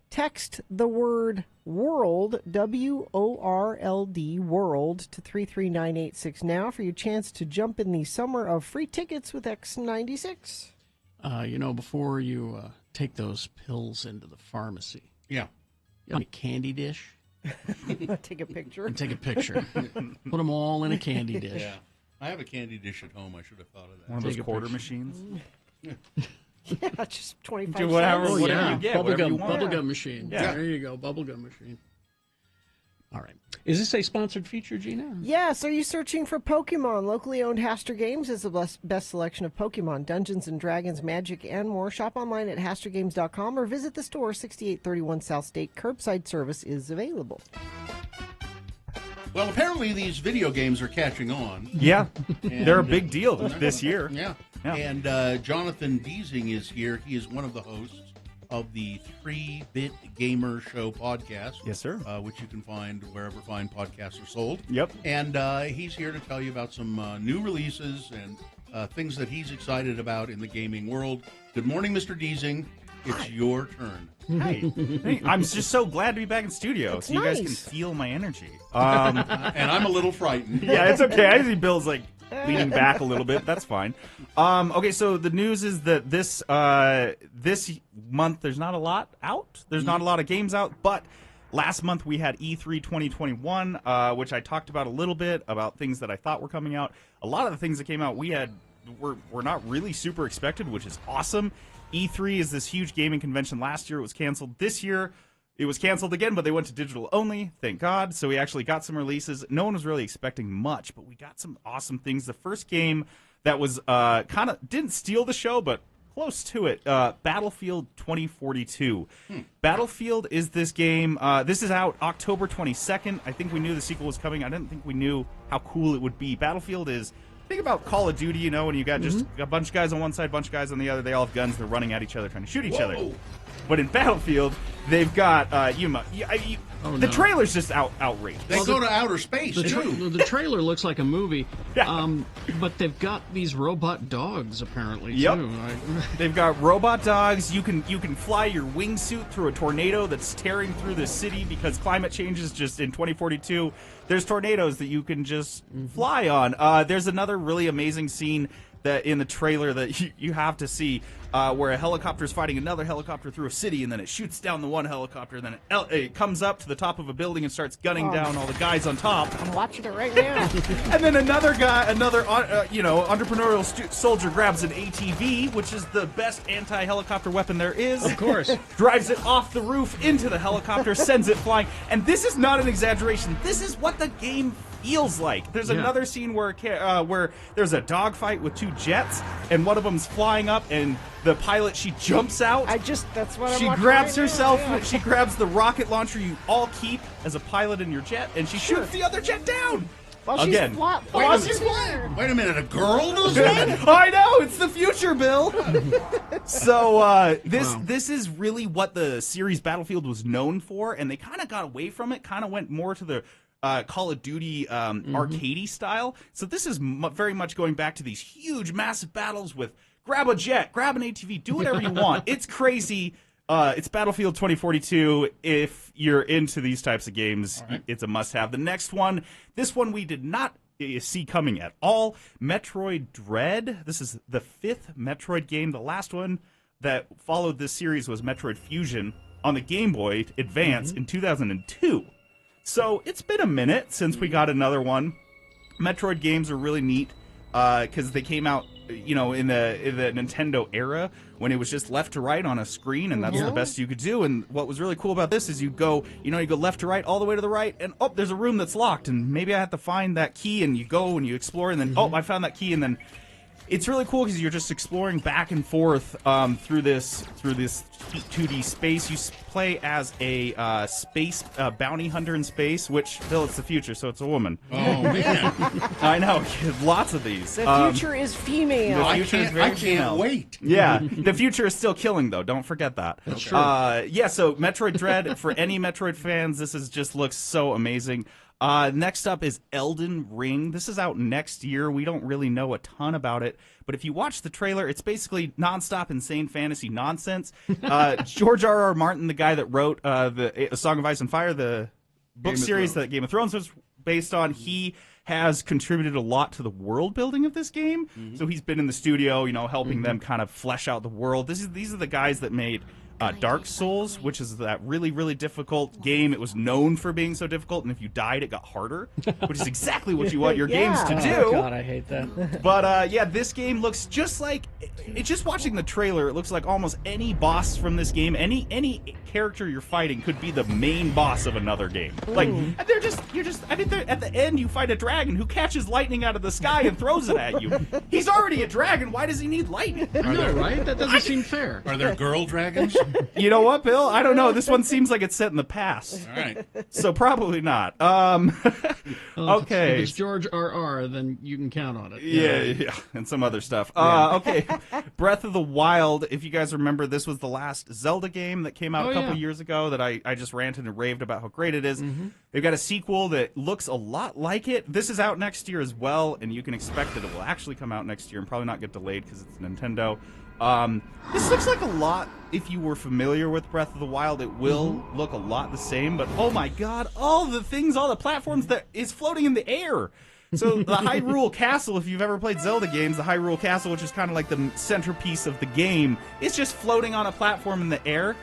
Text the word WORLD, WORLD, WORLD, to 33986 now for your chance to jump in the summer of free tickets with X96. Before you take those pills into the pharmacy. Yeah. You want a candy dish? Take a picture. Take a picture. Put them all in a candy dish. Yeah. I have a candy dish at home. I should have thought of that. One of those quarter machines? Yeah, just 25 Do whatever, cents. whatever you get. Whatever you want. Bubblegum machine. Yeah. There you go, bubblegum machine. All right. Is this a sponsored feature, Gina? Yes, are you searching for Pokemon? Locally owned Haster Games is the best selection of Pokemon, Dungeons & Dragons, Magic, and more. Shop online at HasterGames.com or visit the store, 6831 South State. Curbside service is available. Well, apparently these video games are catching on. Yeah, And, they're a big deal this year. Yeah. Yeah. And Jonathan Deasing is here. He is one of the hosts of the 3-Bit Gamer Show podcast. Yes, sir. Which you can find wherever fine podcasts are sold. Yep. And he's here to tell you about some new releases and things that he's excited about in the gaming world. Good morning, Mr. Deasing. It's your turn. Hey, I'm just so glad to be back in studio, That's so you guys can nice. feel my energy. And I'm a little frightened. Yeah, it's okay. I see Bill's like leaning back a little bit. That's fine. Okay, so the news is that this month there's not a lot out. There's not a lot of games out, but last month we had E3 2021, which I talked about a little bit about things that I thought were coming out. A lot of the things that came out were not really super expected, which is awesome. E3 is this huge gaming convention. Last year it was canceled. This year it was canceled again, but they went to digital only, thank God. So we actually got some releases. No one was really expecting much, but we got some awesome things. The first game that was kind of didn't steal the show, but close to it, Battlefield 2042. Battlefield is this game. This is out October 22nd. I think we knew the sequel was coming. I didn't think we knew how cool it would be. Battlefield is... Think about Call of Duty, when you got just a bunch of guys on one side, a bunch of guys on the other. They all have guns. They're running at each other, trying to shoot each other. But in Battlefield, they've got the trailer's just outrageous. They go to outer space, too. The trailer looks like a movie, but they've got these robot dogs, apparently, too. They've got robot dogs. You can fly your wingsuit through a tornado that's tearing through the city because climate change is just in 2042. There's tornadoes that you can just fly on. There's another really amazing scene that in the trailer that you have to see where a helicopter is fighting another helicopter through a city, and then it shoots down the one helicopter, and then it comes up to the top of a building and starts gunning down all the guys on top. I'm watching it right now. And then another entrepreneurial soldier grabs an ATV, which is the best anti-helicopter weapon there is. Of course. Drives it off the roof into the helicopter, sends it flying. And this is not an exaggeration. This is what the game feels like. There's another scene where there's a dogfight with two jets, and one of them's flying up, and the pilot, she jumps out. That's what I'm She watching grabs right herself, now, yeah. she grabs the rocket launcher you all keep as a pilot in your jet, and she shoots the other jet down. While she's Again. flying. Wait a minute, a girl does that? I know, it's the future, Bill. So this is really what the series Battlefield was known for, and they kind of got away from it, kind of went more to the Call of Duty arcadey style. So this is very much going back to these huge, massive battles with grab a jet, grab an ATV, do whatever you want. It's crazy. It's Battlefield 2042. If you're into these types of games, it's a must-have. The next one, this one we did not see coming at all. Metroid Dread. This is the 5th Metroid game. The last one that followed this series was Metroid Fusion on the Game Boy Advance in 2002. So it's been a minute since we got another one. Metroid games are really neat because they came out, in the Nintendo era when it was just left to right on a screen, and that's the best you could do. And what was really cool about this is you go left to right all the way to the right, and there's a room that's locked, and maybe I have to find that key, and you go and you explore, and then I found that key, and then it's really cool because you're just exploring back and forth through this 2D space. You play as a space bounty hunter in space, which, Bill, it's the future, so it's a woman. Oh, man. I know. Lots of these. The future is female. The future is very female. Wait. Yeah. The future is still killing, though. Don't forget that. That's true. So Metroid Dread, for any Metroid fans, this just looks so amazing. Next up is Elden Ring. This is out next year. We don't really know a ton about it, but if you watch the trailer, it's basically nonstop insane fantasy nonsense. George R.R. Martin, the guy that wrote A Song of Ice and Fire, the book series that Game of Thrones was based on, he has contributed a lot to the world building of this game. So he's been in the studio, helping them kind of flesh out the world. These are the guys that made Dark Souls, which is that really, really difficult game. It was known for being so difficult, and if you died, it got harder, which is exactly what you want your games to do. Oh, God, I hate that. But this game looks just like just watching the trailer. It looks like almost any boss from this game, any character you're fighting could be the main boss of another game. Like, and they're just at the end you fight a dragon who catches lightning out of the sky and throws it at you. He's already a dragon. Why does he need lightning? I know, right? That doesn't seem fair. Are there girl dragons? You know what, Bill? I don't know. This one seems like it's set in the past. All right. So probably not. Okay. If it's George R.R., then you can count on it. Yeah, and some other stuff. Okay. Breath of the Wild. If you guys remember, this was the last Zelda game that came out a couple years ago that I just ranted and raved about how great it is. They've got a sequel that looks a lot like it. This is out next year as well, and you can expect that it will actually come out next year and probably not get delayed because it's Nintendo. This looks like a lot, if you were familiar with Breath of the Wild, it will look a lot the same, but oh my god, all the platforms that is floating in the air. So the Hyrule Castle, if you've ever played Zelda games, the Hyrule Castle, which is kind of like the centerpiece of the game, is just floating on a platform in the air,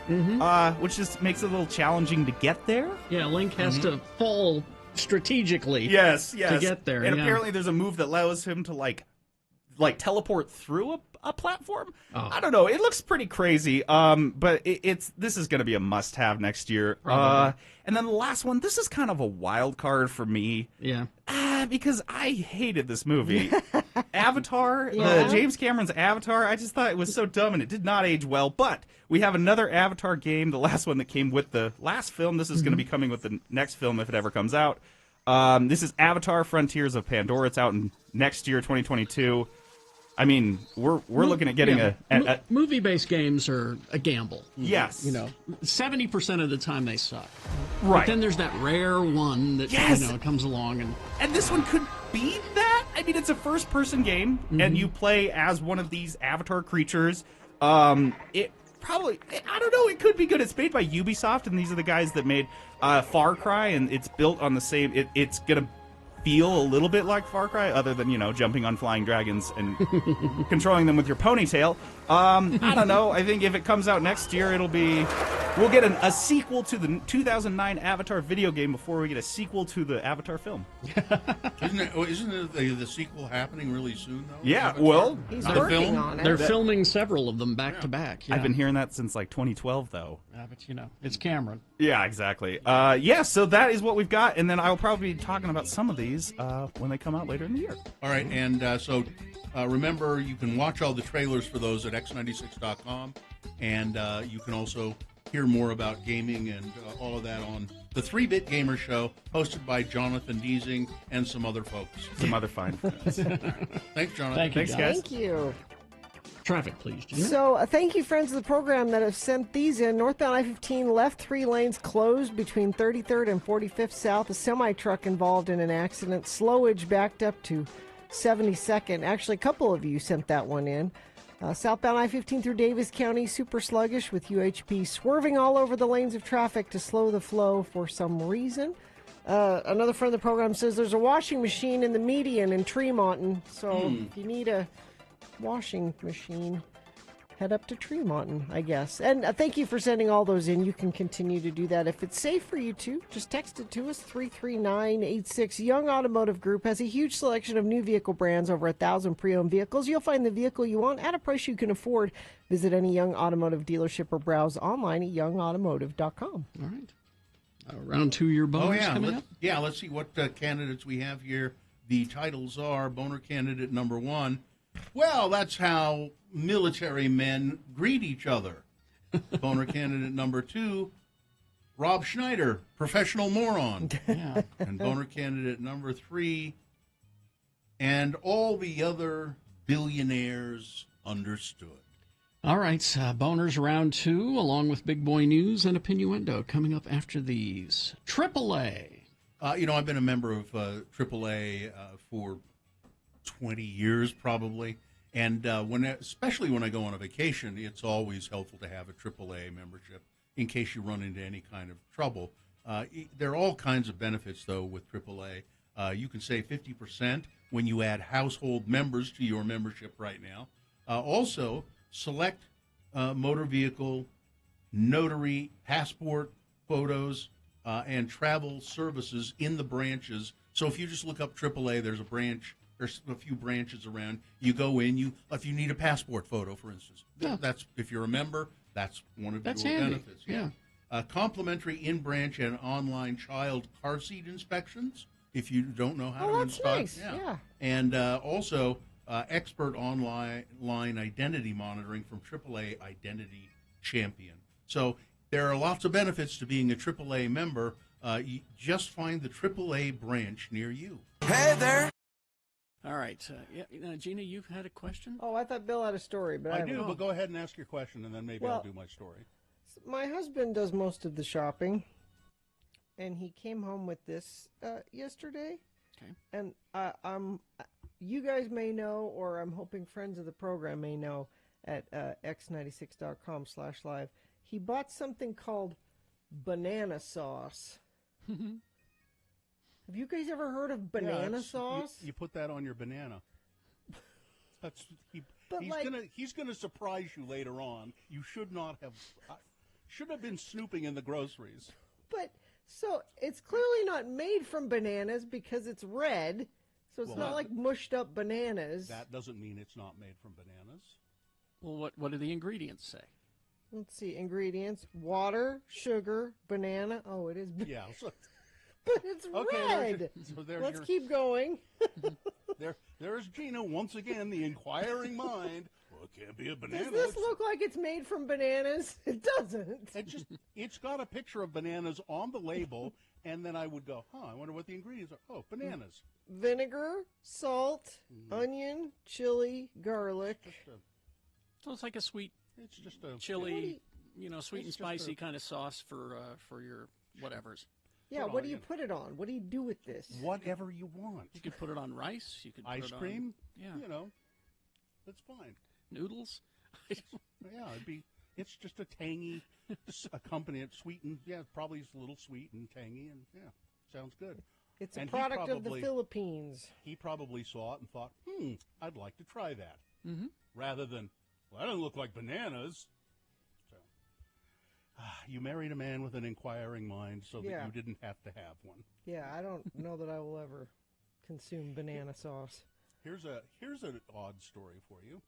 which just makes it a little challenging to get there. Yeah, Link has to fall strategically to get there. And apparently there's a move that allows him to like teleport through a platform. I don't know. It looks pretty crazy. But this is going to be a must-have next year. And then the last one, this is kind of a wild card for me. Yeah. Because I hated this movie. Avatar, James Cameron's Avatar, I just thought it was so dumb and it did not age well. But we have another Avatar game, the last one that came with the last film. This is going to be coming with the next film if it ever comes out. This is Avatar Frontiers of Pandora. It's out in next year, 2022. I mean, we're looking at getting a movie-based games are a gamble. Yes, 70% of the time they suck. Right. But then there's that rare one that comes along and this one could be that. I mean, it's a first-person game, and you play as one of these Avatar creatures. It probably, I don't know, it could be good. It's made by Ubisoft, and these are the guys that made Far Cry, and it's built on the same. It's gonna feel a little bit like Far Cry, other than, jumping on flying dragons and controlling them with your ponytail. I don't know. I think if it comes out next year, we'll get a sequel to the 2009 Avatar video game before we get a sequel to the Avatar film. Isn't the sequel happening really soon, though? Yeah, well, he's working on it. They're filming several of them back to back. I've been hearing that since 2012, though. But it's Cameron. Yeah, exactly. So that is what we've got, and then I'll probably be talking about some of these when they come out later in the year. All right, and so remember, you can watch all the trailers for those at x96.com, and you can also hear more about gaming and all of that on the 3-Bit Gamer Show, hosted by Jonathan Deasing and some other folks. Some other fine friends. Thanks, Jonathan. Thanks, guys. Thank you. Traffic, please, Gina. So, thank you, friends of the program that have sent these in. Northbound I-15 left 3 lanes closed between 33rd and 45th South. A semi-truck involved in an accident. Slowage backed up to 72nd. Actually, a couple of you sent that one in. Southbound I-15 through Davis County, super sluggish with UHP swerving all over the lanes of traffic to slow the flow for some reason. Another friend of the program says there's a washing machine in the median in Tremonton. So, if you need a washing machine, head up to Tremonton, I guess. And thank you for sending all those in. You can continue to do that. If it's safe for you to, just text it to us, 33986. Young Automotive Group has a huge selection of new vehicle brands, over 1,000 pre-owned vehicles. You'll find the vehicle you want at a price you can afford. Visit any Young Automotive dealership or browse online at youngautomotive.com. All right. Round 2 year bonus coming up? Yeah, let's see what candidates we have here. The titles are Boner Candidate number 1. Well, that's how military men greet each other. Boner Candidate number 2, Rob Schneider, professional moron. Yeah. And Boner Candidate number 3, and all the other billionaires understood. All right, boners round 2, along with Big Boy News and Opinioendo coming up after these. AAA. I've been a member of AAA for 20 years probably, and especially when I go on a vacation, it's always helpful to have a AAA membership in case you run into any kind of trouble. There are all kinds of benefits, though, with AAA. You can save 50% when you add household members to your membership right now. Also, select motor vehicle, notary, passport photos, and travel services in the branches. So if you just look up AAA, there's a few branches around. You go in, if you need a passport photo, for instance, that's if you're a member, that's one of your benefits. Yeah. Complimentary in-branch and online child car seat inspections if you don't know how to that's install. nice. Yeah. And also expert online identity monitoring from AAA Identity Champion. So there are lots of benefits to being a AAA member. You just find the AAA branch near you. Hey there. All right. Gina, you've had a question? Oh, I thought Bill had a story, but I do, but go ahead and ask your question, and then maybe I'll do my story. My husband does most of the shopping, and he came home with this yesterday. Okay. And you guys may know, or I'm hoping friends of the program may know, at x96.com/live, he bought something called banana sauce. Have you guys ever heard of banana sauce? You put that on your banana. He's gonna surprise you later on. You should have been snooping in the groceries. But so it's clearly not made from bananas because it's red. So it's not like mushed up bananas. That doesn't mean it's not made from bananas. Well, what do the ingredients say? Let's see. Ingredients: water, sugar, banana. Oh, it is. Yeah. But it's red. Let's keep going. There's Gina once again, the inquiring mind. Well, it can't be a banana. Does this look like it's made from bananas? It doesn't. It's got a picture of bananas on the label, and then I would go, I wonder what the ingredients are. Oh, bananas. Vinegar, salt, onion, chili, garlic. So it's like a sweet, it's just a chili, sweet and spicy kind of sauce for your whatevers. Yeah, what do you put it on? What do you do with this? Whatever you want. You could put it on rice. You could put ice it cream. On, that's fine. Noodles. It's just a tangy accompaniment, sweetened. Yeah, probably it's a little sweet and tangy, and sounds good. It's a product of the Philippines. He probably saw it and thought, I'd like to try that. Mm-hmm. Rather than, that doesn't look like bananas. So, you married a man with an inquiring mind so that you didn't have to have one. Yeah, I don't know that I will ever consume banana sauce. Here's an odd story for you.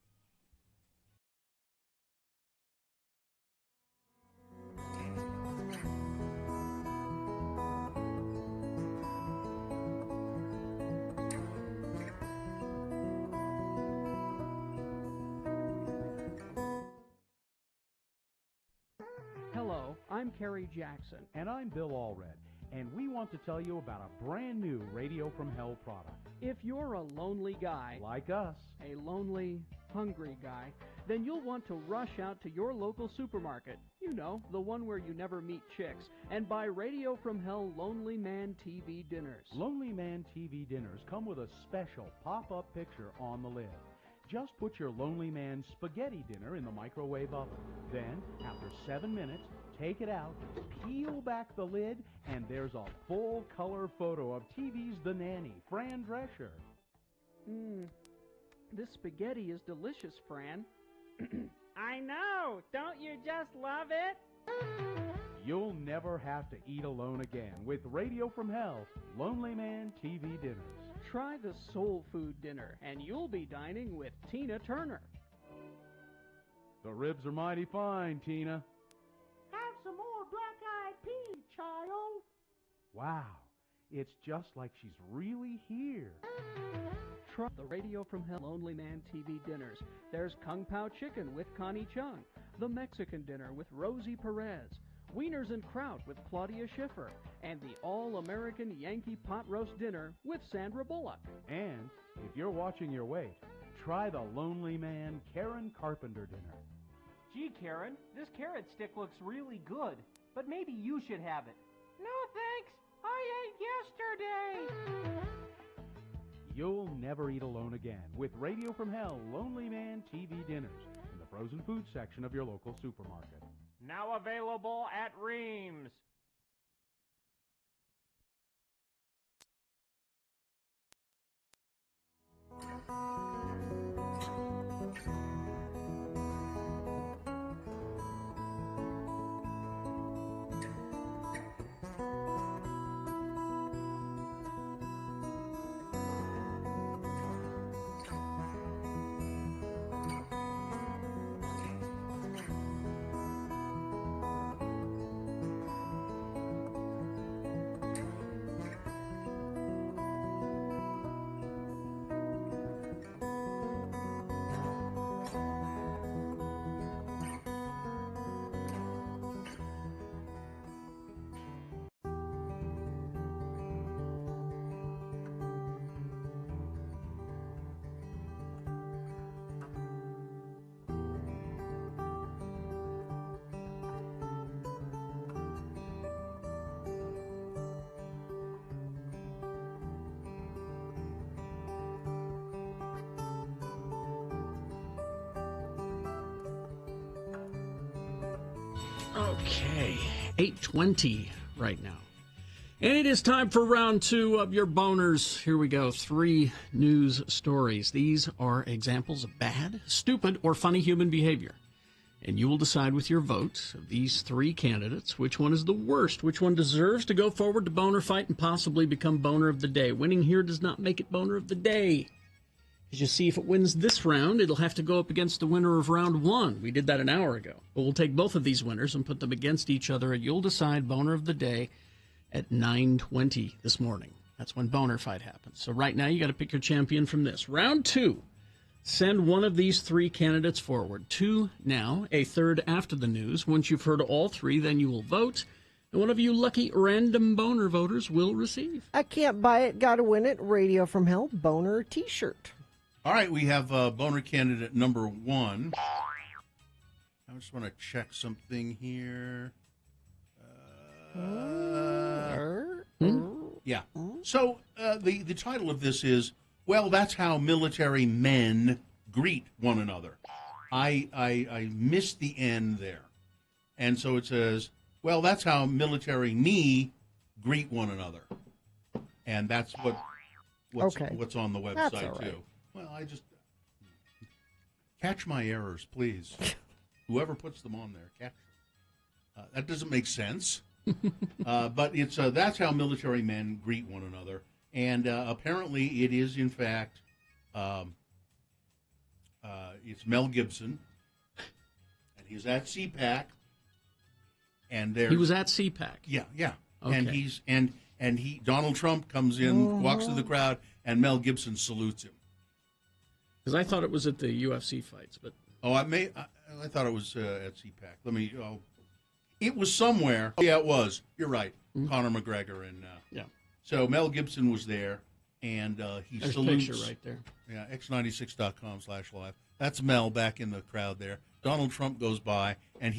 Hello, I'm Kerry Jackson. And I'm Bill Allred, and we want to tell you about a brand new Radio from Hell product. If you're a lonely guy, Like us. a lonely, hungry guy, then you'll want to rush out to your local supermarket, the one where you never meet chicks, and buy Radio from Hell Lonely Man TV dinners. Lonely Man TV dinners come with a special pop-up picture on the lid. Just put your Lonely Man spaghetti dinner in the microwave oven. Then, after 7 minutes, take it out, peel back the lid, and there's a full-color photo of TV's The Nanny, Fran Drescher. This spaghetti is delicious, Fran. I know! Don't you just love it? You'll never have to eat alone again with Radio from Hell, Lonely Man TV dinners. Try the soul food dinner, and you'll be dining with Tina Turner. The ribs are mighty fine, Tina. Have some more black-eyed peas, child. Wow, it's just like she's really here. Try the Radio from Hell Lonely Man TV dinners. There's Kung Pao Chicken with Connie Chung, the Mexican dinner with Rosie Perez, Wieners and Kraut with Claudia Schiffer, and the all-American Yankee pot roast dinner with Sandra Bullock. And if you're watching your weight, try the Lonely Man Karen Carpenter dinner. Gee, Karen, this carrot stick looks really good, but maybe you should have it. No, thanks. I ate yesterday. You'll never eat alone again with Radio from Hell Lonely Man TV dinners in the frozen food section of your local supermarket. Now available at Reams. Okay, 8:20 right now. And it is time for round two of your boners. Here we go. 3 news stories. These are examples of bad, stupid, or funny human behavior. And you will decide with your vote of these 3 candidates which one is the worst, which one deserves to go forward to boner fight and possibly become boner of the day. Winning here does not make it boner of the day. As you see, if it wins this round, it'll have to go up against the winner of round 1. We did that an hour ago. But we'll take both of these winners and put them against each other, and you'll decide boner of the day at 9:20 this morning. That's when boner fight happens. So right now, you got to pick your champion from this. Round 2. Send one of these 3 candidates forward. 2 now, a third after the news. Once you've heard all 3, then you will vote. And one of you lucky random boner voters will receive. I can't buy it, gotta win it. Radio from Hell boner t-shirt. All right, we have boner candidate number 1. I just want to check something here. Yeah. So the title of this is, well, that's how military men greet one another. I missed the N there. And so it says, well, that's how military me greet one another. And that's what's on the website, too. Well, I just catch my errors, please. Whoever puts them on there, catch them. That doesn't make sense. But it's that's how military men greet one another. And apparently it is, in fact, it's Mel Gibson. And he's at CPAC. And he was at CPAC? Yeah. Okay. And Donald Trump comes in, walks through the crowd, and Mel Gibson salutes him. Because I thought it was at the UFC fights, but I thought it was at CPAC. It was somewhere. Oh, yeah, it was. You're right. Conor McGregor and So Mel Gibson was there, and he There's salutes. a picture right there. Yeah, x96.com/live. That's Mel back in the crowd there. Donald Trump goes by, and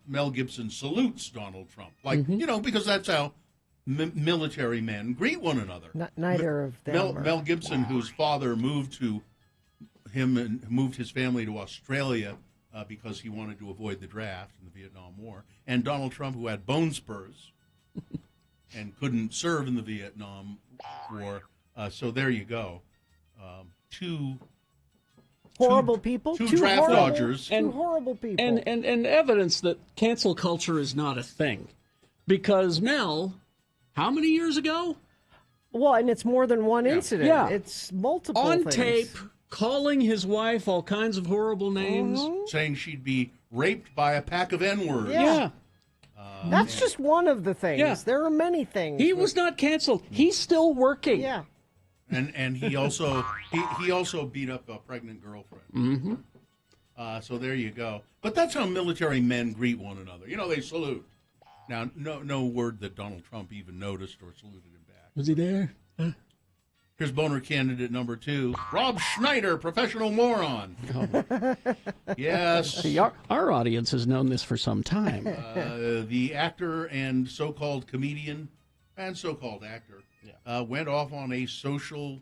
Mel Gibson salutes Donald Trump, because that's how military men greet one another. Neither of them. Mel Gibson, whose father moved his family to Australia because he wanted to avoid the draft in the Vietnam War, and Donald Trump, who had bone spurs and couldn't serve in the Vietnam War. So there you go. Two horrible people. Two draft dodgers. Two horrible people. And evidence that cancel culture is not a thing. Because Mel, how many years ago? Well, and it's more than one incident. Yeah. It's multiple On things. tape, calling his wife all kinds of horrible names. Saying she'd be raped by a pack of N-words. Yeah. That's just one of the things. Yeah. There are many things. He was not canceled. He's still working. Yeah. And he also he also beat up a pregnant girlfriend. Mm-hmm. So there you go. But that's how military men greet one another. They salute. Now, no word that Donald Trump even noticed or saluted him back. Was he there? Here's boner candidate number 2, Rob Schneider, professional moron. Yes. See, our audience has known this for some time. The actor and so-called comedian and so-called actor, went off on a social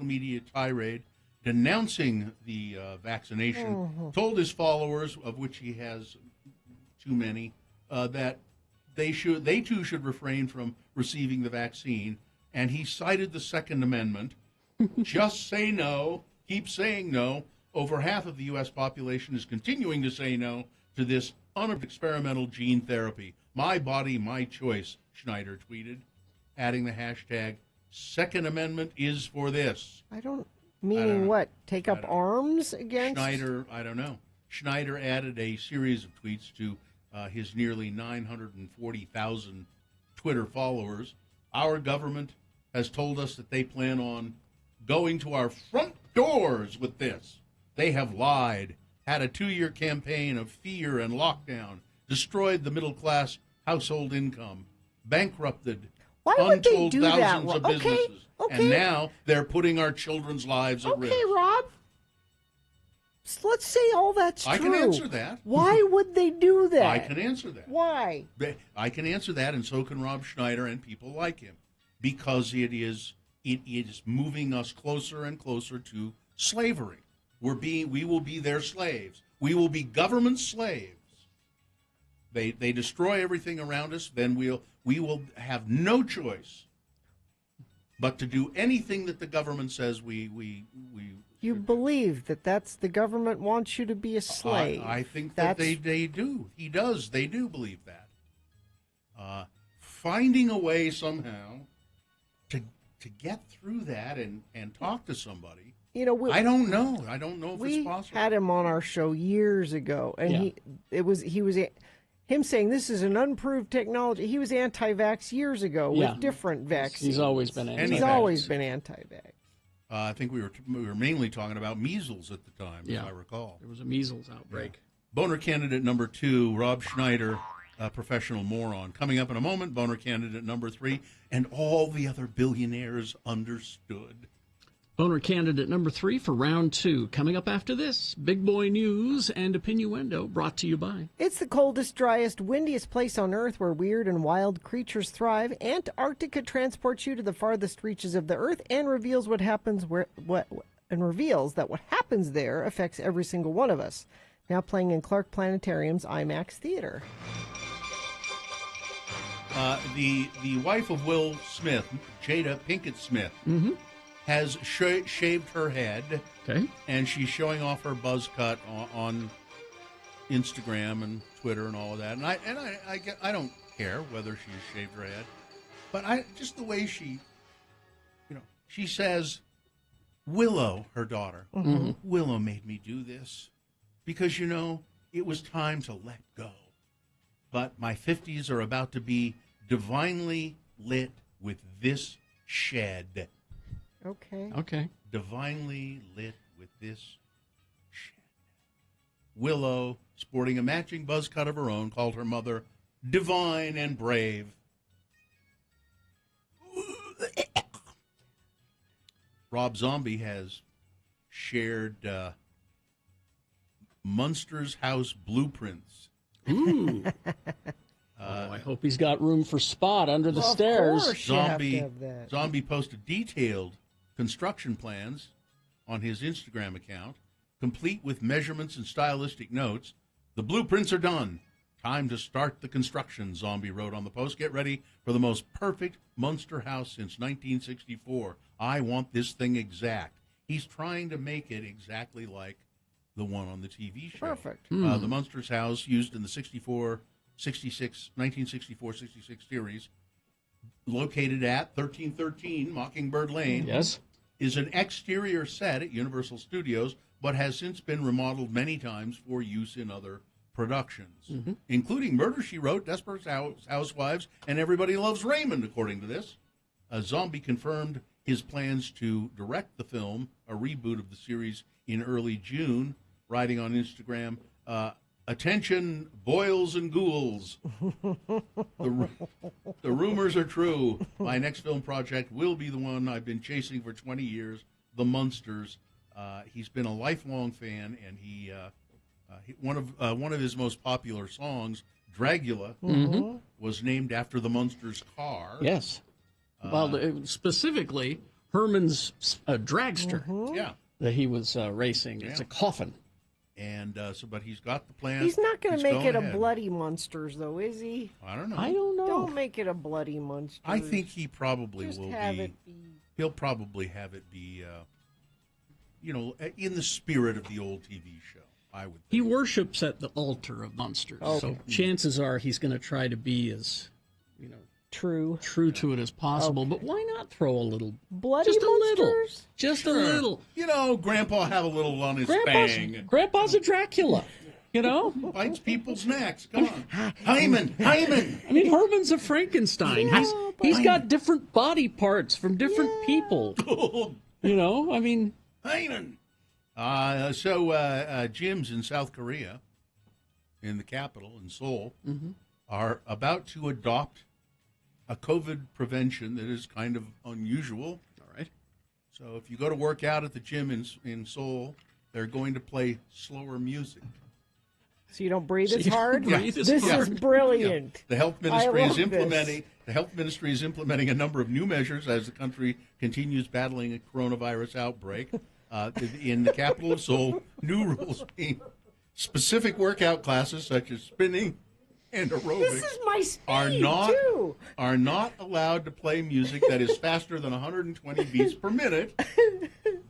media tirade denouncing the vaccination, told his followers, of which he has too many, that they too should refrain from receiving the vaccine. And he cited the Second Amendment. Just say no. Keep saying no. Over half of the U.S. population is continuing to say no to this experimental gene therapy. My body, my choice, Schneider tweeted, adding the hashtag, Second Amendment is for this. Meaning what? Take up arms against? Schneider, I don't know. Schneider added a series of tweets to his nearly 940,000 Twitter followers. Our government has told us that they plan on going to our front doors with this. They have lied, had a 2-year campaign of fear and lockdown, destroyed the middle-class household income, bankrupted untold thousands of businesses, and now they're putting our children's lives at risk. Okay, Rob. Let's say all that's true. I can answer that. Why would they do that? I can answer that. Why? I can answer that, and so can Rob Schneider and people like him, because it is moving us closer and closer to slavery. We will be their slaves. We will be government slaves. They destroy everything around us, then we will have no choice but to do anything that the government says You believe that's the government wants you to be a slave. I think that they do. They do believe that. Finding a way somehow to get through that and talk to somebody. I don't know. I don't know if it's possible. We had him on our show years ago, and him saying this is an unproved technology. He was anti-vax years ago with different vaccines. He's always been anti-vax. He's always been anti-vax. I think we were mainly talking about measles at the time, if I recall. There was a measles outbreak. Yeah. Boner candidate number 2, Rob Schneider, a professional moron. Coming up in a moment, boner candidate number 3, and all the other billionaires understood. Boner candidate number 3 for round 2. Coming up after this, Big Boy News and Opinioendo, brought to you by... It's the coldest, driest, windiest place on Earth where weird and wild creatures thrive. Antarctica transports you to the farthest reaches of the Earth and reveals what happens reveals that what happens there affects every single one of us. Now playing in Clark Planetarium's IMAX Theater. The wife of Will Smith, Jada Pinkett Smith, has shaved her head, and she's showing off her buzz cut on Instagram and Twitter and all of that. And I don't care whether she's shaved her head, but just the way she says, Willow, her daughter, Willow made me do this because it was time to let go. But my 50s are about to be divinely lit with this shed. Okay. Divinely lit with this shed. Willow, sporting a matching buzz cut of her own, called her mother divine and brave. Rob Zombie has shared Munster's house blueprints. Ooh. I hope he's got room for Spot under the stairs. Zombie posted detailed construction plans on his Instagram account, complete with measurements and stylistic notes. The blueprints are done. Time to start the construction, Zombie wrote on the post. Get ready for the most perfect Munster house since 1964. I want this thing exact. He's trying to make it exactly like the one on the TV show. Perfect. The Munster's house, used in the 1964-66 series, located at 1313 Mockingbird Lane, is an exterior set at Universal Studios, but has since been remodeled many times for use in other productions, including Murder, She Wrote, Desperate Housewives, and Everybody Loves Raymond, according to this. Zombie confirmed his plans to direct the film, a reboot of the series, in early June, writing on Instagram, attention, boils and ghouls. The rumors are true. My next film project will be the one I've been chasing for 20 years, The Munsters. He's been a lifelong fan, and one of his most popular songs, Dragula Mhm. was named after the Munsters' car. Yes. Well, specifically, Herman's dragster Yeah. that he was racing. It's a coffin. And but he's got the plan. He's not going to make it a ahead. bloody Munsters, though, is he? I don't know. I don't know. Don't make it a bloody Munsters. I think he probably Just will have be. it be. He'll probably have it be, in the spirit of the old TV show. I would. He worships at the altar of Munsters. Okay. So chances are he's going to try to be as, true to it as possible. Okay. But why not throw a little, bloody just a little, Munsters? just Sure. a little. Grandpa have a little on his bang. Grandpa's a Dracula. Bites people's necks. Come on, Hyman. I mean, Herman's a Frankenstein. He's got different body parts from different people. I mean, Hyman. Gyms in South Korea, in the capital, in Seoul, are about to adopt a COVID prevention that is kind of unusual. All right. So if you go to work out at the gym in Seoul, they're going to play slower music. So you don't breathe So as you don't hard? breathe as This hard. is brilliant. Yeah. The health I ministry love is implementing. this. The health ministry is implementing a number of new measures as the country continues battling a coronavirus outbreak. In the capital of Seoul, new rules mean specific workout classes such as spinning and aerobics This is my speed, too. are not allowed to play music that is faster than 120 beats per minute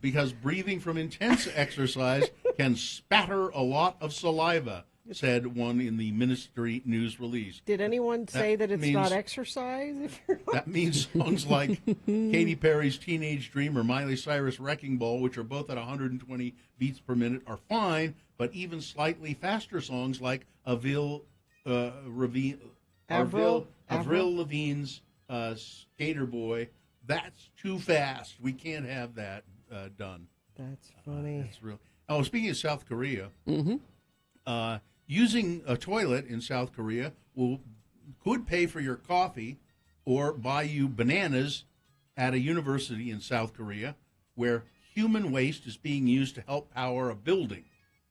because breathing from intense exercise can spatter a lot of saliva, said one in the ministry news release. Did anyone say that it's means- not exercise? That means songs like Katy Perry's Teenage Dream or Miley Cyrus' Wrecking Ball, which are both at 120 beats per minute, are fine, but even slightly faster songs like Avril Lavigne's Skater Boy, that's too fast. We can't have that done. That's funny. That's real. Oh, speaking of South Korea, using a toilet in South Korea could pay for your coffee or buy you bananas at a university in South Korea where human waste is being used to help power a building.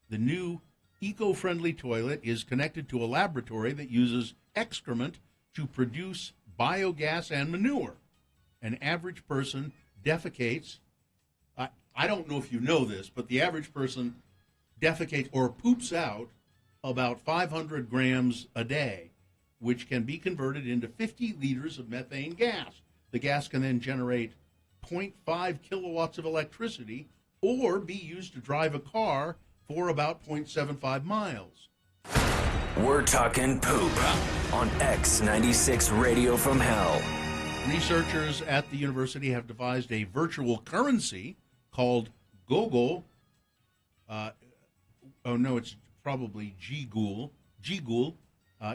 The new eco-friendly toilet is connected to a laboratory that uses excrement to produce biogas and manure. An average person defecates. I don't know if you know this, but the average person defecates or poops out about 500 grams a day, which can be converted into 50 liters of methane gas. The gas can then generate 0.5 kilowatts of electricity or be used to drive a car for about 0.75 miles. We're talking poop on X96 Radio from Hell. Researchers at the university have devised a virtual currency called Gogol. It's probably G-Gool.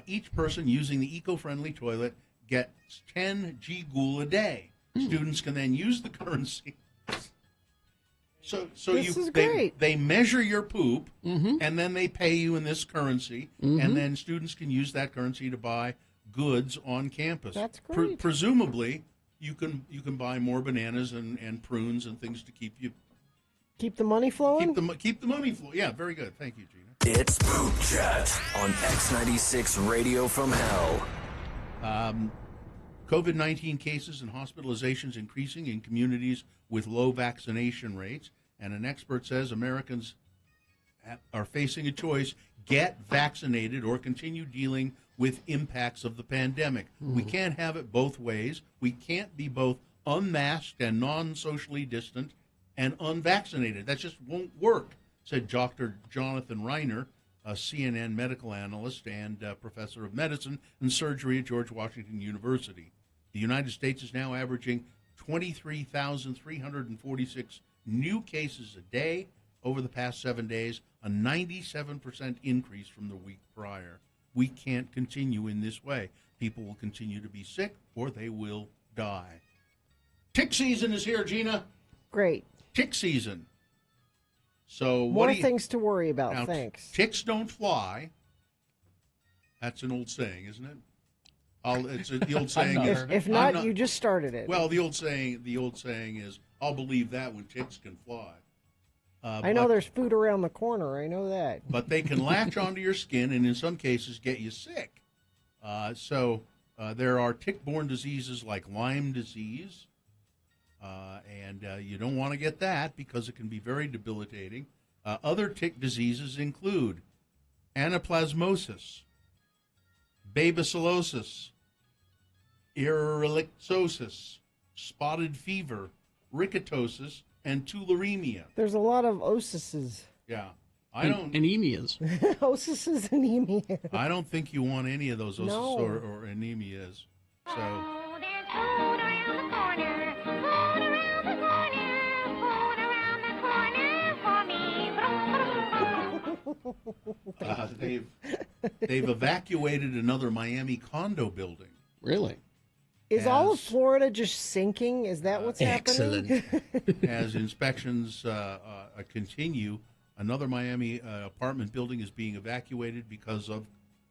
Each person using the eco-friendly toilet gets 10 G-Gool a day. Students can then use the currency. So This is great. They measure your poop, and then they pay you in this currency, and then students can use that currency to buy goods on campus. That's great. Presumably, you can buy more bananas and prunes and things to keep the money flowing? Keep the money flowing. Yeah, very good. Thank you, Gina. It's Poop Chat on X96 Radio from Hell. COVID-19 cases and hospitalizations increasing in communities with low vaccination rates, and an expert says Americans are facing a choice: get vaccinated or continue dealing with impacts of the pandemic. We can't have it both ways. We can't be both unmasked and non-socially distant and unvaccinated. That just won't work, said Dr. Jonathan Reiner, a CNN medical analyst and professor of medicine and surgery at George Washington University. The United States is now averaging 23,346 new cases a day over the past 7 days, a 97% increase from the week prior. We can't continue in this way. People will continue to be sick or they will die. Tick season is here, Gina. Great. Tick season. So More things to worry about, now, thanks. Ticks don't fly. That's an old saying, isn't it? The old saying is, If not, you just started it. Well, the old saying is, I'll believe that when ticks can fly. I know there's food around the corner. I know that. But they can latch onto your skin and in some cases get you sick. So there are tick-borne diseases like Lyme disease, and you don't want to get that because it can be very debilitating. Other tick diseases include anaplasmosis, babesiosis, ehrlichiosis, spotted fever, rickettsiosis, and tularemia. There's a lot of osises. Yeah. I don't anemias. Osises, anemia. I don't think you want any of those osises No. or anemias. So they've evacuated another Miami condo building. Really? Is all of Florida just sinking? Is that what's happening? As inspections continue, another Miami apartment building is being evacuated because of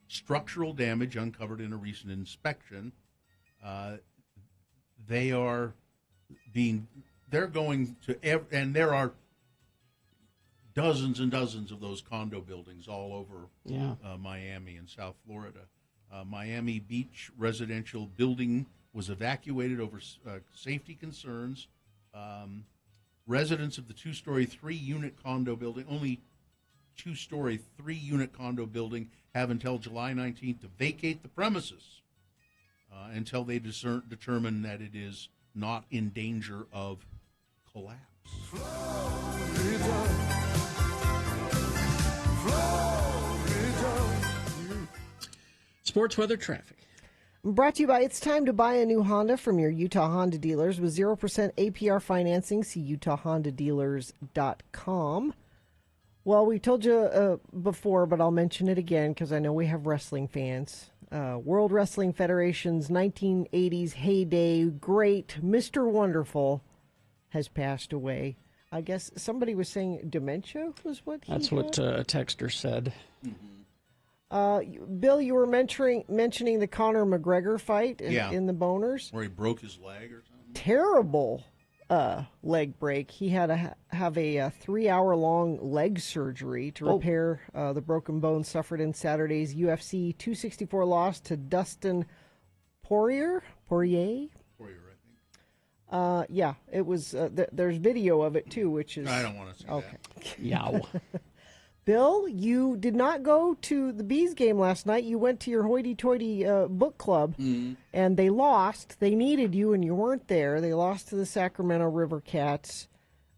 structural damage uncovered in a recent inspection. They're going to, and there are dozens and dozens of those condo buildings all over Miami and South Florida. Miami Beach residential building was evacuated over safety concerns. Residents of the two-story, three-unit condo building, only two-story, three-unit condo building, have until July 19th to vacate the premises until they determine that it is not in danger of collapse. Sports weather traffic. Brought to you by It's Time to Buy a New Honda from your Utah Honda dealers with 0% APR financing. See UtahHondaDealers.com. Well, we told you before, but I'll mention it again because I know we have wrestling fans. World Wrestling Federation's 1980s heyday great Mr. Wonderful has passed away. I guess somebody was saying dementia was what he That's had? what a texter said. Bill, you were mentioning the Conor McGregor fight in the Boners. Where he broke his leg or something? Terrible leg break. He had to have a 3-hour-long leg surgery to repair the broken bone suffered in Saturday's UFC 264 loss to Dustin Poirier, I think. Yeah, it was. There's video of it too, which is. I don't want to see that. Yow. Bill, you did not go to the Bees game last night. You went to your hoity-toity book club, and they lost. They needed you, and you weren't there. They lost to the Sacramento River Cats,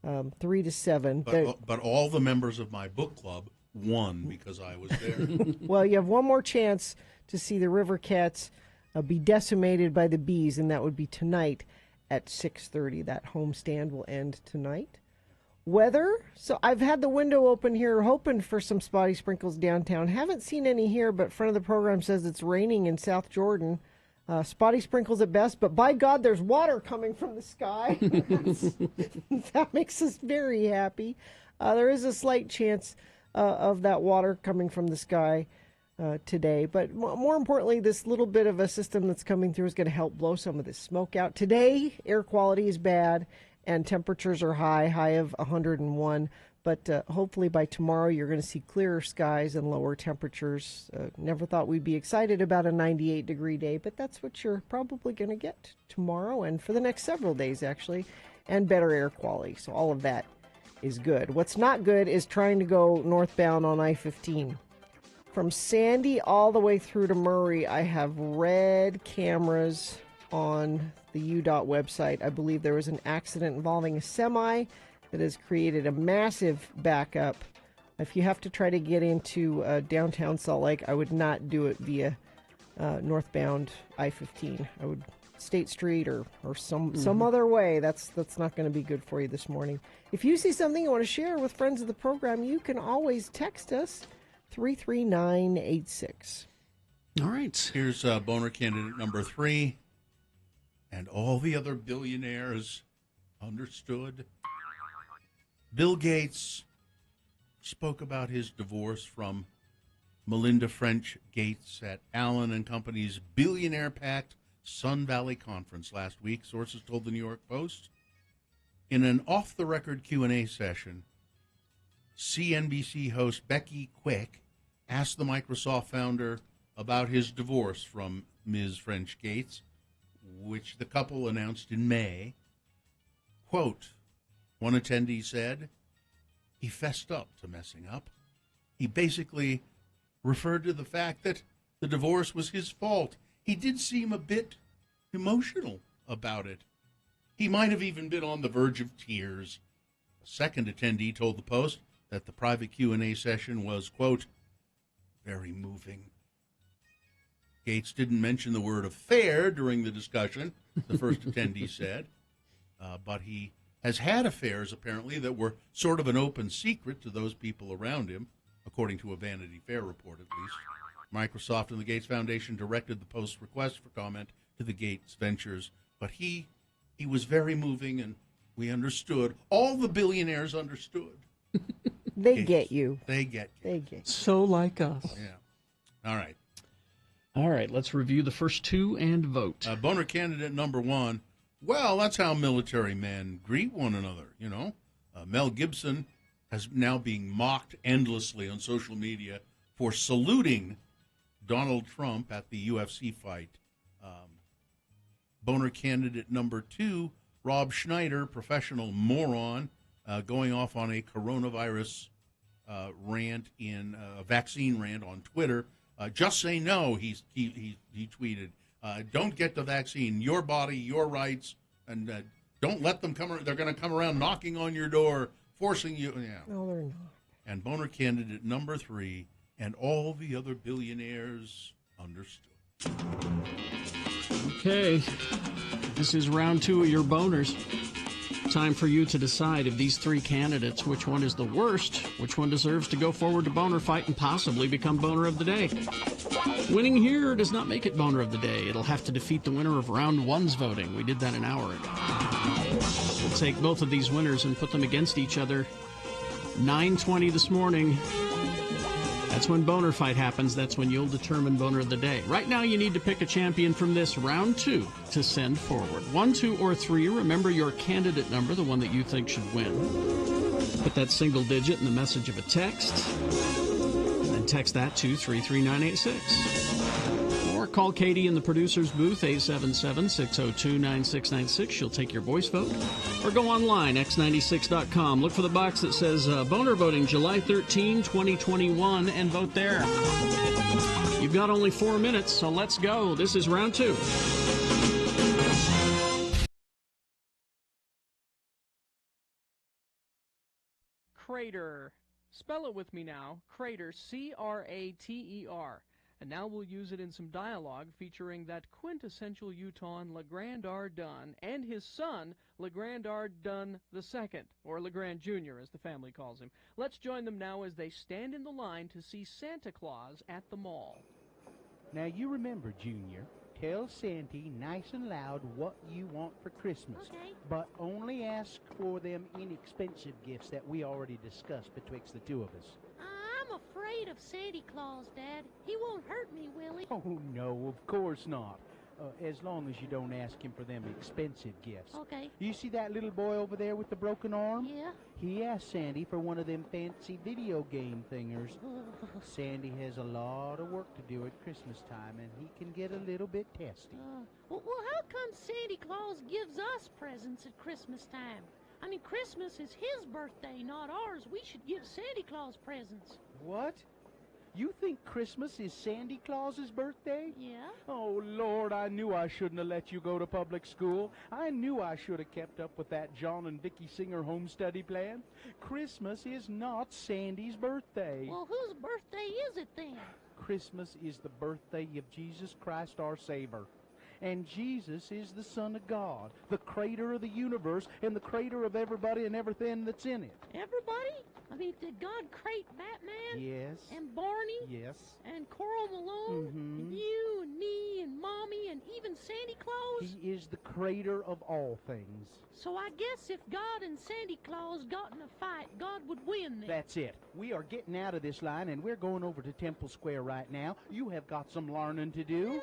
3-7. But all the members of my book club won because I was there. Well, you have one more chance to see the River Cats be decimated by the Bees, and that would be tonight at 6:30. That homestand will end tonight. Weather. So I've had the window open here hoping for some spotty sprinkles downtown. Haven't seen any here, but friend of the program says it's raining in South Jordan. Spotty sprinkles at best, but by God, there's water coming from the sky. That makes us very happy. There is a slight chance of that water coming from the sky today. But more importantly, this little bit of a system that's coming through is going to help blow some of this smoke out. Today, air quality is bad. And temperatures are high of 101. But hopefully by tomorrow you're going to see clearer skies and lower temperatures. Never thought we'd be excited about a 98-degree day, but that's what you're probably going to get tomorrow and for the next several days, actually, and better air quality. So all of that is good. What's not good is trying to go northbound on I-15. From Sandy all the way through to Murray, I have red cameras on the UDOT website. I believe there was an accident involving a semi that has created a massive backup. If you have to try to get into downtown Salt Lake, I would not do it via northbound I-15. I would State Street or some other way. That's not going to be good for you this morning. If you see something you want to share with friends of the program, you can always text us 33986. All right. Here's boner candidate number 3. And all the other billionaires understood. Bill Gates spoke about his divorce from Melinda French Gates at Allen and Company's billionaire-packed Sun Valley conference last week, sources told the New York Post. In an off-the-record Q&A session, CNBC host Becky Quick asked the Microsoft founder about his divorce from Ms. French Gates, which the couple announced in May. Quote, one attendee said, he fessed up to messing up. He basically referred to the fact that the divorce was his fault. He did seem a bit emotional about it. He might have even been on the verge of tears. A second attendee told the Post that the private Q&A session was, quote, very moving. Gates didn't mention the word affair during the discussion, the first attendee said, but he has had affairs, apparently, that were sort of an open secret to those people around him, according to a Vanity Fair report, at least. Microsoft and the Gates Foundation directed the Post's request for comment to the Gates Ventures, but he was very moving, and we understood. All the billionaires understood. They Gates. get you. They get you. They get you. So like us. Yeah. All right. All right, let's review the first two and vote. Boner candidate number one. Well, that's how military men greet one another, you know. Mel Gibson has now being mocked endlessly on social media for saluting Donald Trump at the UFC fight. Boner candidate number two, Rob Schneider, professional moron, going off on a coronavirus rant a vaccine rant on Twitter. Just say no, he tweeted. Don't get the vaccine. Your body, your rights, and don't let them come. They're going to come around knocking on your door, forcing you. Yeah. No, they're not. And Boner candidate number three, and all the other billionaires understood. Okay, this is round two of your boners. Time for you to decide of these three candidates, which one is the worst, which one deserves to go forward to boner fight and possibly become boner of the day. Winning here does not make it boner of the day. It'll have to defeat the winner of round one's voting. We did that an hour ago. We'll take both of these winners and put them against each other. 9:20 this morning. That's when boner fight happens. That's when you'll determine boner of the day. Right now, you need to pick a champion from this round two to send forward. 1, 2, or 3. Remember your candidate number, the one that you think should win. Put that single digit in the message of a text, and then text that to 33986. Or call Katie in the producer's booth, 877-602-9696. She'll take your voice vote. Or go online, x96.com. Look for the box that says Boner Voting July 13, 2021, and vote there. You've got only 4 minutes, so let's go. This is round two. Crater. Spell it with me now. Crater, C-R-A-T-E-R. And now we'll use it in some dialogue featuring that quintessential Utahn LeGrand R. Dunn and his son, LeGrand R. Dunn II, or LeGrand Jr., as the family calls him. Let's join them now as they stand in the line to see Santa Claus at the mall. Now you remember, Junior, tell Santy nice and loud what you want for Christmas. Okay. But only ask for them inexpensive gifts that we already discussed betwixt the two of us. I'm afraid of Santa Claus, Dad. He won't hurt me, will he? Oh, no, of course not. As long as you don't ask him for them expensive gifts. Okay. You see that little boy over there with the broken arm? Yeah. He asked Sandy for one of them fancy video game thingers. Sandy has a lot of work to do at Christmas time, and he can get a little bit testy. Well, how come Santa Claus gives us presents at Christmas time? I mean, Christmas is his birthday, not ours. We should give Santa Claus presents. What? You think Christmas is Sandy Claus's birthday? Yeah. Oh, Lord, I knew I shouldn't have let you go to public school. I knew I should have kept up with that John and Vicky Singer home study plan. Christmas is not Sandy's birthday. Well, whose birthday is it then? Christmas is the birthday of Jesus Christ our Savior. And Jesus is the Son of God, the creator of the universe, and the creator of everybody and everything that's in it. Everybody? I mean, did God create Batman? Yes. And Barney? Yes. And Coral Malone? And you and me and Mommy and even Santa Claus? He is the creator of all things. So I guess if God and Santa Claus got in a fight, God would win then. That's it. We are getting out of this line, and we're going over to Temple Square right now. You have got some learning to do.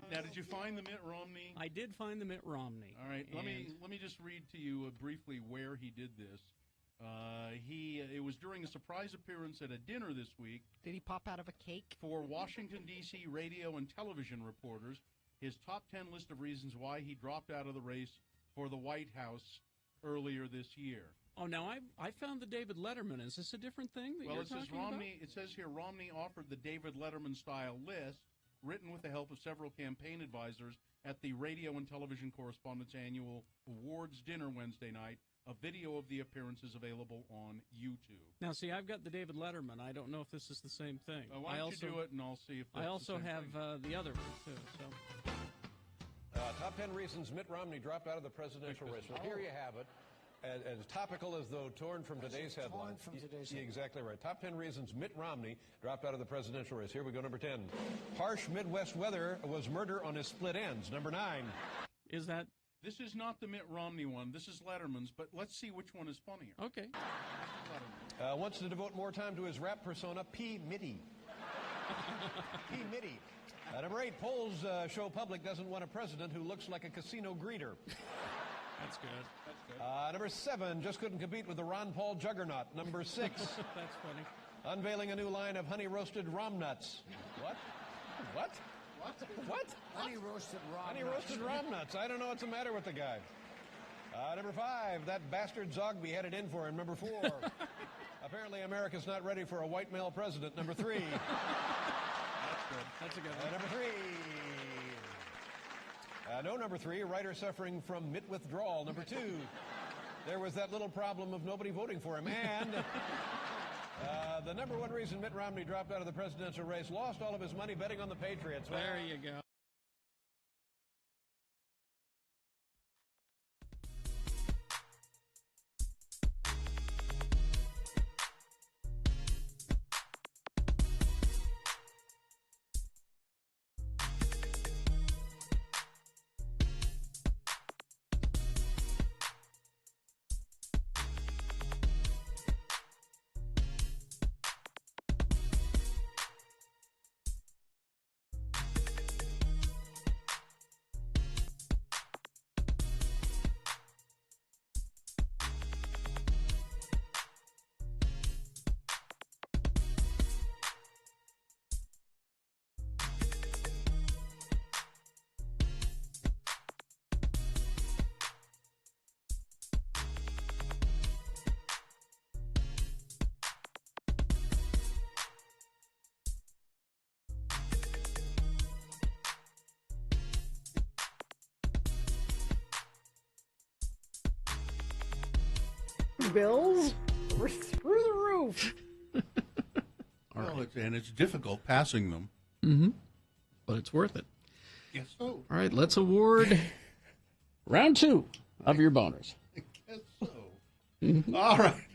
Yeah. Now, did you find the Mitt Romney? I did find the Mitt Romney. All right, let me just read to you briefly where he did this. It was during a surprise appearance at a dinner this week. Did he pop out of a cake? For Washington, D.C. radio and television reporters, his top 10 list of reasons why he dropped out of the race for the White House earlier this year. Oh, now I found the David Letterman. Is this a different thing that you're talking about? It says here Romney offered the David Letterman-style list, written with the help of several campaign advisors at the Radio and Television Correspondents Annual Awards dinner Wednesday night. A video of the appearance is available on YouTube. Now, see, I've got the David Letterman. I don't know if this is the same thing. Why don't you do it, and I'll see if that's I also the same have thing. the other one, too. So. Top 10 reasons Mitt Romney dropped out of the presidential race. Well, here you have it. As topical as though torn from today's headline. Exactly right. Top 10 reasons Mitt Romney dropped out of the presidential race. Here we go, number 10. Harsh Midwest weather was murder on his split ends. Number 9. Is that? This is not the Mitt Romney one. This is Letterman's, but let's see which one is funnier. Okay. Wants to devote more time to his rap persona, P. Mitty. P. Mitty. Number 8. Polls show public doesn't want a president who looks like a casino greeter. That's good. That's good. Number 7, just couldn't compete with the Ron Paul juggernaut. Number 6. That's funny. Unveiling a new line of honey-roasted Rom Nuts. What? What? What? Honey-roasted Rom Nuts. Honey-roasted Rom Nuts. I don't know what's the matter with the guy. Number 5, that bastard Zogby had it in for him. Number 4, apparently America's not ready for a white male president. Number 3. That's good. That's a good one. Number 3. No, number 3, writer suffering from mitt withdrawal. Number 2, there was that little problem of nobody voting for him. And the number 1 reason Mitt Romney dropped out of the presidential race, lost all of his money betting on the Patriots. There you go. Bills were through the roof. It's difficult passing them. Mm-hmm. But it's worth it. Yes. So. All right, let's award round 2 of your boners. I guess so. All right.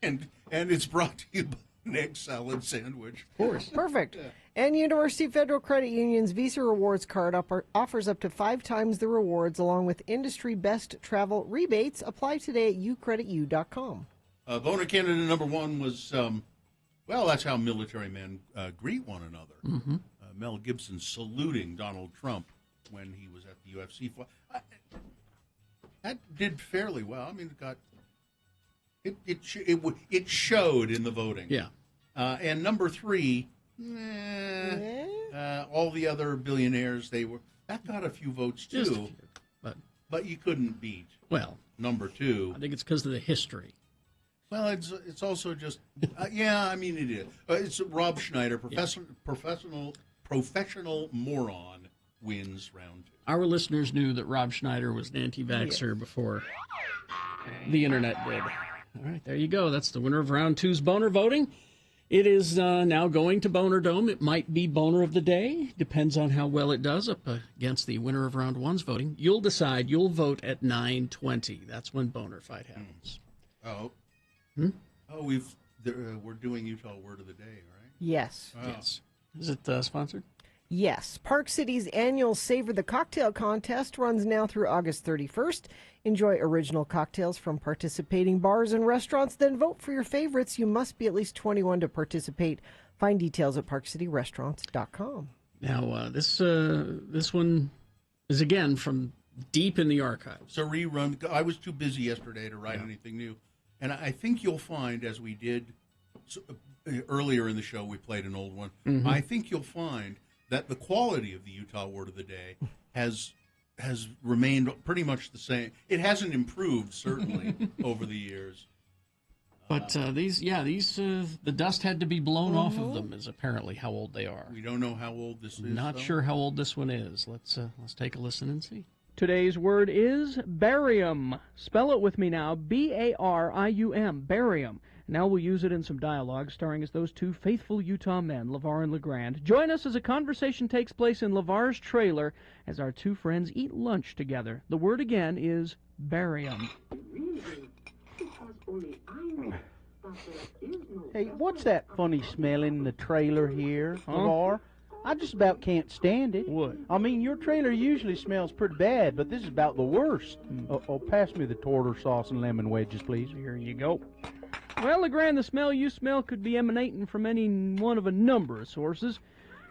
And it's brought to you by an egg salad sandwich. Of course. Perfect. And University Federal Credit Union's Visa Rewards card offers up to 5 times the rewards along with industry best travel rebates. Apply today at ucreditu.com. Boner candidate number 1 was, that's how military men greet one another. Mm-hmm. Mel Gibson saluting Donald Trump when he was at the UFC. That did fairly well. I mean, it showed in the voting. Yeah. And number 3, all the other billionaires, that got a few votes too. Just a few, but you couldn't beat. Well, number 2. I think it's because of the history. Well, it's also just I mean it is. It's Rob Schneider, professional moron, wins round 2. Our listeners knew that Rob Schneider was an anti-vaxxer before the internet did. All right, there you go. That's the winner of round 2's boner voting. It is now going to Boner Dome. It might be Boner of the Day. Depends on how well it does up against the winner of round 1's voting. You'll decide. You'll vote at 9:20. That's when Boner Fight happens. Oh. Hmm? Oh, we're doing Utah Word of the Day, right? Yes. Oh. Yes. Is it sponsored? Yes. Park City's annual Savor the Cocktail contest runs now through August 31st. Enjoy original cocktails from participating bars and restaurants, then vote for your favorites. You must be at least 21 to participate. Find details at parkcityrestaurants.com. Now, this one is, again, from deep in the archives. It's a rerun. I was too busy yesterday to write anything new. And I think you'll find, as we did earlier in the show, we played an old one. Mhm. I think you'll find that the quality of the Utah Word of the Day has remained pretty much the same. It hasn't improved, certainly, over the years. But the dust had to be blown off of them, is apparently how old they are. We don't know how old this is. Not though. sure how old this one is. Let's take a listen and see. Today's word is barium. Spell it with me now. B-A-R-I-U-M. Barium. Now we'll use it in some dialogue starring as those two faithful Utah men, LeVar and LeGrand. Join us as a conversation takes place in LeVar's trailer as our two friends eat lunch together. The word again is barium. Hey, what's that funny smell in the trailer here, LeVar? I just about can't stand it. What? I mean, your trailer usually smells pretty bad, but this is about the worst. Pass me the tartar sauce and lemon wedges, please. Here you go. Well, LeGrand, the smell you smell could be emanating from any one of a number of sources.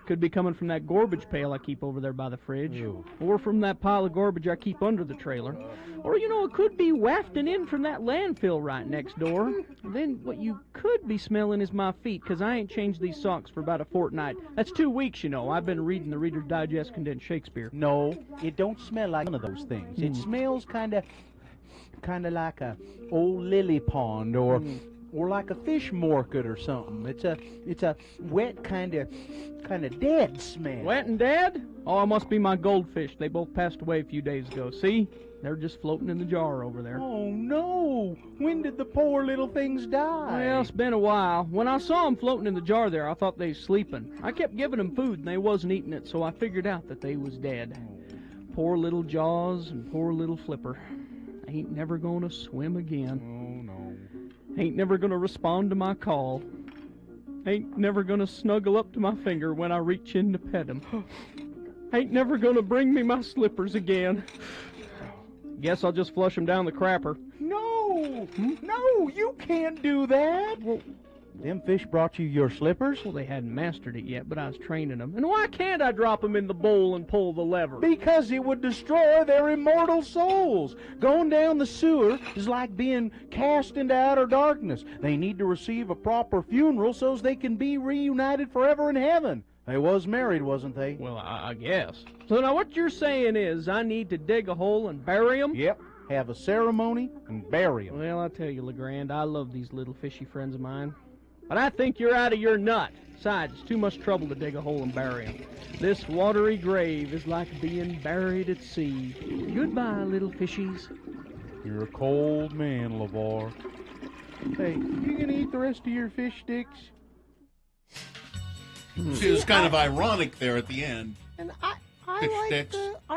Could be coming from that garbage pail I keep over there by the fridge. Ew. Or from that pile of garbage I keep under the trailer. Or, it could be wafting in from that landfill right next door. Then what you could be smelling is my feet, because I ain't changed these socks for about a fortnight. That's 2 weeks, I've been reading the Reader's Digest condensed Shakespeare. No, it don't smell like one of those things. It smells kind of like a old lily pond or like a fish market or something. It's a wet kind of dead smell. Wet and dead? Oh, it must be my goldfish. They both passed away a few days ago. See? They're just floating in the jar over there. Oh, no. When did the poor little things die? Well, it's been a while. When I saw them floating in the jar there, I thought they was sleeping. I kept giving them food, and they wasn't eating it, so I figured out that they was dead. Poor little Jaws and poor little Flipper. Ain't never gonna swim again. Oh, no. Ain't never gonna respond to my call. Ain't never gonna snuggle up to my finger when I reach in to pet him. Ain't never gonna bring me my slippers again. Guess I'll just flush them down the crapper. No! No, you can't do that! Well, them fish brought you your slippers? Well, they hadn't mastered it yet, but I was training them. And why can't I drop them in the bowl and pull the lever? Because it would destroy their immortal souls. Going down the sewer is like being cast into outer darkness. They need to receive a proper funeral so they can be reunited forever in heaven. They was married, wasn't they? Well, I guess. So now what you're saying is I need to dig a hole and bury them? Yep. Have a ceremony and bury them. Well, I tell you, LeGrand, I love these little fishy friends of mine. But I think you're out of your nut. Besides, it's too much trouble to dig a hole and bury him. This watery grave is like being buried at sea. Goodbye, little fishies. You're a cold man, LeVar. Hey, you gonna eat the rest of your fish sticks? See, it was kind of ironic there at the end. And I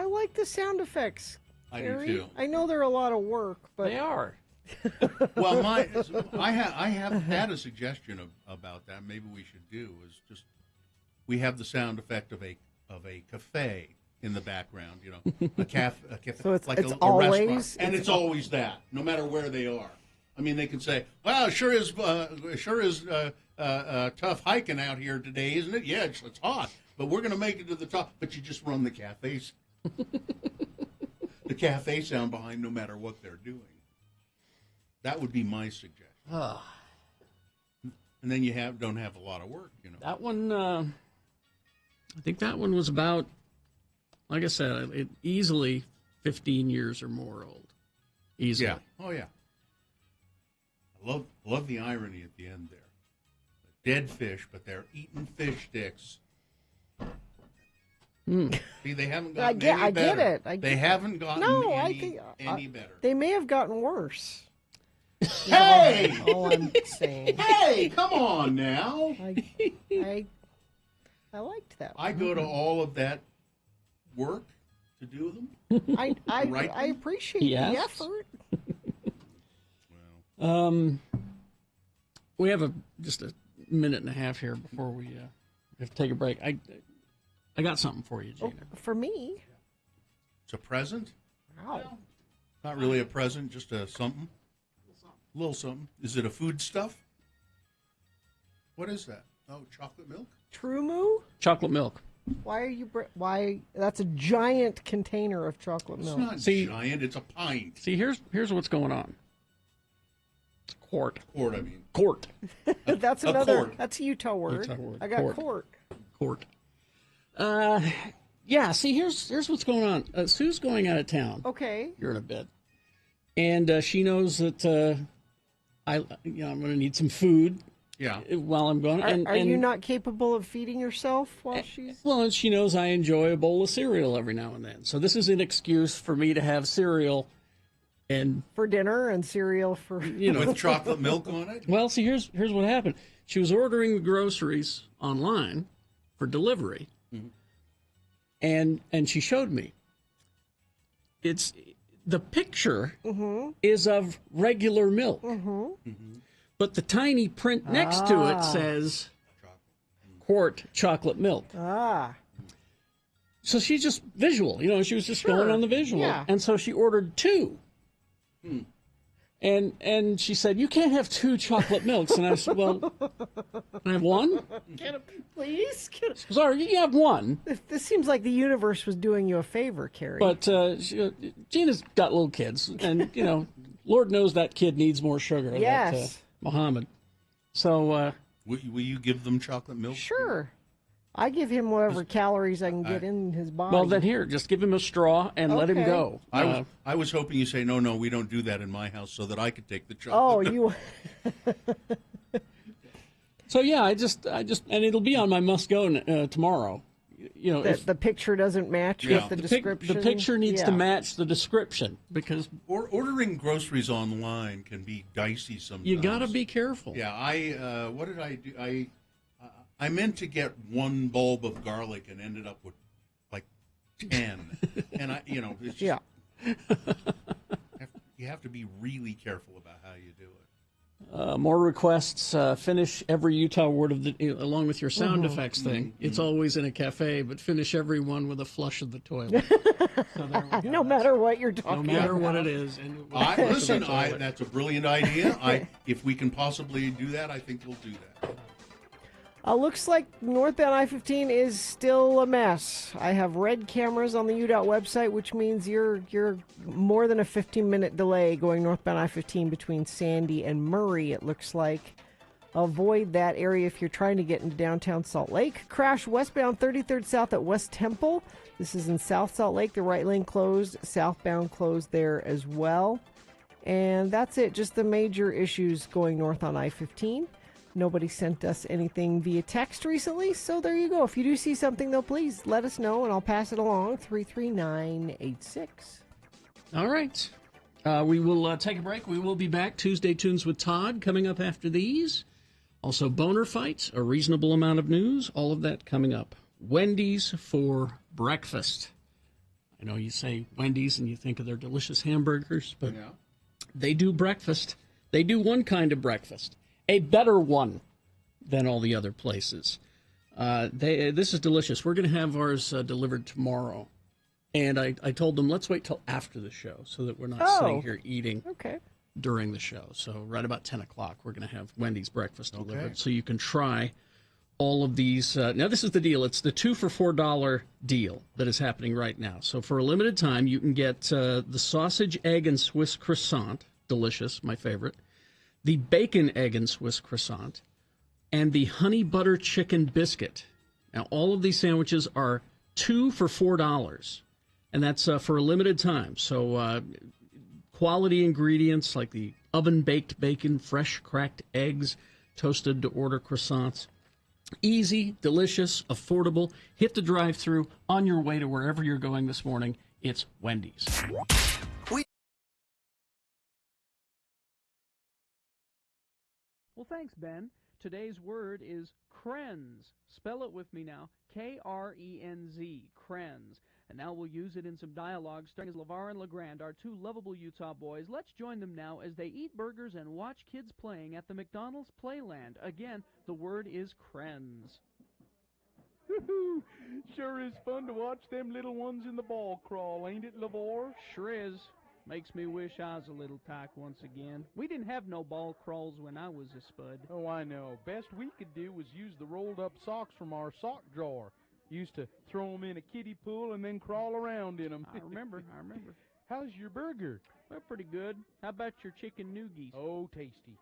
like the sound effects. I do Gary. too. I know they're a lot of work, but They are. Well, I have had a suggestion about that. Maybe we should do is just we have the sound effect of a cafe in the background. A cafe. So it's like a always restaurant, and it's always that, no matter where they are. I mean, they can say, "Well, it sure is tough hiking out here today, isn't it? Yeah, it's hot, but we're going to make it to the top." But you just run the cafes, the cafe sound behind, no matter what they're doing. That would be my suggestion. And then you don't have a lot of work, That one, I think that one was about, like I said, easily 15 years or more old. Easily. Yeah. Oh, yeah. I love the irony at the end there. Dead fish, but they're eating fish sticks. See, they haven't gotten any better. I get it. They haven't gotten any better. They may have gotten worse. Hey! All I'm saying. Hey, come on now. I liked that one. I go to all of that work to do them. I appreciate the effort. We have just a minute and a half here before we have to take a break. I got something for you, Gina. For me? It's a present? Wow. Not really a present, just a something. A little something. Is it a food stuff? What is that? Oh, chocolate milk? True Moo? Chocolate milk. Why are you? Why? That's a giant container of chocolate It's milk. not giant. It's a pint. See, here's what's going on. It's quart. Quart, I mean. Quart. That's a another. quart. That's a Utah word. Utah word. I got Quart. quart. Yeah. See, here's what's going on. Sue's going out of town. Okay. Here in a bit, and she knows that I'm going to need some food. Yeah. While I'm gone. Are you not capable of feeding yourself while she's? Well, and she knows I enjoy a bowl of cereal every now and then. So this is an excuse for me to have cereal, and for dinner and cereal for with chocolate milk on it. Well, see, here's what happened. She was ordering the groceries online for delivery, and she showed me. It's the picture is of regular milk, but the tiny print next to it says quart chocolate milk. So she's just visual, she was just going on the visual, and so she ordered 2. And she said, "You can't have 2 chocolate milks." And I said, "Well, can I have 1? Please? Sorry, you can have 1. This seems like the universe was doing you a favor, Carrie. But Gina's got little kids, and Lord knows that kid needs more sugar. Yes. That, Muhammad. So will you give them chocolate milk? Sure. I give him whatever calories I can get in his body. Well, then here, just give him a straw and let him go. I was hoping you say no, we don't do that in my house, so that I could take the chocolate. Oh, you. So yeah, I just, and it'll be on my must go tomorrow. The picture doesn't match with the description. The picture needs to match the description because ordering groceries online can be dicey sometimes. You got to be careful. Yeah, what did I do? I meant to get 1 bulb of garlic and ended up with like 10, and it's just, you have to be really careful about how you do it. More requests. Finish every Utah word of the along with your sound effects thing. It's always in a cafe, but finish every one with a flush of the toilet. No matter what you're talking about. No matter what it is. And that's a brilliant idea. If we can possibly do that, I think we'll do that. Looks like northbound I-15 is still a mess. I have red cameras on the UDOT website, which means you're more than a 15-minute delay going northbound I-15 between Sandy and Murray, it looks like. Avoid that area if you're trying to get into downtown Salt Lake. Crash westbound 33rd South at West Temple. This is in South Salt Lake. The right lane closed. Southbound closed there as well. And that's it. Just the major issues going north on I-15. Nobody sent us anything via text recently, so there you go. If you do see something, though, please let us know, and I'll pass it along, 33986. All right. We will take a break. We will be back. Tuesday Tunes with Todd coming up after these. Also, Boner Fight, a reasonable amount of news, all of that coming up. Wendy's for breakfast. I know you say Wendy's and you think of their delicious hamburgers, but they do breakfast. They do one kind of breakfast. A better one than all the other places. This is delicious. We're going to have ours delivered tomorrow. And I told them, let's wait till after the show so that we're not sitting here eating during the show. So right about 10 o'clock, we're going to have Wendy's breakfast delivered. So you can try all of these. Now, this is the deal. It's the 2 for $4 deal that is happening right now. So for a limited time, you can get the sausage, egg, and Swiss croissant. Delicious, my favorite. The bacon, egg, and Swiss croissant, and the honey butter chicken biscuit. Now, all of these sandwiches are 2 for $4, and that's for a limited time. So quality ingredients like the oven-baked bacon, fresh cracked eggs, toasted-to-order croissants. Easy, delicious, affordable. Hit the drive-thru on your way to wherever you're going this morning. It's Wendy's. Well, thanks, Ben. Today's word is krenz. Spell it with me now. K-R-E-N-Z, krenz. And now we'll use it in some dialogue, starting as LeVar and LeGrand, our 2 lovable Utah boys. Let's join them now as they eat burgers and watch kids playing at the McDonald's Playland. Again, the word is krenz. Woo-hoo! Sure is fun to watch them little ones in the ball crawl, ain't it, LeVar? Sure is. Makes me wish I was a little tyke once again. We didn't have no ball crawls when I was a spud. Oh, I know. Best we could do was use the rolled up socks from our sock drawer. Used to throw 'em in a kiddie pool and then crawl around in 'em. I remember. How's your burger? Well, pretty good. How about your chicken noogies? Oh, tasty.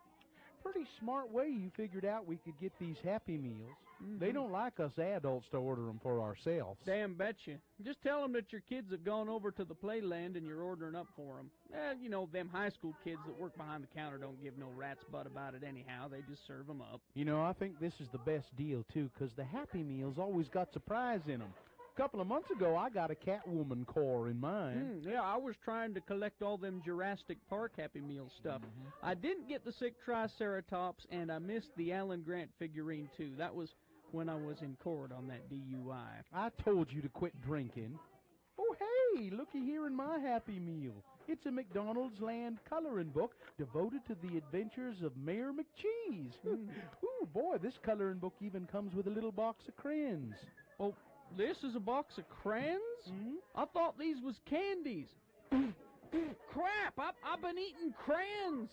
Pretty smart way you figured out we could get these Happy Meals. They don't like us adults to order them for ourselves. Damn betcha. Just tell them that your kids have gone over to the playland and you're ordering up for them. You know, them high school kids that work behind the counter don't give no rat's butt about it anyhow. They just serve them up. You know, I think this is the best deal, too, 'cause the Happy Meals always got surprise in them. A couple of months ago, I got a Catwoman core in mine. Yeah, I was trying to collect all them Jurassic Park Happy Meal stuff. I didn't get the sick Triceratops, and I missed the Alan Grant figurine, too. That was when I was in court on that DUI. I told you to quit drinking. Oh, hey, looky here in my Happy Meal. It's a McDonald's Land coloring book devoted to the adventures of Mayor McCheese. Ooh, boy, this coloring book even comes with a little box of crayons. Oh, this is a box of crayons? I thought these was candies. Crap, I've been eating crayons.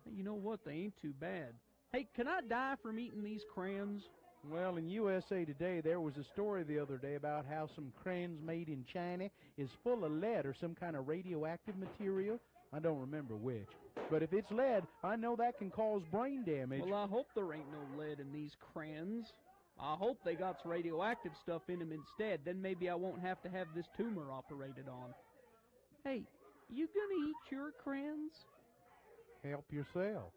You know what, they ain't too bad. Hey, can I die from eating these crayons? Well, in USA Today, there was a story the other day about how some crayons made in China is full of lead or some kind of radioactive material. I don't remember which. But if it's lead, I know that can cause brain damage. Well, I hope there ain't no lead in these crayons. I hope they got some radioactive stuff in them instead. Then maybe I won't have to have this tumor operated on. Hey, you gonna eat your crayons? Help yourself.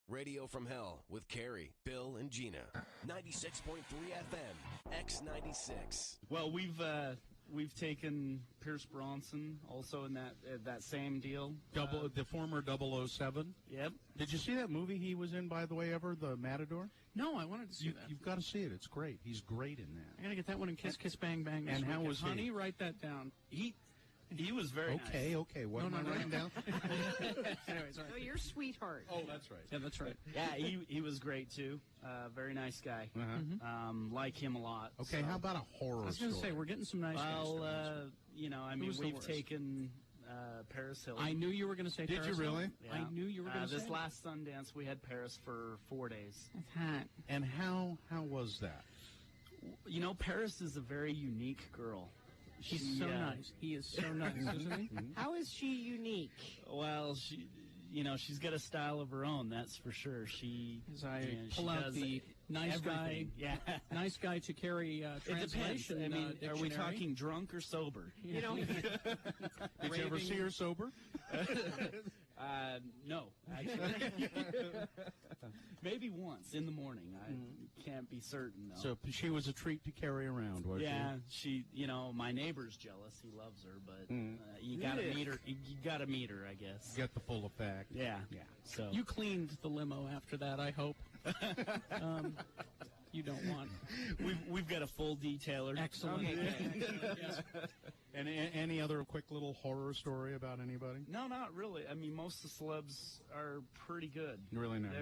Radio from Hell with Carrie, Bill, and Gina. 96.3 FM, X96. Well, we've taken Pierce Bronson also in that same deal. The former 007. Yep. Did you see that movie he was in, by the way, ever, The Matador? No, I wanted to see that. You've got to see it. It's great. He's great in that. I got to get that one in Kiss Kiss Bang Bang. And how was Honey, he? write that down. He was very nice. Okay. What am I writing down? Anyways, all right. Oh, you're a sweetheart. Oh, that's right. Yeah, that's right. Yeah, he was great too. Very nice guy. Like him a lot. Okay, so. how about a horror I was going to story? say, we're getting some nice guys. Well, we've taken Paris Hilton. I knew you were going to say Did Paris you really? Hilton. Yeah. I knew you were going to say this it. last Sundance, we had Paris for 4 days. That's hot. And how was that? You know, Paris is a very unique girl. She's so nice. He is so nice, isn't he? How is she unique? Well, she's got a style of her own, that's for sure. As I pull out the nice everything. nice guy to carry It depends. translation. I mean, are we dictionary. talking drunk or sober? You know, Did you ever see her sober? No, actually. Maybe once in the morning. I can't be certain, though. So she was a treat to carry around, was she? My neighbor's jealous. He loves her, but you gotta meet her. You gotta meet her, I guess. Get the full effect. Yeah. So You cleaned the limo after that, I hope. You don't want. We've got a full detailer. Excellent. Yes. And any other quick little horror story about anybody? No, not really. I mean, most of the celebs are pretty good. Really nice.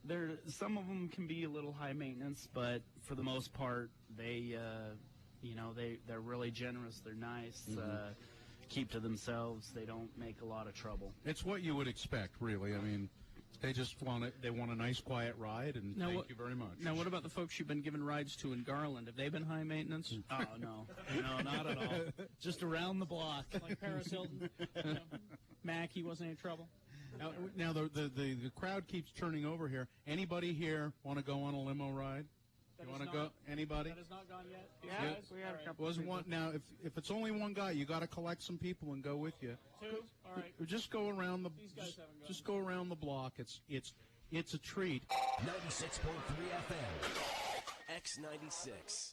They're some of them can be a little high maintenance, but for the most part, they're really generous. They're nice. Keep to themselves. They don't make a lot of trouble. It's what you would expect, really. I mean, they just want it. They want a nice, quiet ride, and thank you very much. Now, what about the folks you've been given rides to in Garland? Have they been high maintenance? Oh, no, not at all. Just around the block. Like Paris Hilton? Mac, he wasn't any trouble? Now the crowd keeps turning over here. Anybody here want to go on a limo ride? You want to go? Anybody? That has not gone yet? Yeah, we have a couple. Wasn't one. Now, if it's only one guy, you got to collect some people and go with you. Two? All right. Just go around the. These guys haven't gone. Just go around the block. It's a treat. 96.3 FM, X96.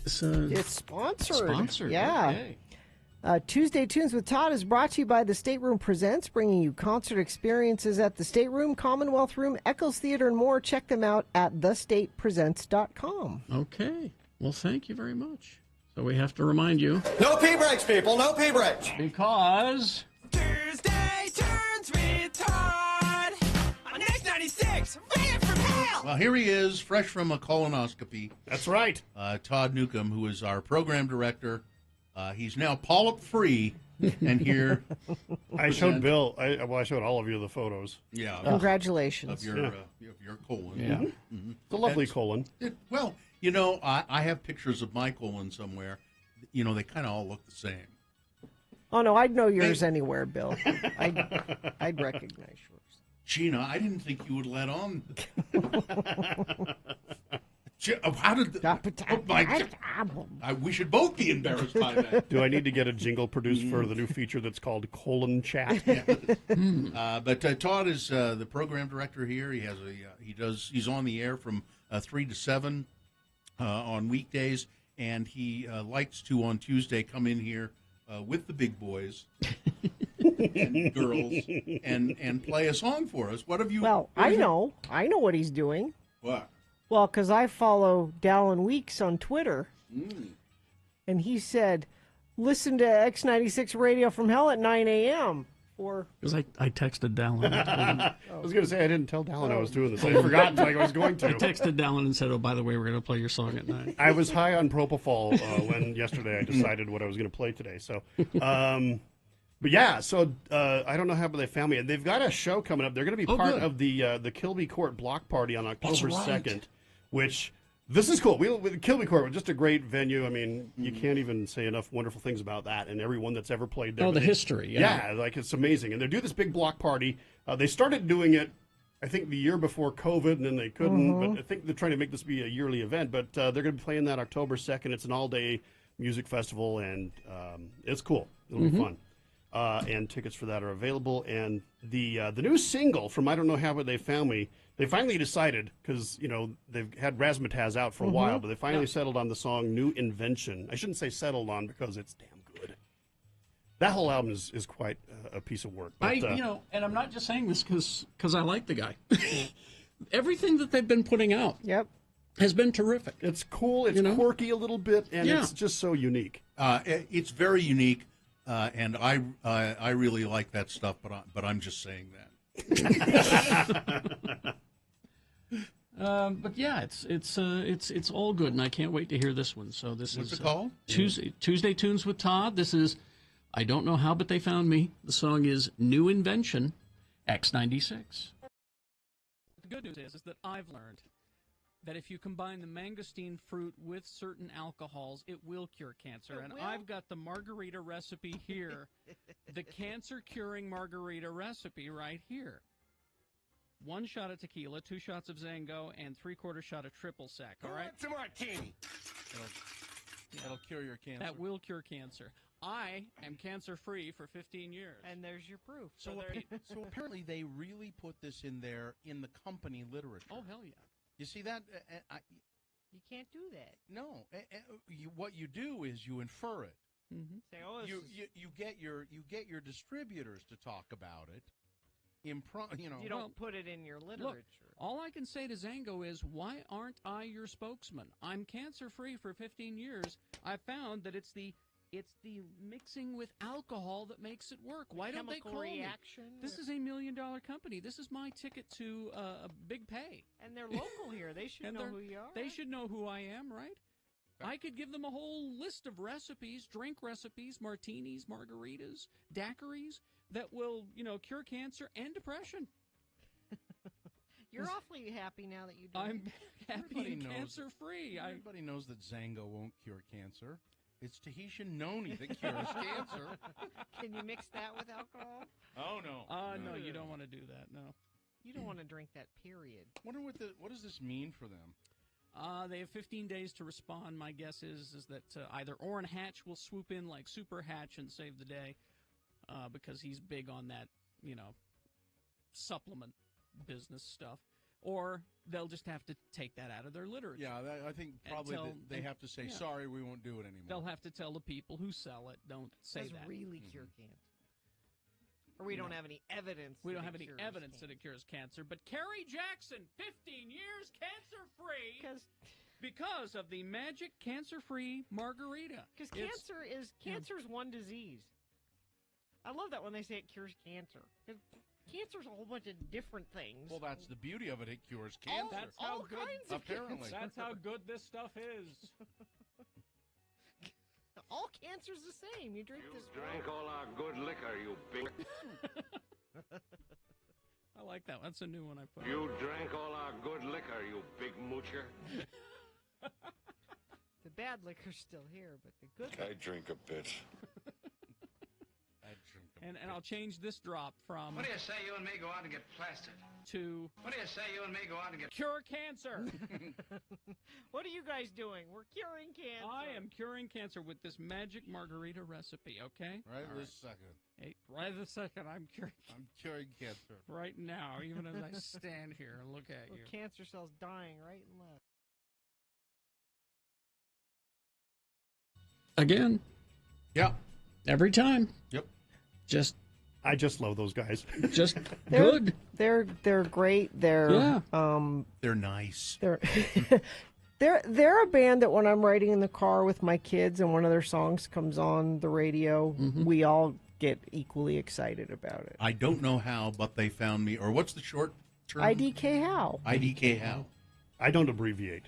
It's sponsored. Sponsored. Yeah. Okay. Tuesday Tunes with Todd is brought to you by the Stateroom Presents, bringing you concert experiences at the Stateroom, Commonwealth Room, Eccles Theater, and more. Check them out at thestatepresents.com. Okay. Well, thank you very much. So we have to remind you. No pee breaks, people. No pee breaks. Because Tuesday Turns with Todd on X96 Radio from Hell. Well, here he is, fresh from a colonoscopy. That's right. Todd Newcomb, who is our program director. He's now polyp-free, and here... I showed Bill, I showed all of you the photos. Yeah. Congratulations. Of your colon. Yeah. Mm-hmm. It's a lovely colon. Well, I have pictures of my colon somewhere. They kind of all look the same. Oh, no, I'd know yours anywhere, Bill. I'd recognize yours. Gina, I didn't think you would let on. How did we should both be embarrassed by that. Do I need to get a jingle produced for the new feature that's called Colon Chat? But Todd is the program director here. He has he's on the air from 3 to 7 on weekdays, and he likes to on Tuesday come in here with the big boys and girls and play a song for us. What have you? Well, I know what he's doing. What? Well, because I follow Dallin Weeks on Twitter, and he said, listen to X96 Radio from Hell at 9 a.m. Because I texted Dallin. I was going to say, I didn't tell Dallin I was doing this. I forgot until I was going to. I texted Dallin and said, oh, by the way, we're going to play your song at 9. I was high on propofol when yesterday I decided what I was going to play today. So, but yeah, so I don't know how they found me. And they've got a show coming up. They're going to be part of the Kilby Court Block Party on October 2nd, which... This is cool. With Kilby Court, just a great venue. I mean, you can't even say enough wonderful things about that and everyone that's ever played there. Oh, the history, yeah. Yeah, like it's amazing. And they do this big block party. They started doing it, I think, the year before COVID, and then they couldn't. But I think they're trying to make this be a yearly event. But they're going to be playing that October 2nd. It's an all-day music festival, and it's cool. It'll be fun. And tickets for that are available. And the new single from I Don't Know How But They Found Me, they finally decided, because, they've had Razzmatazz out for a while, but they finally settled on the song New Invention. I shouldn't say settled on because it's damn good. That whole album is quite a piece of work. But, and I'm not just saying this because I like the guy. Everything that they've been putting out has been terrific. It's cool. It's quirky a little bit, and it's just so unique. It's very unique, and I really like that stuff, but I'm just saying that. But yeah, it's all good, and I can't wait to hear this one. So this What's is it called? Tuesday Tunes with Todd. This is I Don't Know How But They Found Me. The song is New Invention, X96. The good news is that I've learned that if you combine the mangosteen fruit with certain alcohols, it will cure cancer. And I've got the margarita recipe here, the cancer-curing margarita recipe right here. 1 shot of tequila, 2 shots of Zango, and 3/4 shot of triple sec, all right? It's a martini. That'll cure your cancer. That will cure cancer. I am cancer-free for 15 years. And there's your proof. So apparently they really put this in the company literature. Oh, hell yeah. You see that? You can't do that. No. What you do is you infer it. Mm-hmm. Say, oh, you get your distributors to talk about it. You don't put it in your literature. Look, all I can say to Zango is, why aren't I your spokesman? I'm cancer-free for 15 years. I found that it's the mixing with alcohol that makes it work. Why don't they call reaction? me? This is $1 million company. This is my ticket to a big pay. And they're local here. They should know who you are. They should know who I am, right? I could give them a whole list of recipes, drink recipes, martinis, margaritas, daiquiris that will, cure cancer and depression. You're awfully happy now that you do. I'm happy and cancer-free. Everybody knows that Zango won't cure cancer. It's Tahitian noni that cures cancer. Can you mix that with alcohol? Oh, no. No, you don't want to do that, no. You don't want to drink that, period. Wonder what does this mean for them? They have 15 days to respond. My guess is that either Orrin Hatch will swoop in like Super Hatch and save the day because he's big on that, supplement business stuff. or they'll just have to take that out of their literature. Yeah, I think probably they have to say, sorry, we won't do it anymore. They'll have to tell the people who sell it, don't say that. Really cure cancer. Or we don't have any evidence. We don't have any evidence that it cures cancer. But Carrie Jackson, 15 years cancer-free because of the magic cancer-free margarita. Because cancer's one disease. I love that when they say it cures cancer. Cancer's a whole bunch of different things. Well, that's the beauty of it. It cures cancer. That's how all good. kinds of Apparently, that's how good this stuff is. All cancer's the same. You drink this. Drank all our good liquor, you big. I like that. That's a new one I put. You drank all our good liquor, you big moocher. The bad liquor's still here, but the good. I drink a bit. And I'll change this drop from. What do you say you and me go out and get plastered? To. What do you say you and me go out and get cure cancer? What are you guys doing? We're curing cancer. I am curing cancer with this magic margarita recipe. Okay. Right this second. Hey, right this second, I'm curing cancer right now, even as I stand here and look at you. Cancer cells dying right and left. Again. Yeah. Every time. Yep. I just love those guys. Just good. They're great. They're they're nice. They're a band that when I'm riding in the car with my kids and one of their songs comes on the radio, we all get equally excited about it. I don't know how, but they found me. Or what's the short term? IDK How. IDK How. I don't abbreviate.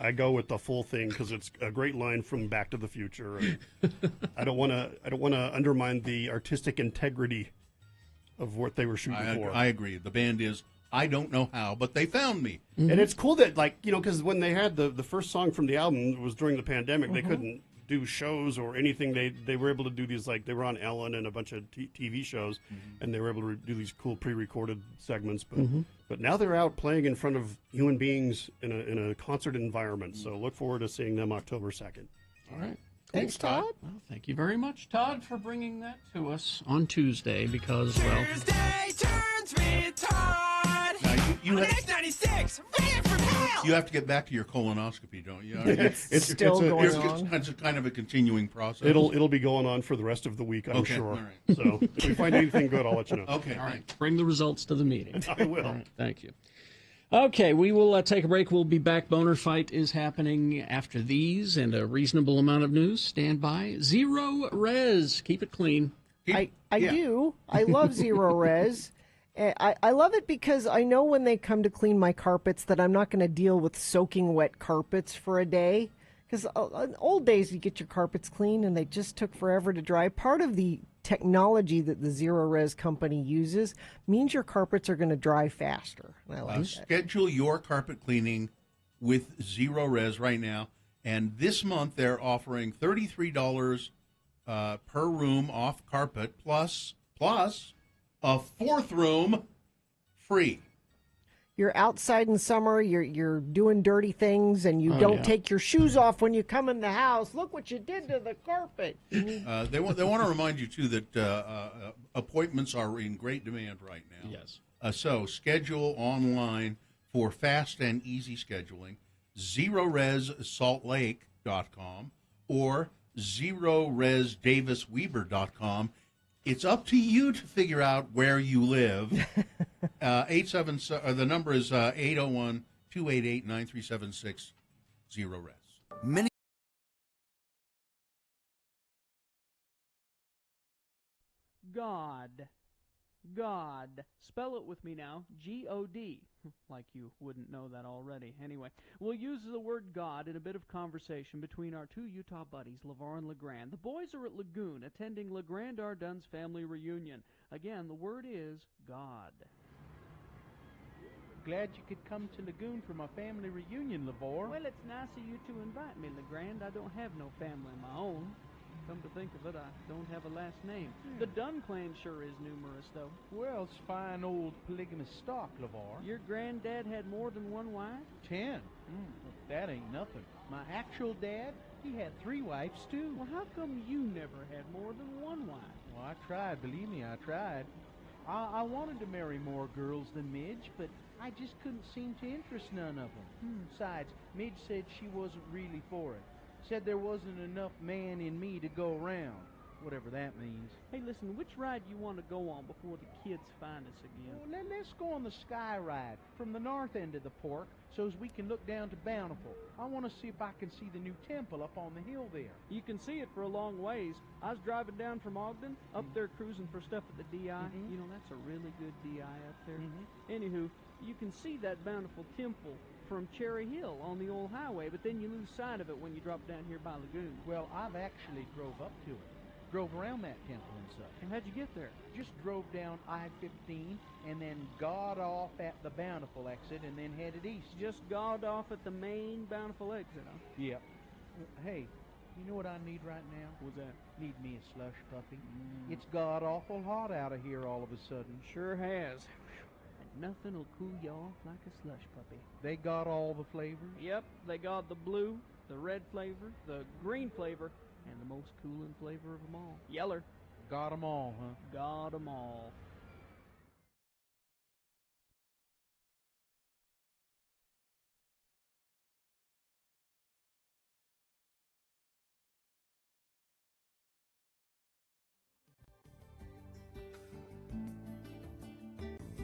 I go with the full thing because it's a great line from Back to the Future. And I don't want to undermine the artistic integrity of what they were shooting for. I agree. The band is I don't know how, but they found me. And it's cool that because when they had the first song from the album was during the pandemic, they couldn't do shows or anything. They were able to do these they were on Ellen and a bunch of TV shows, and they were able to do these cool pre-recorded segments. But now they're out playing in front of human beings in a concert environment. So look forward to seeing them October 2nd. All right. Thanks, Todd. Well, thank you very much, Todd, for bringing that to us on Tuesday because, well... Tuesday turns retard. Now, you on X96, Van from Hell. You have to get back to your colonoscopy, don't you? It's still going on. It's kind of a continuing process. It'll be going on for the rest of the week, I'm sure. All right. So if we find anything good, I'll let you know. Okay. All right. Bring the results to the meeting. I will. All right. Thank you. Okay, we will take a break. We'll be back. Boner Fight is happening after these and a reasonable amount of news. Stand by. Zero Res. Keep it clean. I do. I love Zero Res. I love it because I know when they come to clean my carpets that I'm not going to deal with soaking wet carpets for a day. Because in old days, you get your carpets clean and they just took forever to dry. Part of the technology that the Zero Res company uses means your carpets are going to dry faster. And I like that. Schedule your carpet cleaning with Zero Res right now. And this month, they're offering $33 per room off carpet plus a fourth room free. You're outside in summer, you're doing dirty things, and you don't take your shoes off when you come in the house. Look what you did to the carpet. They want to remind you, too, that appointments are in great demand right now. Yes. So schedule online for fast and easy scheduling, ZeroResSaltLake.com or ZeroResDavisWeber.com. It's up to you to figure out where you live. The number is 801-288-9376, Zero Res. Many God. Spell it with me now. G-O-D. Like you wouldn't know that already. Anyway, we'll use the word God in a bit of conversation between our two Utah buddies, LeVar and LeGrand. The boys are at Lagoon attending LeGrand Ardun's family reunion. Again, the word is God. Glad you could come to Lagoon for my family reunion, LeVar. Well, it's nice of you to invite me, LeGrand. I don't have no family of my own. Come to think of it, I don't have a last name. The Dunn clan sure is numerous, though. Well, it's fine old polygamous stock, LeVar. Your granddad had more than one wife? 10. That ain't nothing. My actual dad, he had 3 wives, too. Well, how come you never had more than one wife? Well, I tried. Believe me, I tried. I wanted to marry more girls than Midge, but I just couldn't seem to interest none of them. Besides, Midge said she wasn't really for it. Said there wasn't enough man in me to go around, whatever that means. Hey, listen, which ride you want to go on before the kids find us again? Well, let's go on the Sky Ride from the north end of the park so as we can look down to Bountiful. I want to see if I can see the new temple up on the hill there. You can see it for a long ways. I was driving down from Ogden, up there cruising for stuff at the DI. You know, that's a really good DI up there. Anywho, you can see that Bountiful Temple from Cherry Hill on the old highway, but then you lose sight of it when you drop down here by Lagoon. Well, I've actually drove up to it. Drove around that temple and such. And how'd you get there? Just drove down I-15 and then got off at the Bountiful exit and then headed east. Just got off at the main Bountiful exit, huh? Yep. Hey, you know what I need right now? What's that? Need me a slush puppy. It's god awful hot out of here all of a sudden. Sure has. And nothing will cool you off like a slush puppy. They got all the flavors? Yep, they got the blue, the red flavor, the green flavor, and the most cooling flavor of them all. Yeller. Got 'em all, huh? Got 'em all.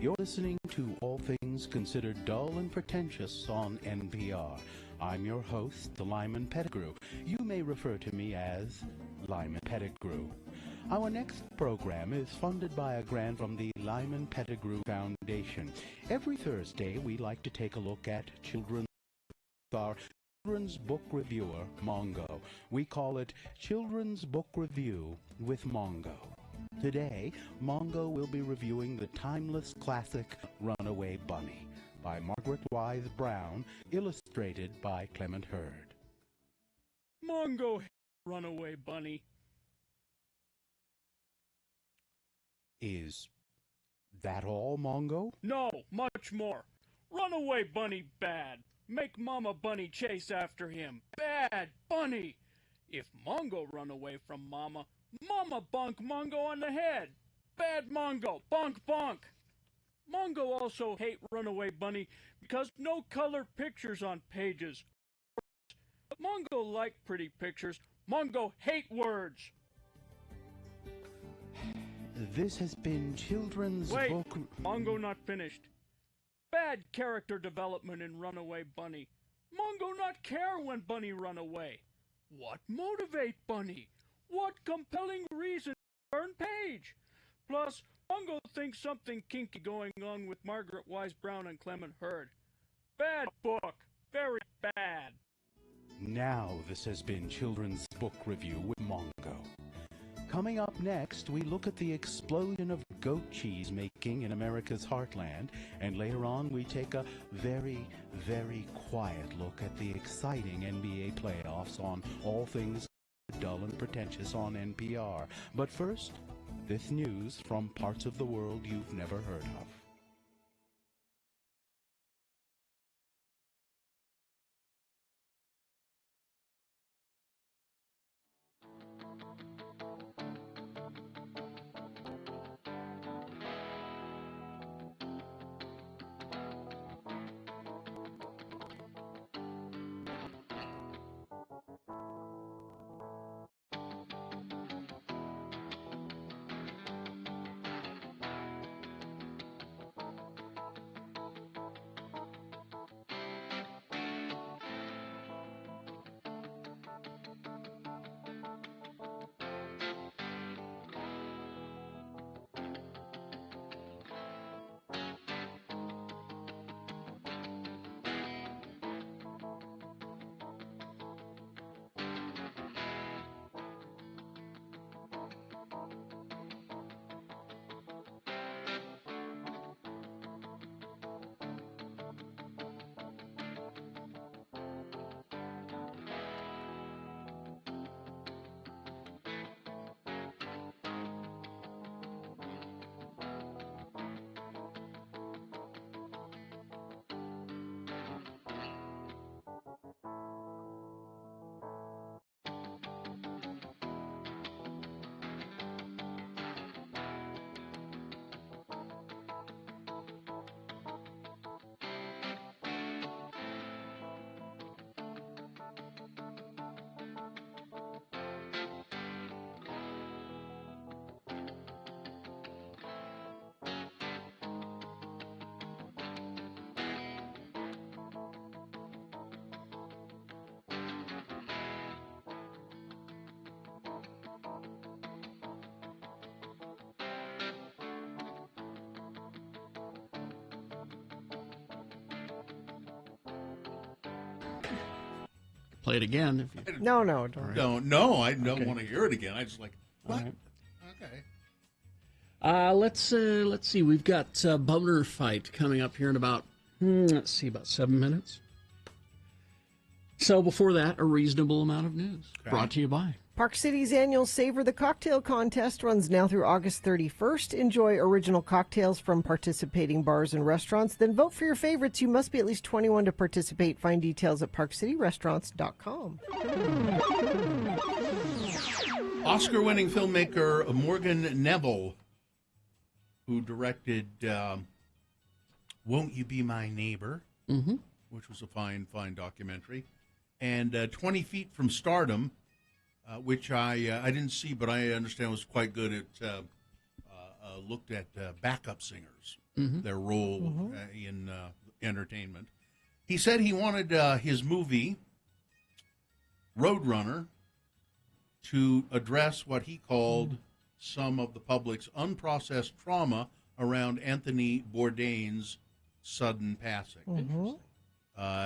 You're listening to All Things Considered Dull and Pretentious on NPR. I'm your host, the Lyman Pettigrew. You may refer to me as Lyman Pettigrew. Our next program is funded by a grant from the Lyman Pettigrew Foundation. Every Thursday, we like to take a look at children's book reviewer, Mongo. We call it Children's Book Review with Mongo. Today, Mongo will be reviewing the timeless classic Runaway Bunny by Margaret Wise Brown, illustrated by Clement Hurd. Mongo, Runaway Bunny. Is that all, Mongo? No, much more. Runaway Bunny bad. Make Mama Bunny chase after him. Bad Bunny. If Mongo run away from Mama, Mama bonk Mongo on the head. Bad Mongo, bonk bonk. Mongo also hate Runaway Bunny because no color pictures on pages. Mongo like pretty pictures. Mongo hate words. This has been Children's Wait, Book... Mongo not finished. Bad character development in Runaway Bunny. Mongo not care when Bunny run away. What motivate Bunny? What compelling reason to turn page? Plus, Mongo thinks something kinky going on with Margaret Wise Brown and Clement Hurd. Bad book. Very bad. Now this has been Children's Book Review with Mongo. Coming up next, we look at the explosion of goat cheese making in America's heartland, and later on we take a very, very quiet look at the exciting NBA playoffs on All Things Dull and Pretentious on NPR. But first, this news from parts of the world you've never heard of. play it again. If you... No, don't. No, I don't want to hear it again. I just like, what? Right. Okay. Let's see. We've got Boner Fight coming up here in about, about 7 minutes. So before that, a reasonable amount of news. Okay. Brought to you by Park City's annual Savor the Cocktail contest runs now through August 31st. Enjoy original cocktails from participating bars and restaurants. Then vote for your favorites. You must be at least 21 to participate. Find details at parkcityrestaurants.com. Oscar-winning filmmaker Morgan Neville, who directed Won't You Be My Neighbor, which was a fine documentary, and 20 Feet from Stardom, which I didn't see, but I understand was quite good. It looked at backup singers, their role in entertainment. He said he wanted his movie, Roadrunner, to address what he called some of the public's unprocessed trauma around Anthony Bourdain's sudden passing.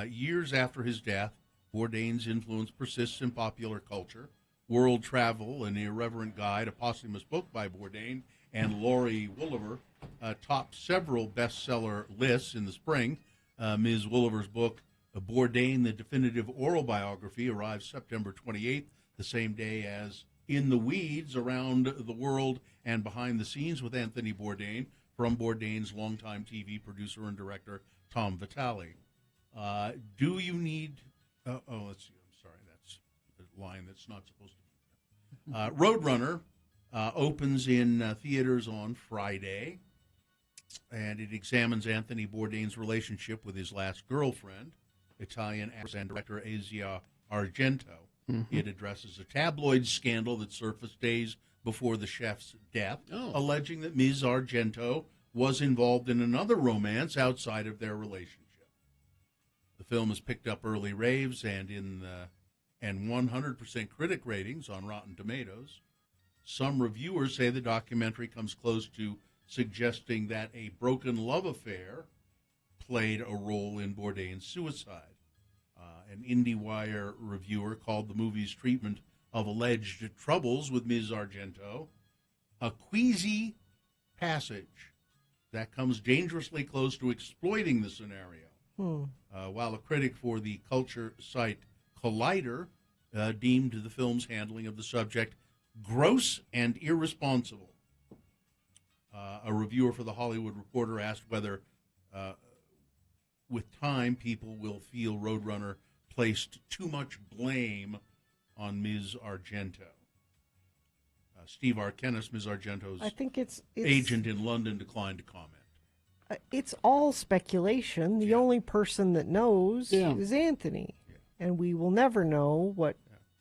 Years after his death, Bourdain's influence persists in popular culture. World Travel, An Irreverent Guide, a posthumous book by Bourdain, and Laurie Woolever topped several bestseller lists in the spring. Ms. Woolever's book, Bourdain, the Definitive Oral Biography, arrives September 28th, the same day as In the Weeds, Around the World and Behind the Scenes with Anthony Bourdain, from Bourdain's longtime TV producer and director, Tom Vitale. Do you need... let's see. I'm sorry. That's a line that's not supposed to be. Roadrunner opens in theaters on Friday, and it examines Anthony Bourdain's relationship with his last girlfriend, Italian actress and director Asia Argento. It addresses a tabloid scandal that surfaced days before the chef's death, alleging that Ms. Argento was involved in another romance outside of their relationship. The film has picked up early raves and 100% critic ratings on Rotten Tomatoes. Some reviewers say the documentary comes close to suggesting that a broken love affair played a role in Bourdain's suicide. An IndieWire reviewer called the movie's treatment of alleged troubles with Ms. Argento a queasy passage that comes dangerously close to exploiting the scenario. While a critic for the culture site Collider deemed the film's handling of the subject gross and irresponsible. A reviewer for The Hollywood Reporter asked whether, with time, people will feel Roadrunner placed too much blame on Ms. Argento. Steve Arkenis, Ms. Argento's agent in London, declined to comment. It's all speculation. The only person that knows is Anthony. And we will never know what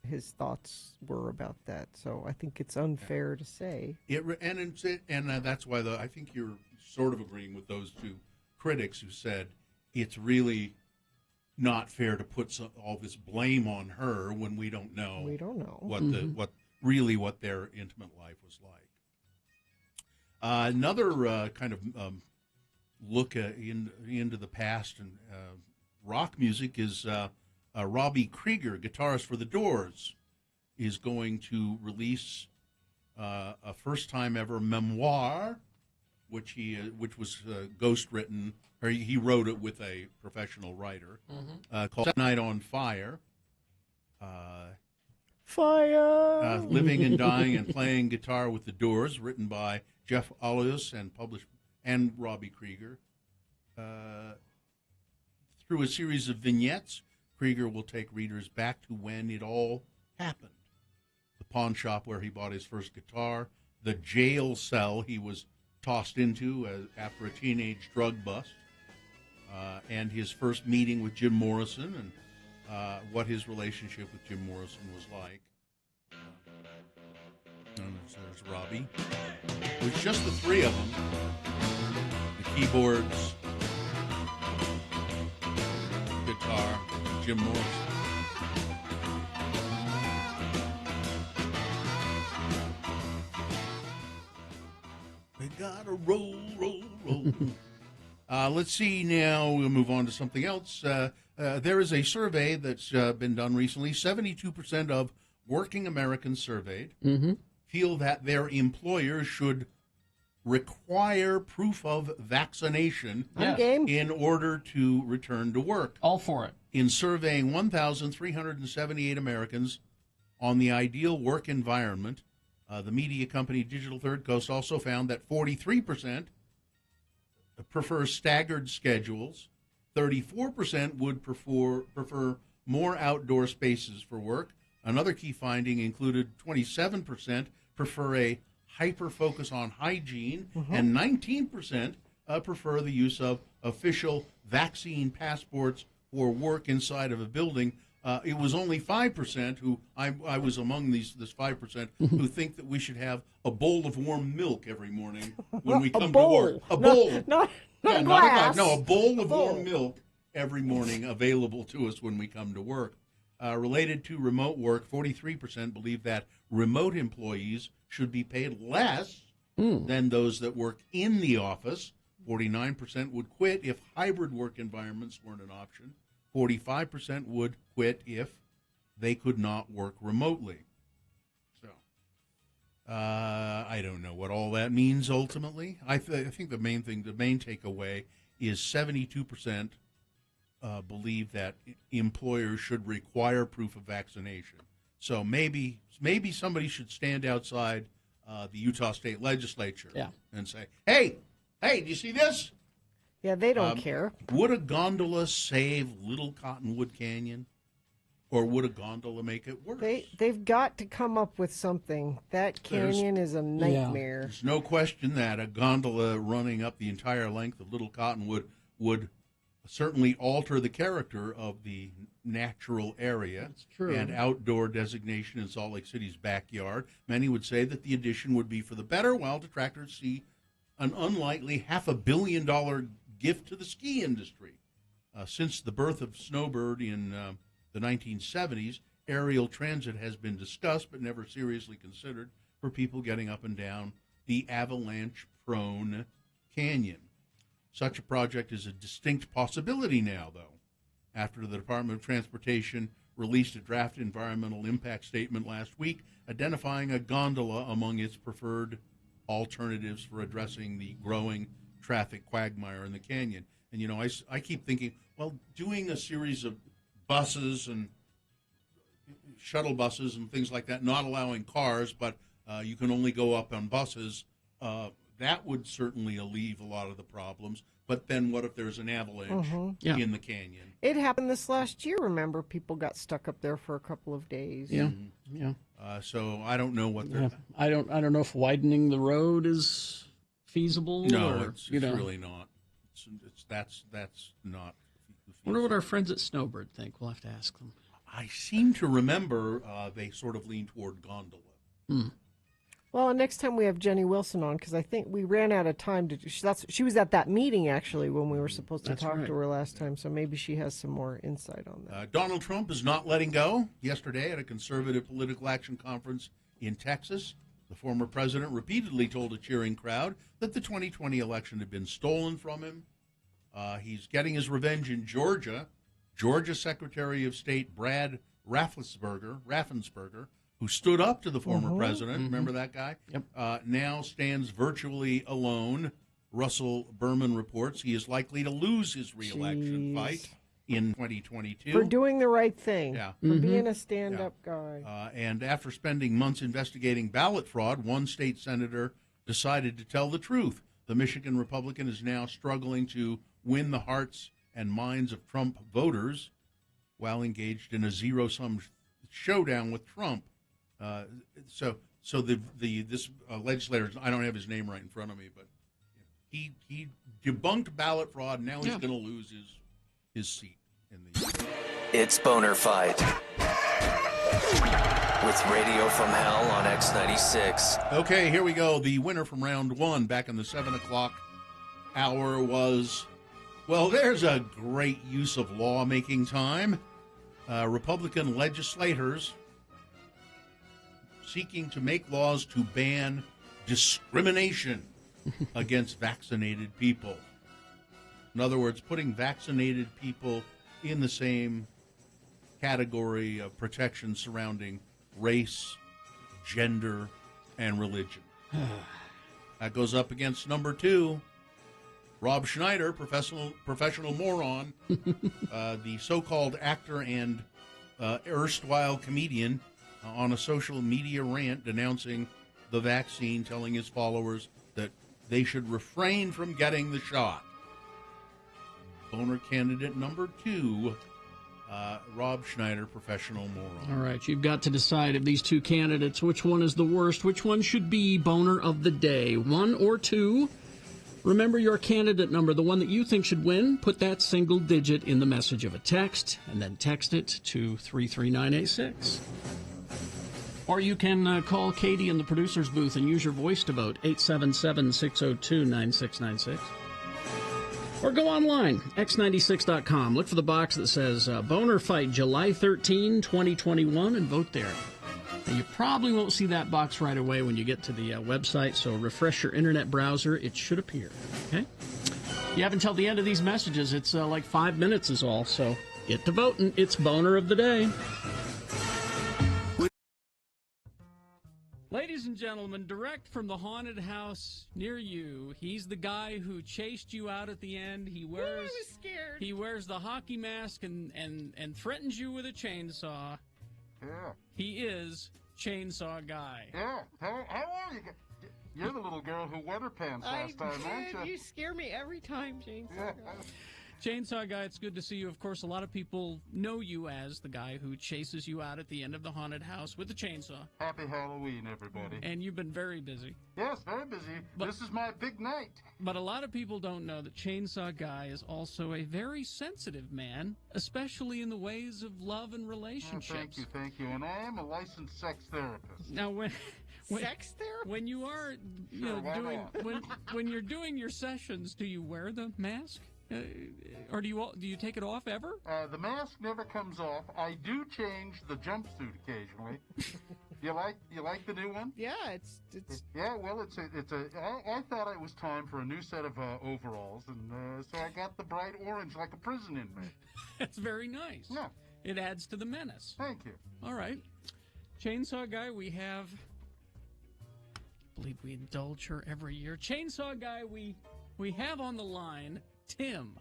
his thoughts were about that. So I think it's unfair to say. That's why I think you're sort of agreeing with those two critics who said it's really not fair to put all this blame on her when we don't know. What their intimate life was like. Another kind of look into the past and rock music is Robbie Krieger, guitarist for The Doors, is going to release a first-time ever memoir, which was ghost-written, or he wrote it with a professional writer, called Night on Fire. Fire! Living and Dying and Playing Guitar with The Doors, written by Jeff Alius and Robbie Krieger. Through a series of vignettes, Krieger will take readers back to when it all happened. The pawn shop where he bought his first guitar, the jail cell he was tossed into after a teenage drug bust, and his first meeting with Jim Morrison and what his relationship with Jim Morrison was like. And there's Robbie. It was just the three of them. The keyboards, guitar, Jim Morrison. We gotta roll. Let's see now. We'll move on to something else. There is a survey that's been done recently. 72% of working Americans surveyed feel that their employers should require proof of vaccination in order to return to work. All for it. In surveying 1,378 Americans on the ideal work environment, the media company Digital Third Coast also found that 43% prefer staggered schedules, 34% would prefer more outdoor spaces for work. Another key finding included 27% prefer a hyper-focus on hygiene, and 19% prefer the use of official vaccine passports for work inside of a building. It was only 5% who, I was among this 5%, who think that we should have a bowl of warm milk every morning when we come to work. A bowl. Not a glass. glass. No, a bowl of warm milk every morning available to us when we come to work. Related to remote work, 43% believe that remote employees should be paid less than those that work in the office. 49% would quit if hybrid work environments weren't an option. 45% would quit if they could not work remotely. So, I don't know what all that means ultimately. I think the main takeaway is 72% believe that employers should require proof of vaccination. So maybe somebody should stand outside the Utah State Legislature and say, hey, do you see this? Yeah, they don't care. Would a gondola save Little Cottonwood Canyon, or would a gondola make it worse? They've got to come up with something. That canyon is a nightmare. There's no question that a gondola running up the entire length of Little Cottonwood would certainly alter the character of the natural area. That's true. And outdoor designation in Salt Lake City's backyard. Many would say that the addition would be for the better, while detractors see an unlikely $500 million gift to the ski industry. Since the birth of Snowbird in the 1970s, aerial transit has been discussed but never seriously considered for people getting up and down the avalanche-prone canyon. Such a project is a distinct possibility now, though, after the Department of Transportation released a draft environmental impact statement last week identifying a gondola among its preferred alternatives for addressing the growing traffic quagmire in the canyon. And, I keep thinking, well, doing a series of buses and shuttle buses and things like that, not allowing cars, but you can only go up on buses, that would certainly alleviate a lot of the problems. But then what if there's an avalanche in the canyon? It happened this last year, remember? People got stuck up there for a couple of days. Yeah. So I don't know what I don't know if widening the road is feasible. No, it's really not. That's not. I wonder what our friends at Snowbird think. We'll have to ask them. I seem to remember they sort of lean toward gondola. Well, next time we have Jenny Wilson on, because I think we ran out of time to. She was at that meeting actually when we were supposed to talk to her last time, so maybe she has some more insight on that. Donald Trump is not letting go. Yesterday at a conservative political action conference in Texas, the former president repeatedly told a cheering crowd that the 2020 election had been stolen from him. He's getting his revenge in Georgia. Georgia Secretary of State Brad Raffensperger, who stood up to the former president, remember that guy? Yep. Now stands virtually alone. Russell Berman reports he is likely to lose his re-election fight in 2022. For doing the right thing. Yeah. For being a stand-up guy. And after spending months investigating ballot fraud, one state senator decided to tell the truth. The Michigan Republican is now struggling to win the hearts and minds of Trump voters while engaged in a zero-sum showdown with Trump. So this legislator, I don't have his name right in front of me, but he debunked ballot fraud. And now he's going to lose his seat in the. It's Boner Fight with Radio from Hell on X96. Okay, here we go. The winner from round one back in the 7 o'clock hour was, well, there's a great use of lawmaking time. Republican legislators seeking to make laws to ban discrimination against vaccinated people. In other words, putting vaccinated people in the same category of protection surrounding race, gender, and religion. That goes up against number 2, Rob Schneider, professional moron, the so-called actor and erstwhile comedian, on a social media rant denouncing the vaccine, telling his followers that they should refrain from getting the shot. Boner candidate number 2, Rob Schneider, professional moron. All right, you've got to decide of these 2 candidates, which one is the worst, which one should be boner of the day, 1 or 2. Remember your candidate number, the one that you think should win. Put that single digit in the message of a text, and then text it to 33986. Or you can call Katie in the producer's booth and use your voice to vote, 877-602-9696. Or go online, x96.com. Look for the box that says Boner Fight July 13, 2021, and vote there. Now, you probably won't see that box right away when you get to the website, so refresh your internet browser. It should appear, okay? You have until the end of these messages. It's like 5 minutes is all, so get to voting. It's Boner of the Day. Ladies and gentlemen, direct from the haunted house near you, he's the guy who chased you out at the end. He wears, I was scared. He wears the hockey mask and threatens you with a chainsaw. Yeah. He is Chainsaw Guy. Yeah. How are you? You're the little girl who wet her pants last time, aren't you? You scare me every time, Chainsaw Guy. Chainsaw Guy, it's good to see you. Of course, a lot of people know you as the guy who chases you out at the end of the haunted house with the chainsaw. Happy Halloween, everybody. And you've been very busy. Yes, very busy. This is my big night. But a lot of people don't know that Chainsaw Guy is also a very sensitive man, especially in the ways of love and relationships. Thank you. And I am a licensed sex therapist. Now, sex therapist? When you are, when you're doing your sessions, do you wear the mask? Or do you take it off ever? The mask never comes off. I do change the jumpsuit occasionally. You like the new one? Yeah, it's yeah. Well, I thought it was time for a new set of overalls, and so I got the bright orange like a prison inmate. That's very nice. Yeah. It adds to the menace. Thank you. All right, Chainsaw Guy, we have. I believe we indulge her every year. Chainsaw Guy, we have on the line. Tim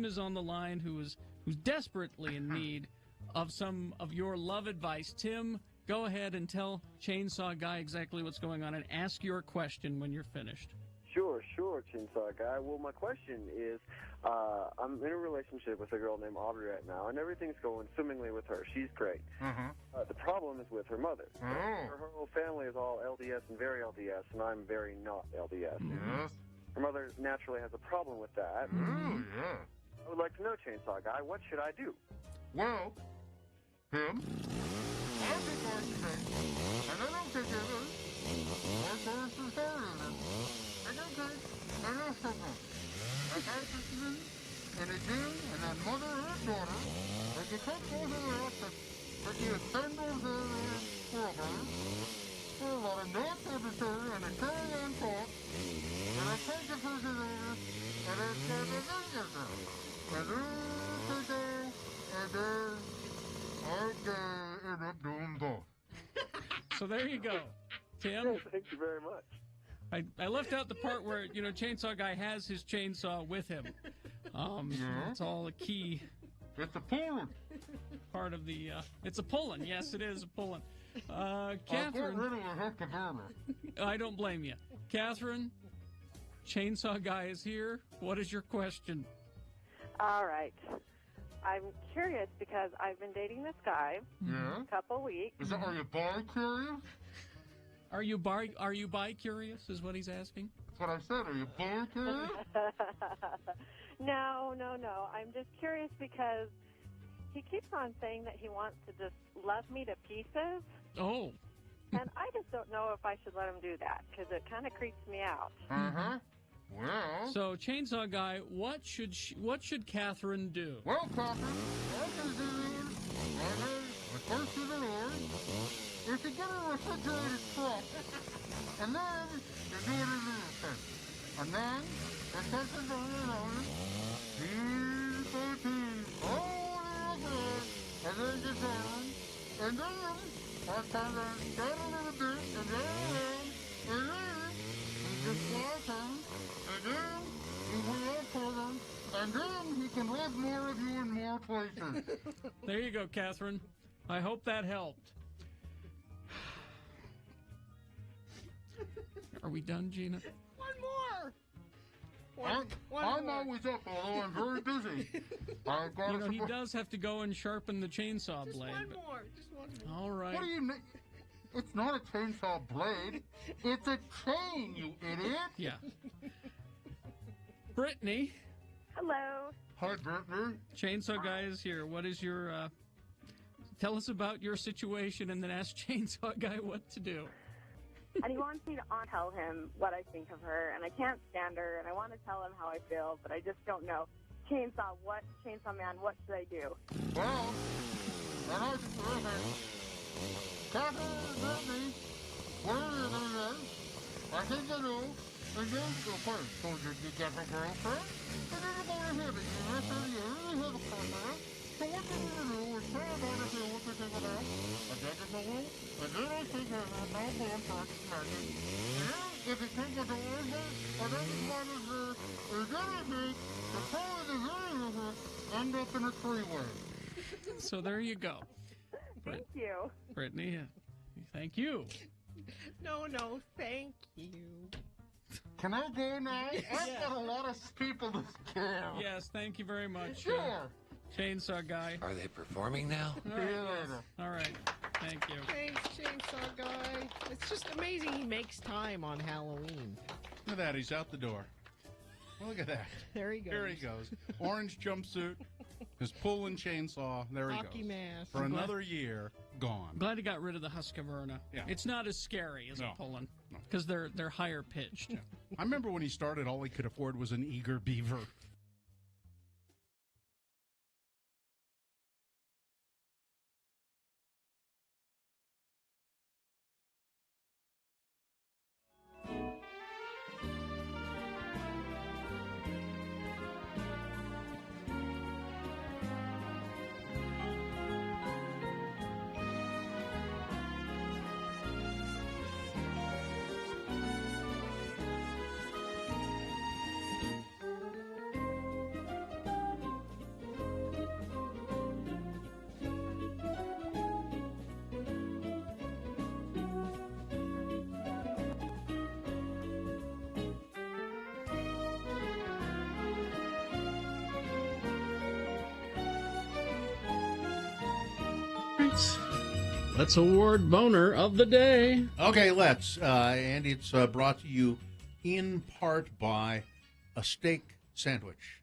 is on the line, who's desperately in need of some of your love advice. Tim, go ahead and tell Chainsaw Guy exactly what's going on and ask your question when you're finished. Sure, Chainsaw Guy. Well, my question is, I'm in a relationship with a girl named Audrey right now, and everything's going swimmingly with her. She's great. The problem is with her mother. Her whole family is all LDS and very LDS, and I'm very not LDS. Yes. Her mother naturally has a problem with that. Oh, yeah. I would like to know, Chainsaw Guy, what should I do? Well, Tim, I'll be going to say, and I don't think it is. I don't think and again, and then mother and daughter, and you take both of their outfits, but you send those brother, for a lot of not necessary, and a carry on talk, and I take the first of those, and I start the next and I end up doing both. So there you go, Tim. Thank you very much. I left out the part where, Chainsaw Guy has his chainsaw with him. It's all a key. It's a pulling. Part of the, it's a pulling. Yes, it is a pulling. Catherine. I don't blame you. Catherine, Chainsaw Guy is here. What is your question? All right. I'm curious because I've been dating this guy a couple weeks. Are you bi-curious? Are you bi-curious is what he's asking? That's what I said. Are you bi-curious? No. I'm just curious because he keeps on saying that he wants to just love me to pieces. Oh. And I just don't know if I should let him do that because it kind of creeps me out. Well. So, Chainsaw Guy, what should Catherine do? Well, Catherine, what I can do is, the first of the Lord, is to get a refrigerated truck, and then you do it in the thing. And then, the second of the Lord, he's 13. Oh, and then get down. And then I kind of down a little bit, and then around, and then he just flies him, and then he went up further, and then he can live more of you in more places. There you go, Catherine. I hope that helped. Are we done, Gina? One more. I'm always up, although I'm very busy. I've got He does have to go and sharpen the chainsaw blade. Just one more. All right. What do you mean? It's not a chainsaw blade. It's a chain, you idiot. Yeah. Brittany. Hello. Hi, Brittany. Chainsaw Guy is here. What is your... tell us about your situation and then ask Chainsaw Guy what to do. And he wants me to tell him what I think of her, and I can't stand her, and I want to tell him how I feel, but I just don't know. Chainsaw Man, what should I do? Well, and I just Catherine and Brittany, what are you going to do? I think I know. And then go first. So you get her girlfriend, and then you're going to hit it. You listen, you really have a girlfriend. So what you're going to do is tell her about it, what you think of that. And then you go home, and then I think there's no going for it. And then, if you think of the order, and then you want to and then I think the power of the end up in a three-way. So there you go. Thank you. Brittany, thank you. No, thank you. Can I go now? I've got a lot of people to scare. Yes, thank you very much. Sure. Chainsaw Guy. Are they performing now? All right, yes. All right. Thank you. Thanks, Chainsaw Guy. It's just amazing he makes time on Halloween. Look at that. He's out the door. Look at that. There he goes. There he goes. Orange jumpsuit, his pulling chainsaw. There he Hockey goes. mask. For another year, gone. I'm glad he got rid of the Husqvarna. Yeah. It's not as scary as a pulling because they're higher pitched. Yeah. I remember when he started, all he could afford was an eager beaver. Let's award Boner of the Day. Okay, let's. And it's brought to you in part by a steak sandwich.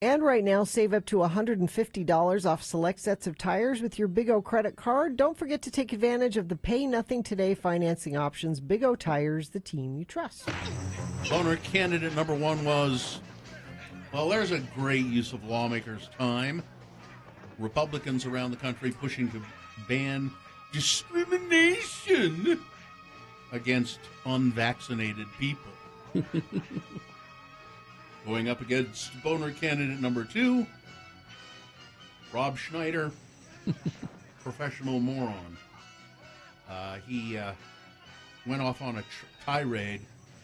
And right now, save up to $150 off select sets of tires with your Big O credit card. Don't forget to take advantage of the Pay Nothing Today financing options. Big O Tires, the team you trust. Boner candidate number one was, well, there's a great use of lawmakers' time. Republicans around the country pushing to ban discrimination against unvaccinated people. Going up against Boner candidate number two, Rob Schneider, professional moron. He went off on a tirade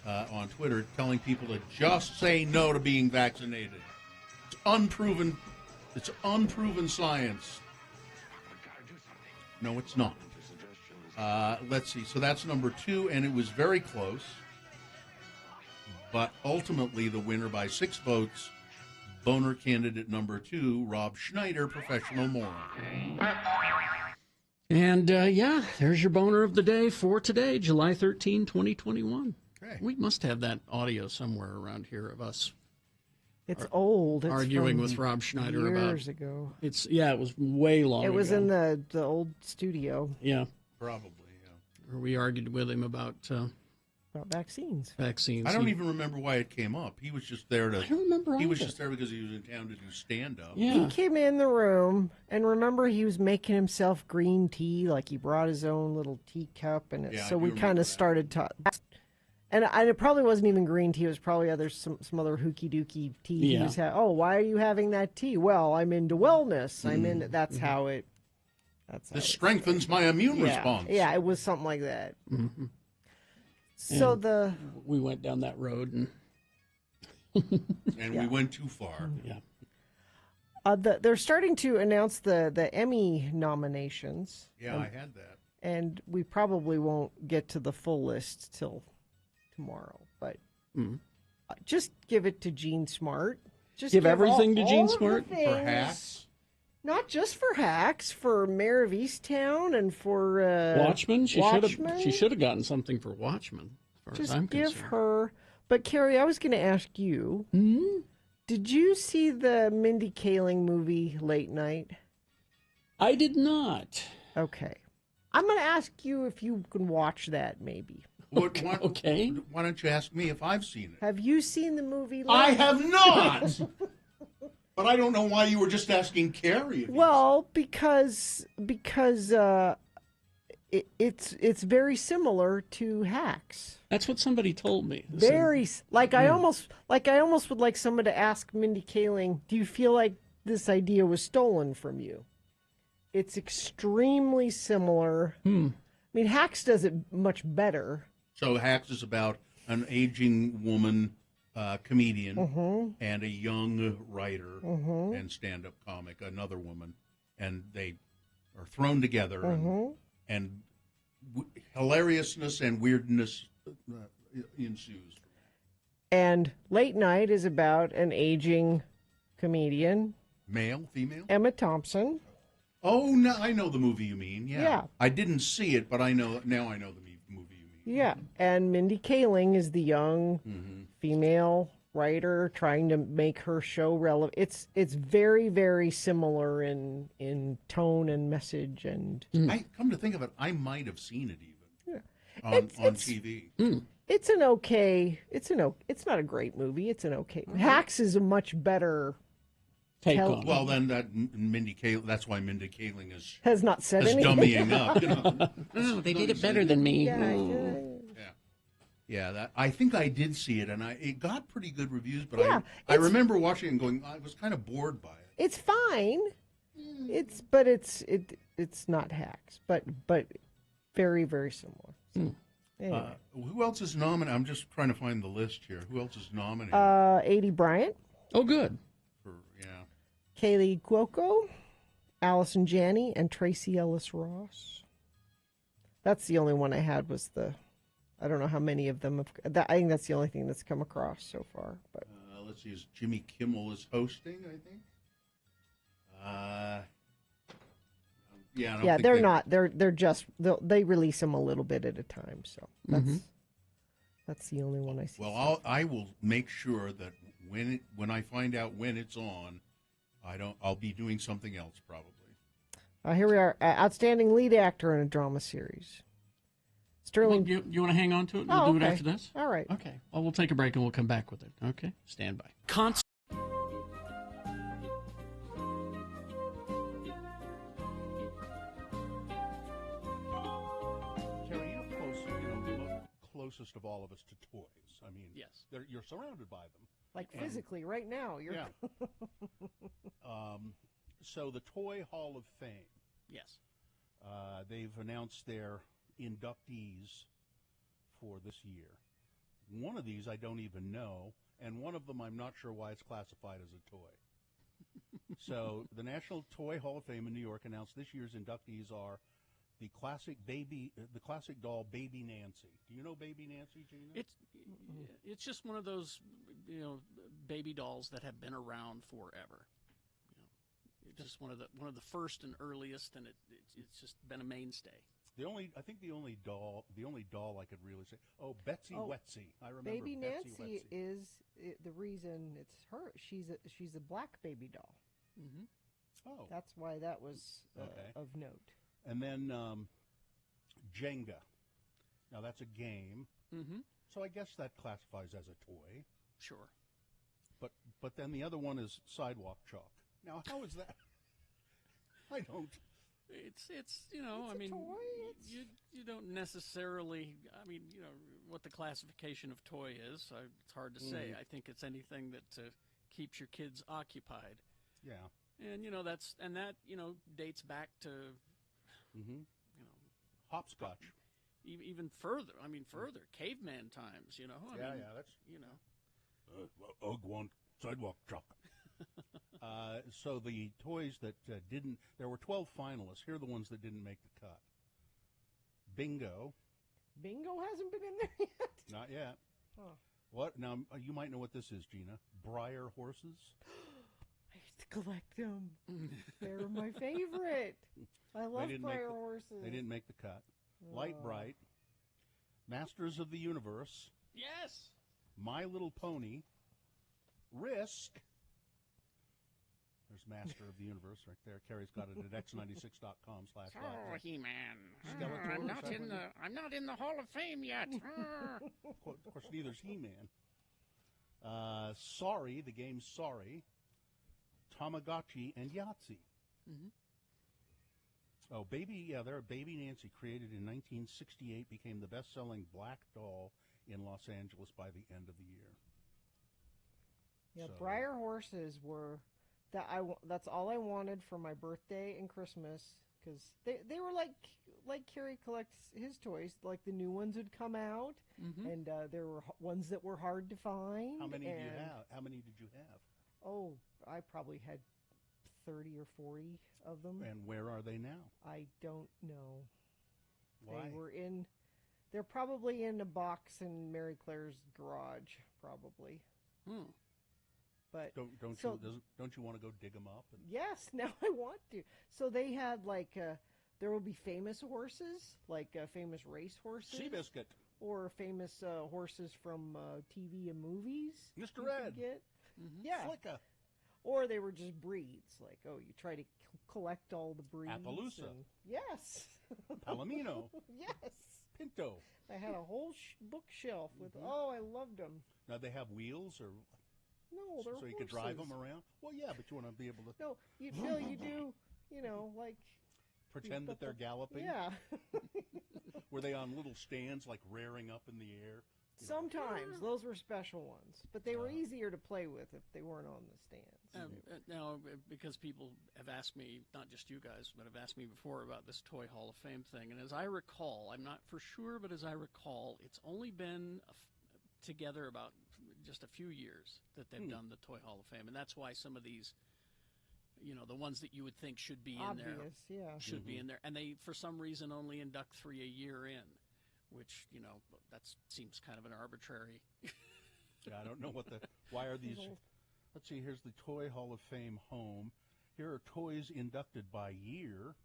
on Twitter telling people to just say no to being vaccinated. It's unproven science. No, it's not. Let's see. So that's number two, and it was very close. But ultimately, the winner by 6 votes, Boner candidate number two, Rob Schneider, professional moron. And, there's your Boner of the Day for today, July 13, 2021. Okay. We must have that audio somewhere around here of us. It's old. It's arguing from with Rob Schneider years about ago. It was way long ago. It was in the old studio. Yeah. Probably, Where we argued with him about vaccines. Vaccines. I don't even remember why it came up. He was just there to. I don't remember He was either. just there because he was in town to do stand-up. He came in the room, and remember he was making himself green tea, like he brought his own little teacup, and Yeah, I so do we kind remember of started talking. And it probably wasn't even green tea. It was probably some other hooky dooky tea. Yeah. He was why are you having that tea? Well, I'm into wellness. I'm in. That's how it. This strengthens my immune response. Yeah, it was something like that. Mm-hmm. So And we went down that road and we went too far. Yeah. They're starting to announce the Emmy nominations. Yeah, I had that. And we probably won't get to the full list till tomorrow. But just give it to Gene Smart. Just give everything to Gene all Smart for Hacks. Not just for Hacks, for Mayor of Easttown and for Watchmen. She Watchmen. should have gotten something for Watchmen. As far Just as I'm give concerned. her. But Carrie, I was going to ask you. Did you see the Mindy Kaling movie Late Night? I did not. Okay. I'm going to ask you if you can watch that, maybe. Okay. Why don't you ask me if I've seen it? Have you seen the movie? I have not. But I don't know why you were just asking Carrie. Well, because it's very similar to Hacks. That's what somebody told me. I almost would like someone to ask Mindy Kaling, do you feel like this idea was stolen from you? It's extremely similar. I mean, Hacks does it much better. So Hacks is about an aging woman comedian and a young writer and stand-up comic, another woman, and they are thrown together, and hilariousness and weirdness ensues. And Late Night is about an aging comedian. Male, female? Emma Thompson. Oh, no, I know the movie you mean. Yeah. I didn't see it, but I know the movie you mean. Yeah, and Mindy Kaling is the young female writer trying to make her show relevant. It's very, very similar in tone and message. And I come to think of it, I might have seen it even on TV. It's an okay. It's not a great movie. It's an okay. Hacks is a much better. Well, then that's why Mindy Kaling has not said anything. Dummying up. You know? Oh, they did it better than me. Yeah. I think I did see it, and it got pretty good reviews. But I remember watching it and going, I was kind of bored by it. It's fine. It's not Hacks, but very, very similar. Anyway. Who else is nominated? I'm just trying to find the list here. Who else is nominated? Adie Bryant. Oh, good. Kaylee Cuoco, Allison Janney, and Tracy Ellis Ross. That's the only one I had was I don't know how many of them I think that's the only thing that's come across so far. But let's see, Jimmy Kimmel is hosting, I think. They're not. They're just they release them a little bit at a time. So that's the only one I see. Well, I will make sure that when I find out when it's on, I'll be doing something else probably. Here we are, outstanding lead actor in a drama series. Sterling, you want to hang on to it? We'll do it after this. All right. Okay. Well, we'll take a break and we'll come back with it. Okay. Stand by. Terry, you're closest of all of us to toys. I mean, yes, you're surrounded by them. Like physically, right now. Yeah. So the Toy Hall of Fame. Yes. They've announced their inductees for this year. One of these I don't even know, and one of them I'm not sure why it's classified as a toy. So the National Toy Hall of Fame in New York announced this year's inductees are the classic doll Baby Nancy. Do you know Baby Nancy, Gina? It's just one of those baby dolls that have been around forever. It's just one of the first and earliest, and it's just been a mainstay. I think the only doll I could really say. Oh, Betsy Wetsy. I remember Baby Betsy Nancy Wetsy. is the reason it's her. She's a black baby doll. Mm-hmm. Oh, that's why that was of note. And then Jenga. Now that's a game. Mm-hmm. So I guess that classifies as a toy. Sure. But then the other one is sidewalk chalk. Now how is that? I don't. It's I mean, you you don't necessarily. I mean, you know what the classification of toy is. It's hard to say. I think it's anything that keeps your kids occupied. Yeah. And that dates back to, hopscotch. Even further. I mean, further caveman times. I mean, that's Ugg one sidewalk chalk. So the toys that didn't, there were 12 finalists. Here are the ones that didn't make the cut. Bingo. Bingo hasn't been in there yet? Not yet. Huh. What? Now, you might know what this is, Gina. Briar horses. I used to collect them. They're my favorite. I love briar horses. They didn't make the cut. Light Bright. Masters of the Universe. Yes. My Little Pony. Risk. There's Master of the Universe right there. Carrie's got it at x96.com/. Oh, He-Man. Skeletor. I'm not in the Hall of Fame yet. Of course, neither's He-Man. Sorry, the game Sorry. Tamagotchi and Yahtzee. Mm-hmm. Oh, Baby Nancy, created in 1968, became the best-selling black doll in Los Angeles by the end of the year. Yeah, briar horses were that's all I wanted for my birthday and Christmas, because they were like Carrie collects his toys. Like the new ones would come out, and there were ones that were hard to find. How many do you have? How many did you have? Oh, I probably had 30 or 40 of them. And where are they now? I don't know. Why? They're probably in a box in Mary Claire's garage, probably. But don't you want to go dig them up? Yes, now I want to. So they had there will be famous horses, like famous race horses. Seabiscuit. Or famous horses from TV and movies. Mr. Ed. Yeah. Flicka. Or they were just breeds, like, you try to collect all the breeds. Appaloosa. Yes. Palomino. Yes. Pinto. I had a whole bookshelf with, I loved them. Now they have wheels, or no, they're so you could drive them around. Well, yeah, but you want to be able to. No, you do, like pretend that they're galloping. Yeah. Were they on little stands, like rearing up in the air? Sometimes those were special ones, but they were easier to play with if they weren't on the stands. Now, because people have asked me, not just you guys, but have asked me before about this Toy Hall of Fame thing, and as I recall, I'm not for sure, but as I recall, it's only been together about just a few years that they've done the Toy Hall of Fame, and that's why some of these, the ones that you would think should be in there, should be in there, and they, for some reason, only induct 3 a year in. Which, that seems kind of an arbitrary. Yeah, I don't know why are these. Let's see, here's the Toy Hall of Fame home. Here are toys inducted by year.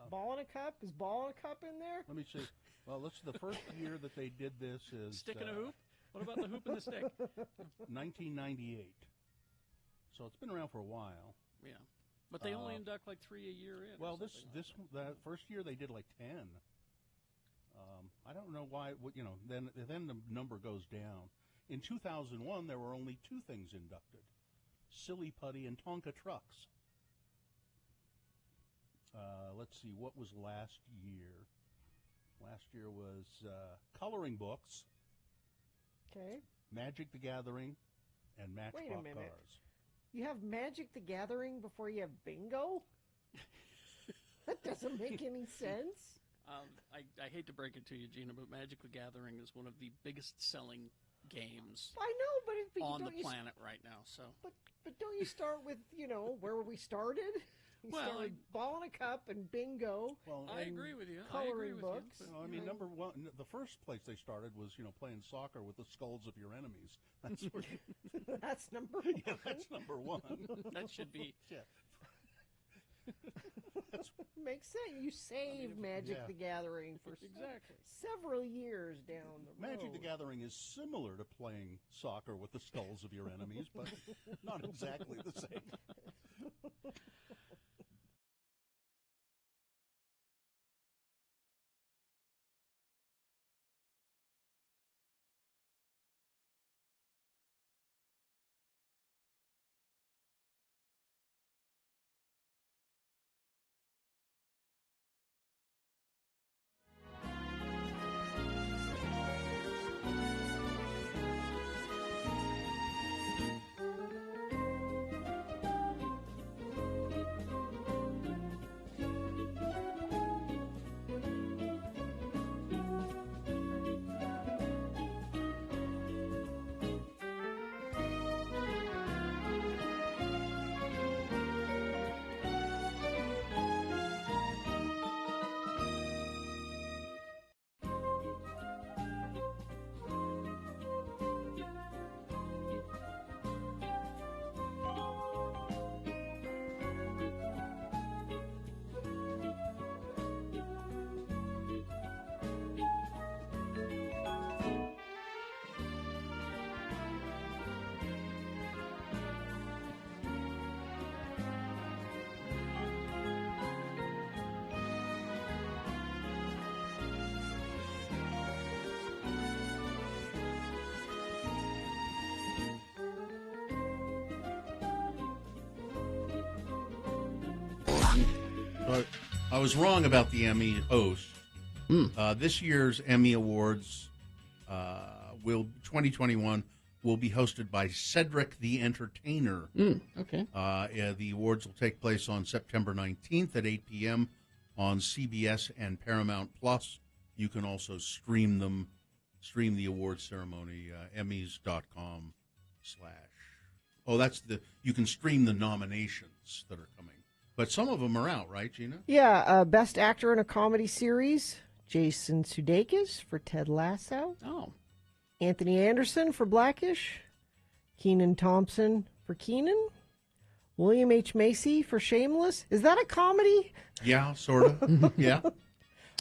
Ball and a Cup? Is Ball and a Cup in there? Let me see. Well, the first year that they did this is. Stick and a hoop? What about the hoop and the stick? 1998. So it's been around for a while. Yeah. But they only induct like 3 a year in. Well, that first year they did like 10. I don't know why. Then the number goes down. In 2001, there were only 2 things inducted: Silly Putty and Tonka trucks. Let's see, what was last year? Last year was coloring books. Okay. Magic the Gathering, and Matchbox Wait a minute. cars. You have Magic the Gathering before you have bingo? That doesn't make any sense. I hate to break it to you, Gina, but Magic the Gathering is one of the biggest selling games I know, but on the planet right now. So, but don't you start with where we started? You start with Ball and a Cup and bingo. Well, I agree with you. Coloring books. I mean, number one, the first place they started was playing soccer with the skulls of your enemies. That's that's number one. Yeah, that's number one. That should be. Yeah. Makes sense. You save Magic the Gathering for several years down the road. Magic the Gathering is similar to playing soccer with the skulls of your enemies, but not exactly the same. I was wrong about the Emmy host. This year's Emmy Awards 2021 will be hosted by Cedric the Entertainer. Okay. The awards will take place on September 19th at 8 p.m. on CBS and Paramount Plus. You can also stream the award ceremony, Emmys.com/. You can stream the nominations that are coming. But some of them are out, right, Gina? Yeah, Best Actor in a Comedy Series, Jason Sudeikis for Ted Lasso. Oh. Anthony Anderson for Blackish. Kenan Thompson for Kenan. William H. Macy for Shameless. Is that a comedy? Yeah, sort of. Yeah.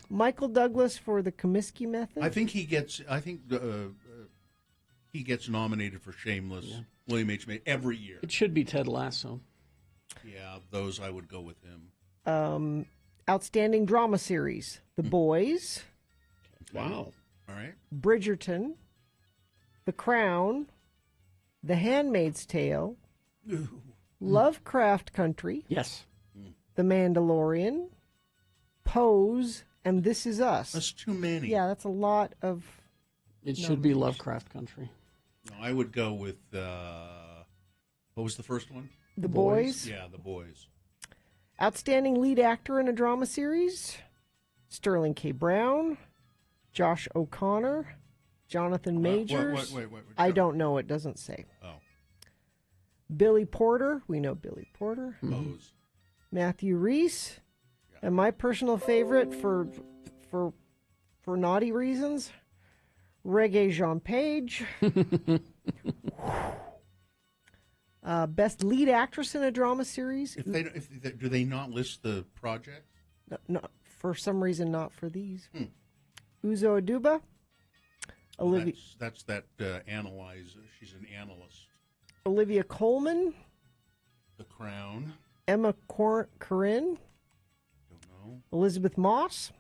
Michael Douglas for The Comiskey Method. I think he gets nominated for Shameless. Yeah. William H. Macy every year. It should be Ted Lasso. Yeah, those I would go with him. Outstanding Drama Series, The Boys. Wow. All right. Bridgerton. The Crown. The Handmaid's Tale. Lovecraft Country. Yes. The Mandalorian. Pose. And This Is Us. That's too many. Yeah, that's a lot of... It should be Lovecraft Country. No, I would go with... what was the first one? The Boys. Yeah, The Boys. Outstanding Lead Actor in a Drama Series, Sterling K. Brown, Josh O'Connor, Jonathan Majors. Wait. I don't know. It doesn't say. Oh. Billy Porter. We know Billy Porter. Pose. Matthew Reese. Yeah. And my personal favorite for naughty reasons, Reggae Jean Page. Best Lead Actress in a Drama Series. Do they not list the projects? No, for some reason, not for these. Uzo Aduba. Olivia. That's analyze. She's an analyst. Olivia Colman. The Crown. Emma Corrin. Don't know. Elizabeth Moss.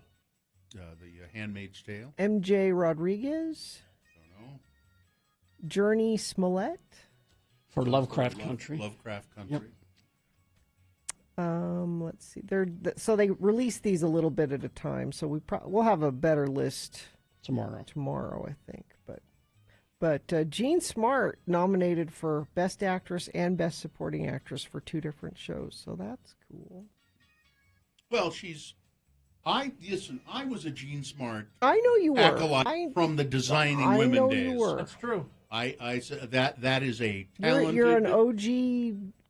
The Handmaid's Tale. MJ Rodriguez. Don't know. Journey Smollett. For Lovecraft Country. Lovecraft Country. Yep. Let's see. So they release these a little bit at a time. So we'll have a better list tomorrow. I think. But Jean Smart nominated for Best Actress and Best Supporting Actress for 2 different shows. So that's cool. Well, I was a Jean Smart. I know you were. Acolyte from the Designing Women days. I know you were. That's true. I said that is a talented. You're an OG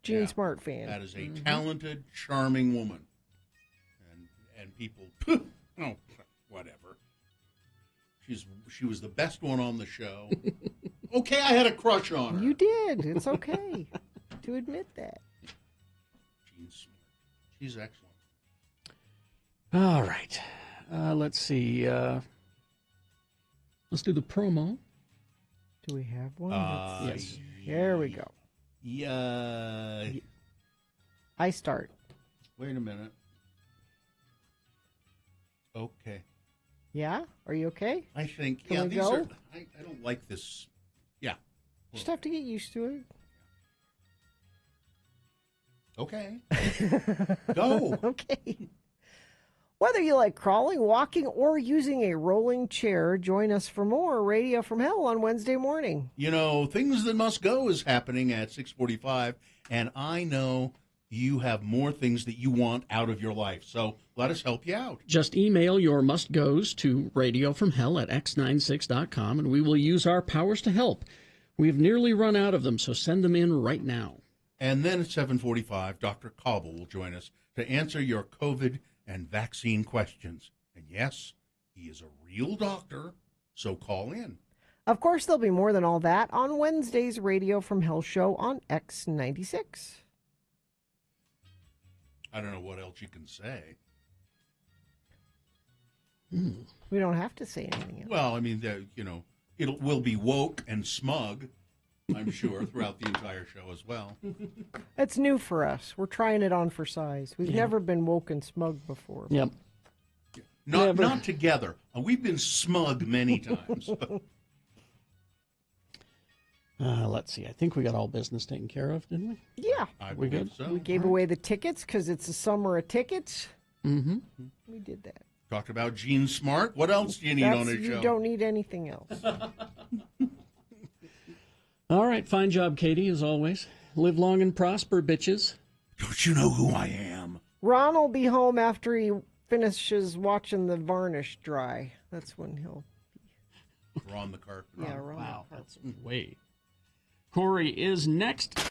Jean Smart fan. That is a talented, charming woman, and people, whatever. She was the best one on the show. Okay, I had a crush on her. You did. It's okay to admit that. Jean Smart. She's excellent. All right. Let's see. Let's do the promo. Do we have one? Yes. Here we go. Yeah. I start. Wait a minute. Okay. Yeah? Are you okay? I think. Can we go? I don't like this. Yeah. Just have to get used to it. Okay. Go. Okay. Whether you like crawling, walking, or using a rolling chair, join us for more Radio from Hell on Wednesday morning. You know, Things That Must Go is happening at 6:45, and I know you have more things that you want out of your life, so let us help you out. Just email your must-goes to radiofromhell@x96.com, and we will use our powers to help. We have nearly run out of them, so send them in right now. And then at 7:45, Dr. Cobble will join us to answer your COVID and vaccine questions. And yes, he is a real doctor, so call in. Of course, there'll be more than all that on Wednesday's Radio from Hell show on X96. I don't know what else you can say. We don't have to say anything else. Well, I mean, we'll be woke and smug, I'm sure, throughout the entire show as well. It's new for us. We're trying it on for size. We've never been woke and smug before. Yep. Not together. We've been smug many times. Let's see. I think we got all business taken care of, didn't we? Yeah. We good? So. We gave away the tickets because it's the summer of tickets. Mm-hmm. We did that. Talked about Gene Smart. What else do you need on a show? You don't need anything else. All right, fine job, Katie, as always. Live long and prosper, bitches. Don't you know who I am? Ron will be home after he finishes watching the varnish dry. That's when he'll... Ron the carpenter. Yeah, Ron. Wow, that's way. Corey is next.